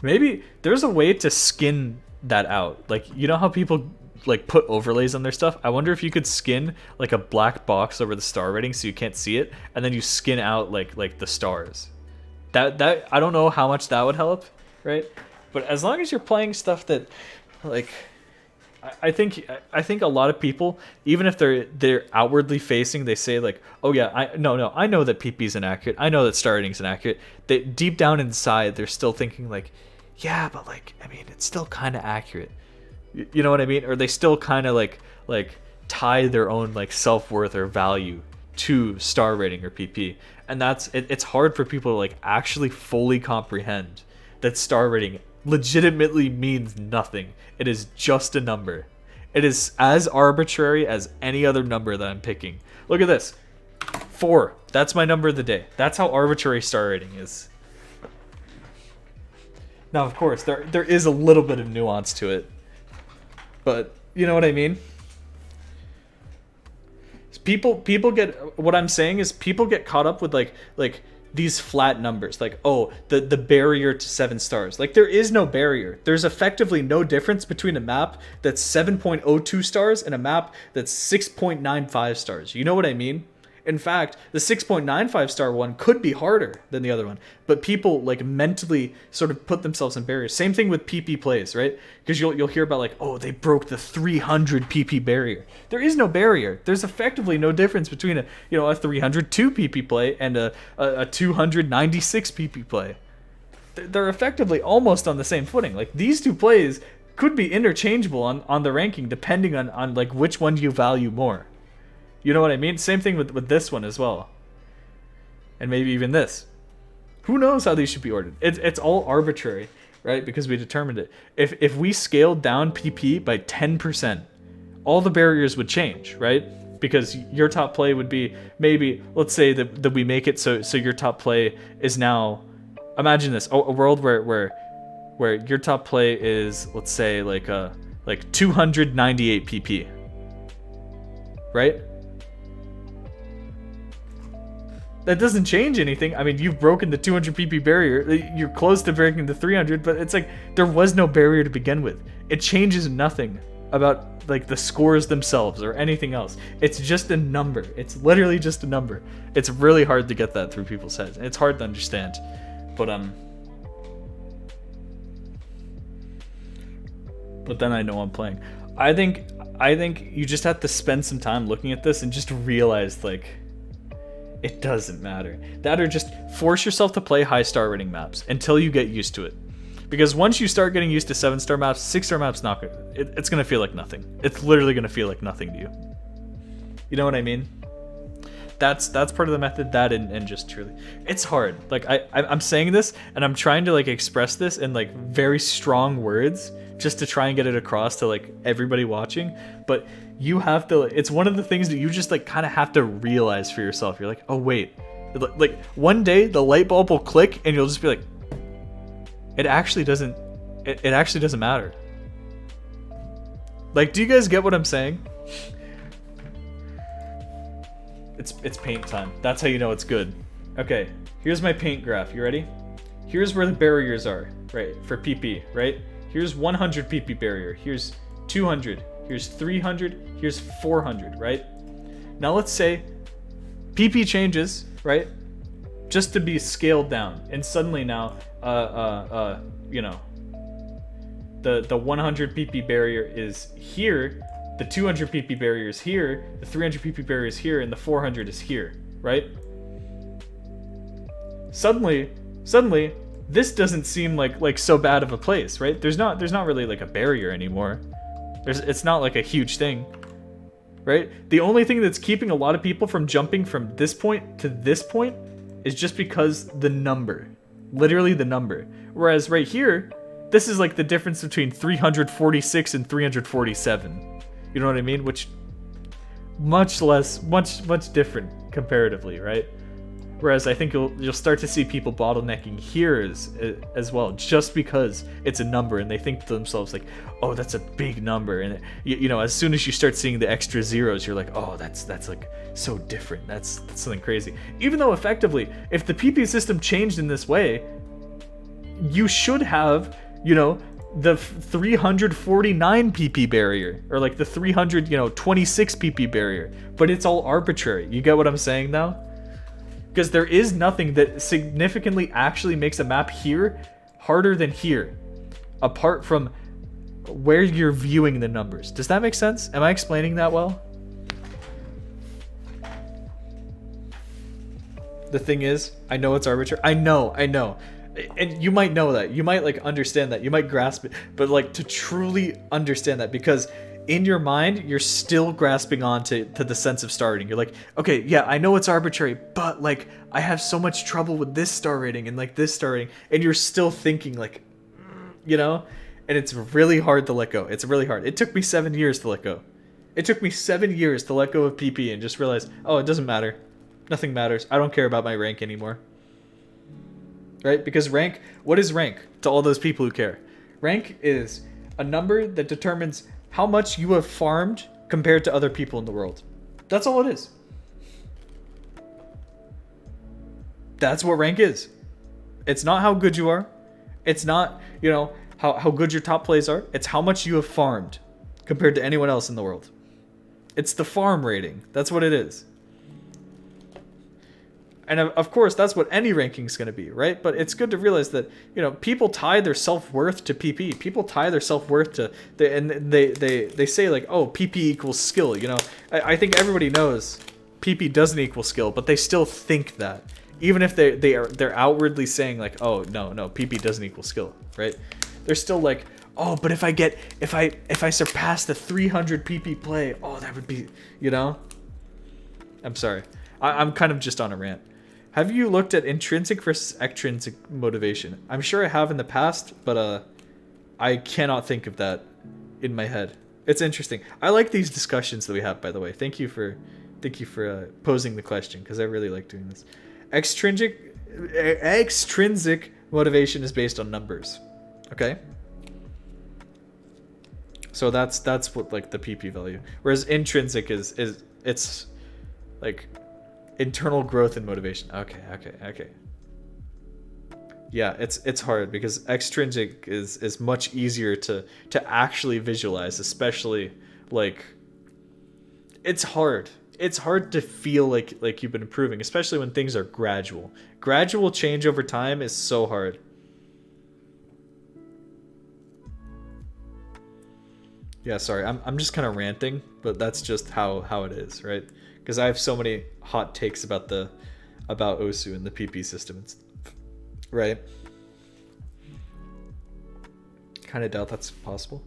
Maybe there's a way to skin that out. Like, you know how people like put overlays on their stuff? I wonder if you could skin like a black box over the star rating so you can't see it, and then you skin out like the stars. That I don't know how much that would help, right? But as long as you're playing stuff that, like, I think a lot of people, even if they're outwardly facing, they say like, oh yeah, I know that PP is inaccurate, I know that star rating is inaccurate. They deep down inside, they're still thinking like, yeah, but like, I mean, it's still kind of accurate. You know what I mean? Or they still kind of like tie their own like self-worth or value to star rating or PP. And it's hard for people to like actually fully comprehend that star rating legitimately means nothing. It is just a number. It is as arbitrary as any other number that I'm picking. Look at this. 4. That's my number of the day. That's how arbitrary star rating is. Now, of course, there is a little bit of nuance to it. But you know what I mean? People get, what I'm saying is people get caught up with like these flat numbers, like, oh, the barrier to 7 stars. Like, there is no barrier. There's effectively no difference between a map that's 7.02 stars and a map that's 6.95 stars. You know what I mean? In fact, the 6.95 star one could be harder than the other one, but people like mentally sort of put themselves in barriers. Same thing with PP plays, right? Because you'll hear about like, oh, they broke the 300 PP barrier. There is no barrier. There's effectively no difference between a 302 PP play and a 296 PP play. They're effectively almost on the same footing. Like, these two plays could be interchangeable on the ranking depending on like which one you value more. You know what I mean? Same thing with this one as well. And maybe even this. Who knows how these should be ordered? It's all arbitrary, right? Because we determined it. If we scaled down PP by 10%, all the barriers would change, right? Because your top play would be, maybe, let's say that we make it so your top play is now, imagine this, a world where your top play is, let's say, like 298 PP, right? That doesn't change anything. I mean, you've broken the 200 PP barrier. You're close to breaking the 300, but it's like there was no barrier to begin with. It changes nothing about like the scores themselves or anything else. It's just a number. It's literally just a number. It's really hard to get that through people's heads. It's hard to understand. But then I know I'm playing. I think you just have to spend some time looking at this and just realize, like, it doesn't matter. That, or just force yourself to play high star rating maps until you get used to it. Because once you start getting used to 7-star maps, 6-star maps, it's gonna feel like nothing. It's literally gonna feel like nothing to you. You know what I mean? That's part of the method. That and just truly, it's hard. Like I'm saying this and I'm trying to like express this in like very strong words just to try and get it across to like everybody watching. But you have to. It's one of the things that you just like kind of have to realize for yourself. You're like, oh wait, Like one day the light bulb will click and you'll just be like, it actually doesn't matter. Like, do you guys get what I'm saying? It's paint time. That's how you know it's good. Okay, here's my paint graph. You ready? Here's where the barriers are, right? For PP, right? Here's 100 PP barrier. Here's 200. Here's 300. Here's 400, right? Now let's say PP changes, right? Just to be scaled down, and suddenly now, you know, the 100 PP barrier is here, the 200 PP barrier is here, the 300 PP barrier is here, and the 400 is here, right? Suddenly, this doesn't seem like so bad of a place, right? There's not really like a barrier anymore. It's not like a huge thing, right? The only thing that's keeping a lot of people from jumping from this point to this point is just because the number, literally the number. Whereas right here, this is like the difference between 346 and 347. You know what I mean? Which much different comparatively, right? Whereas I think you'll start to see people bottlenecking here as well, just because it's a number and they think to themselves like, oh, that's a big number. And you know, as soon as you start seeing the extra zeros, you're like, oh, that's like so different. That's something crazy. Even though effectively, if the PP system changed in this way, you should have, you know, the 349 PP barrier, or like the 326 PP barrier, but it's all arbitrary. You get what I'm saying now? Because there is nothing that significantly actually makes a map here harder than here, apart from where you're viewing the numbers. Does that make sense? Am I explaining that well? The thing is, I know it's arbitrary. I know. And you might know that. You might like understand that. You might grasp it. But like to truly understand that, because in your mind, you're still grasping on to the sense of star rating. You're like, okay, yeah, I know it's arbitrary, but like I have so much trouble with this star rating and like this star rating, and you're still thinking like, you know, and it's really hard to let go. It's really hard. It took me 7 years to let go. It took me 7 years to let go of PP and just realize, oh, it doesn't matter. Nothing matters. I don't care about my rank anymore. Right? Because rank, what is rank to all those people who care? Rank is a number that determines how much you have farmed compared to other people in the world. That's all it is. That's what rank is. It's not how good you are. It's not, you know, how good your top plays are. It's how much you have farmed compared to anyone else in the world. It's the farm rating. That's what it is. And of course, that's what any ranking is going to be, right? But it's good to realize that, you know, people tie their self-worth to PP. People tie their self-worth to, they say like, oh, PP equals skill, you know? I think everybody knows PP doesn't equal skill, but they still think that. Even if they're outwardly saying like, oh, no, PP doesn't equal skill, right? They're still like, oh, but if I surpass the 300 PP play, oh, that would be, you know? I'm sorry. I'm kind of just on a rant. Have you looked at intrinsic versus extrinsic motivation? I'm sure I have in the past, but I cannot think of that in my head. It's interesting. I like these discussions that we have, by the way. Thank you for posing the question, because I really like doing this. Extrinsic motivation is based on numbers. Okay? So that's what like the PP value. Whereas intrinsic is it's like internal growth and motivation. Okay. Yeah, it's hard because extrinsic is much easier to actually visualize, especially like it's hard. It's hard to feel like you've been improving, especially when things are gradual. Gradual change over time is so hard. Yeah, sorry. I'm just kind of ranting, but that's just how it is, right? Because I have so many hot takes about Osu and the PP system and stuff, right? Kind of doubt that's possible.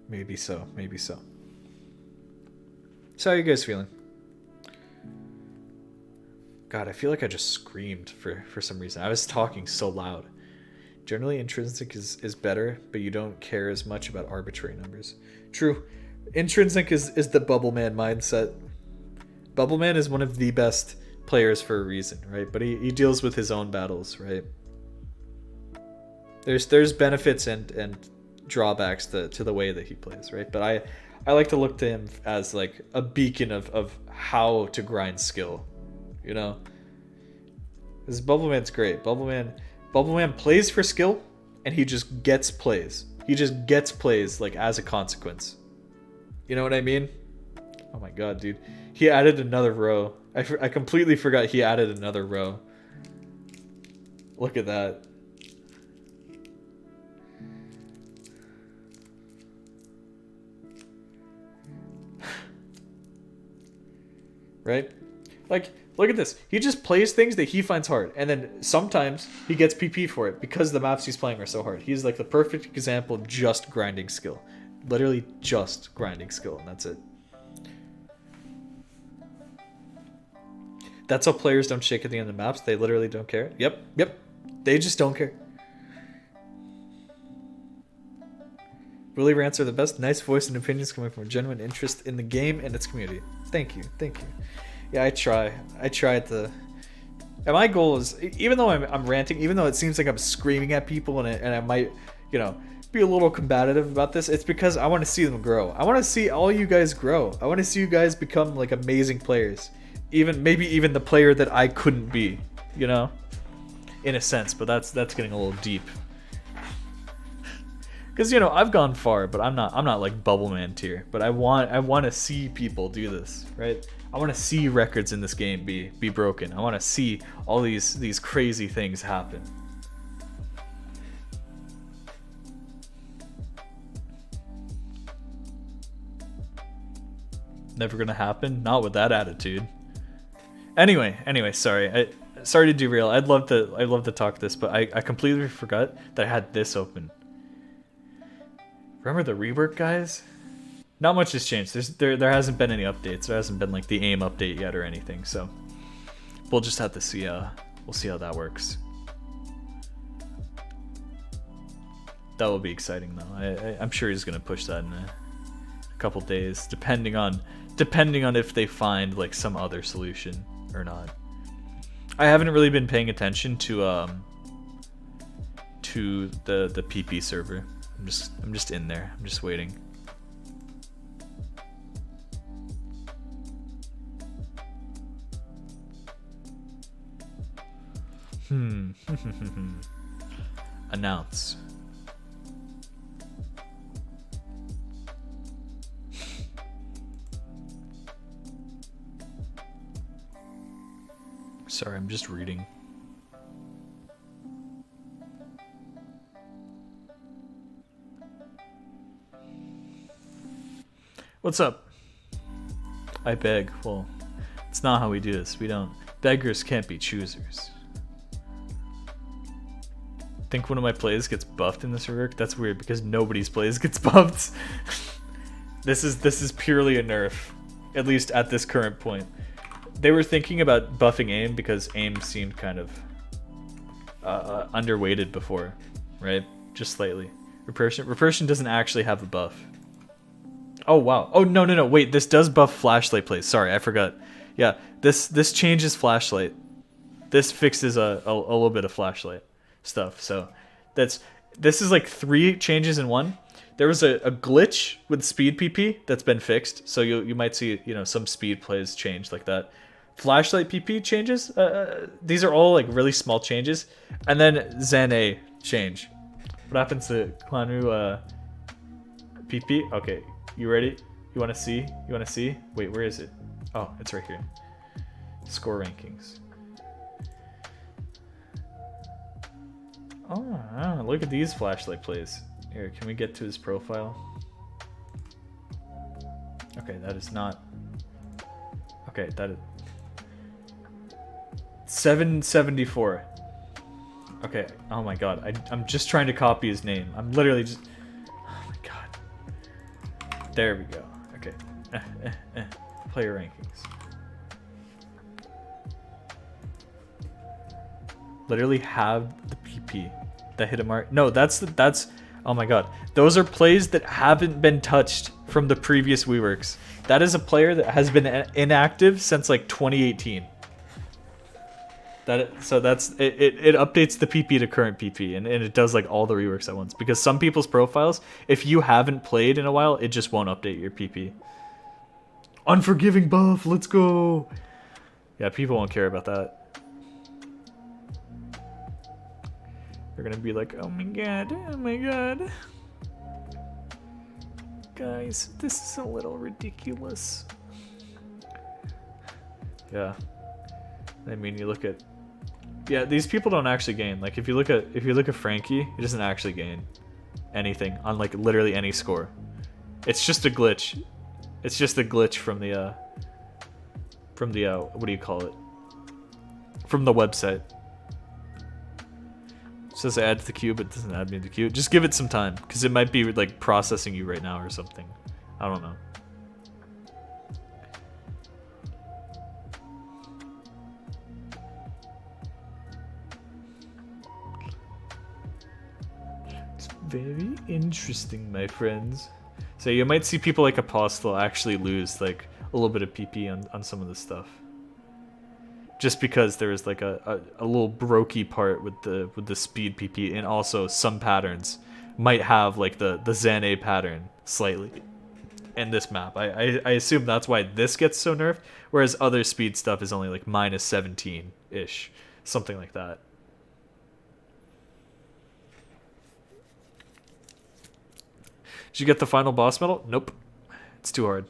Maybe so. So how are you guys feeling? God, I feel like I just screamed for some reason. I was talking so loud. Generally, intrinsic is better, but you don't care as much about arbitrary numbers. True. Intrinsic is the Bubbleman mindset. Bubbleman is one of the best players for a reason, right? But he deals with his own battles, right? There's benefits and drawbacks to the way that he plays, right? But I like to look to him as like a beacon of how to grind skill, you know? Because Bubbleman's great. Bubbleman plays for skill, and he just gets plays. He just gets plays like as a consequence. You know what I mean? Oh my god, dude. He added another row. I completely forgot he added another row. Look at that. Right? Like, look at this. He just plays things that he finds hard, and then sometimes he gets PP for it because the maps he's playing are so hard. He's like the perfect example of just grinding skill. Literally just grinding skill, and that's it. That's how players don't shake at the end of maps. They literally don't care. Yep. They just don't care. Bully rants are the best. Nice voice and opinions coming from a genuine interest in the game and its community. Thank you. Yeah, I try to. And my goal is, even though I'm ranting, even though it seems like I'm screaming at people and I might, you know, be a little combative about this, it's because I want to see them grow. I want to see all you guys grow. I want to see you guys become like amazing players. Maybe even the player that I couldn't be, you know, in a sense. But that's getting a little deep. Because, you know, I've gone far, but I'm not like Bubbleman tier. But I want to see people do this, right? I want to see records in this game be broken. I want to see all these crazy things happen. Never gonna happen. Not with that attitude. Anyway, sorry to derail. I'd love to talk this, but I completely forgot that I had this open. Remember the rework, guys? Not much has changed. There hasn't been any updates. There hasn't been like the aim update yet or anything. So we'll just have to see. We'll see how that works. That will be exciting though. I'm sure he's gonna push that in a couple days, depending on if they find like some other solution or not. I haven't really been paying attention to the PP server. I'm just in there. I'm just waiting. Announce. Sorry, I'm just reading. What's up? I beg. Well, it's not how we do this. We don't. Beggars can't be choosers. Think one of my plays gets buffed in this rework? That's weird because nobody's plays gets buffed. This is purely a nerf, at least at this current point. They were thinking about buffing aim because aim seemed kind of underweighted before, right? Just slightly. Repercussion doesn't actually have a buff. Oh wow. Oh no. Wait, this does buff flashlight plays. Sorry, I forgot. Yeah, this changes flashlight. This fixes a little bit of flashlight stuff. So this is like 3 changes in one. There was a glitch with speed PP that's been fixed, so you might see, you know, some speed plays change like that. Flashlight PP changes. These are all like really small changes, and then Zen A change. What happens to Klanu PP? Okay, you ready? You want to see? Wait, where is it? Oh, it's right here. Score rankings. Oh, look at these flashlight plays. Here, can we get to his profile? Okay, that is not. Okay, that is 774. Okay, oh my god, I'm just trying to copy his name. I'm literally just. Oh my god. There we go. Okay. Player rankings. Literally have the PP that hit a mark. No, that's. Oh my god, those are plays that haven't been touched from the previous WeWorks. That is a player that has been inactive since like 2018. So that's it updates the PP to current PP, and it does like all the reworks at once. Because some people's profiles, if you haven't played in a while, it just won't update your PP. Unforgiving buff, let's go. Yeah, people won't care about that. They're gonna be like, oh my god. Guys, this is a little ridiculous. Yeah. I mean, you look at... Yeah, these people don't actually gain. Like, if you look at Frankie, he doesn't actually gain anything on, like, literally any score. It's just a glitch. It's just a glitch from the, what do you call it? From the website. It says add to the queue, but it doesn't add me to the queue. Just give it some time, because it might be, like, processing you right now or something. I don't know. It's very interesting, my friends. So you might see people like Apostle actually lose, like, a little bit of PP on some of this stuff. Just because there is like a little brokey part with the speed PP, and also some patterns might have like the Xane pattern slightly in this map. I assume that's why this gets so nerfed, whereas other speed stuff is only like minus 17-ish, something like that. Did you get the final boss medal? Nope, it's too hard.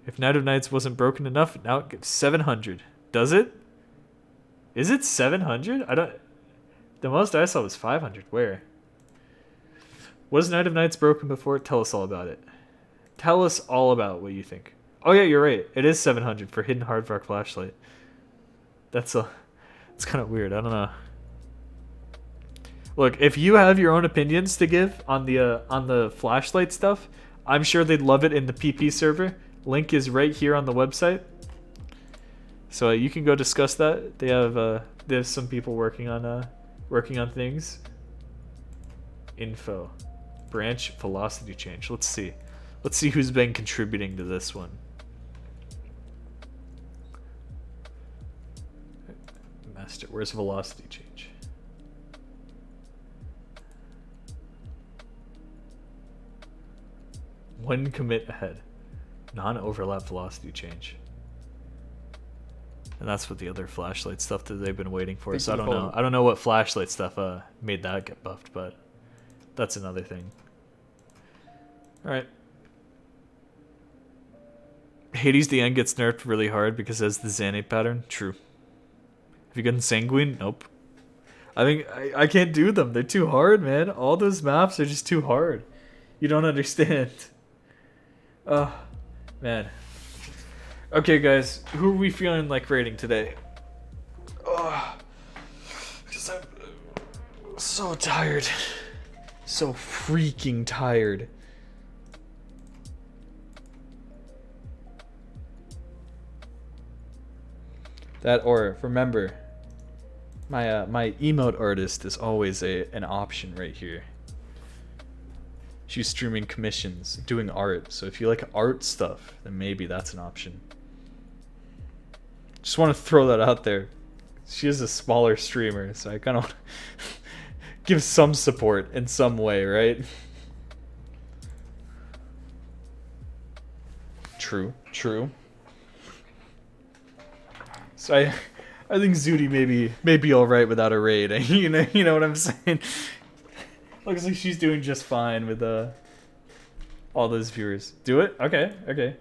If Night of Nights wasn't broken enough, now it gets 700. Does it? Is it 700? I don't... The most I saw was 500. Where? Was Night of Nights broken before? Tell us all about it. Tell us all about what you think. Oh yeah, you're right. It is 700 for Hidden Hardvark Flashlight. It's kind of weird. I don't know. Look, if you have your own opinions to give on the flashlight stuff, I'm sure they'd love it in the PP server. Link is right here on the website, so you can go discuss that. They have some people working on things. Info, branch velocity change. Let's see who's been contributing to this one. Master, where's velocity change? One commit ahead. Non-overlap velocity change. And that's what the other flashlight stuff that they've been waiting for. So I don't know. I don't know what flashlight stuff made that get buffed, but that's another thing. Alright. Hades the End gets nerfed really hard because it has the Xane pattern. True. Have you gotten Sanguine? Nope. I think I can't do them. They're too hard, man. All those maps are just too hard. You don't understand. Man. Okay, guys, who are we feeling like rating today? Because I'm so tired. So freaking tired. That, or remember, my emote artist is always an option right here. She's streaming commissions, doing art. So if you like art stuff, then maybe that's an option. Just want to throw that out there. She is a smaller streamer, so I kind of give some support in some way, right? True. So I think Zooty may be all right without a raid. You know what I'm saying? Looks like she's doing just fine with all those viewers. Do it? Okay.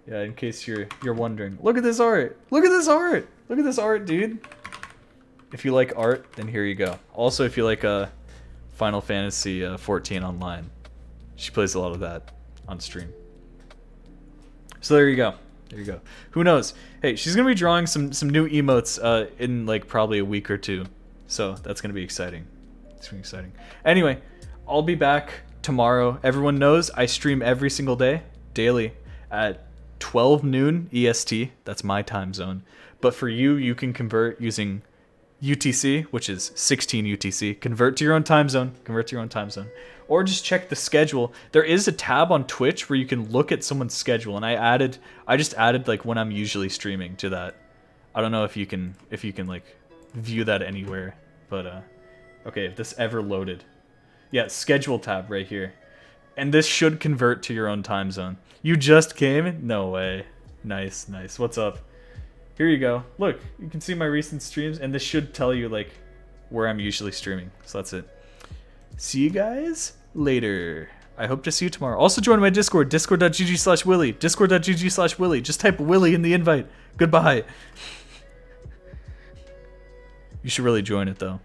Yeah, in case you're wondering. Look at this art. Look at this art, dude. If you like art, then here you go. Also, if you like Final Fantasy 14 online, she plays a lot of that on stream. So there you go. Who knows? Hey, she's gonna be drawing some new emotes in like probably a week or two. So that's gonna be exciting. It's gonna be exciting. Anyway, I'll be back tomorrow. Everyone knows I stream every single day, daily, at 12 noon EST. That's my time zone. But for you, you can convert using UTC, which is 16 UTC. Convert to your own time zone. Convert to your own time zone. Or just check the schedule. There is a tab on Twitch where you can look at someone's schedule, and I just added like when I'm usually streaming to that. I don't know if you can like view that anywhere, but okay, if this ever loaded. Yeah, schedule tab right here. And this should convert to your own time zone. You just came? No way. Nice, nice. What's up? Here you go. Look, you can see my recent streams, and this should tell you like where I'm usually streaming. So that's it. See you guys later. I hope to see you tomorrow. Also join my Discord, discord.gg/Willy, discord.gg/Willy. Just type Willy in the invite. Goodbye. You should really join it though.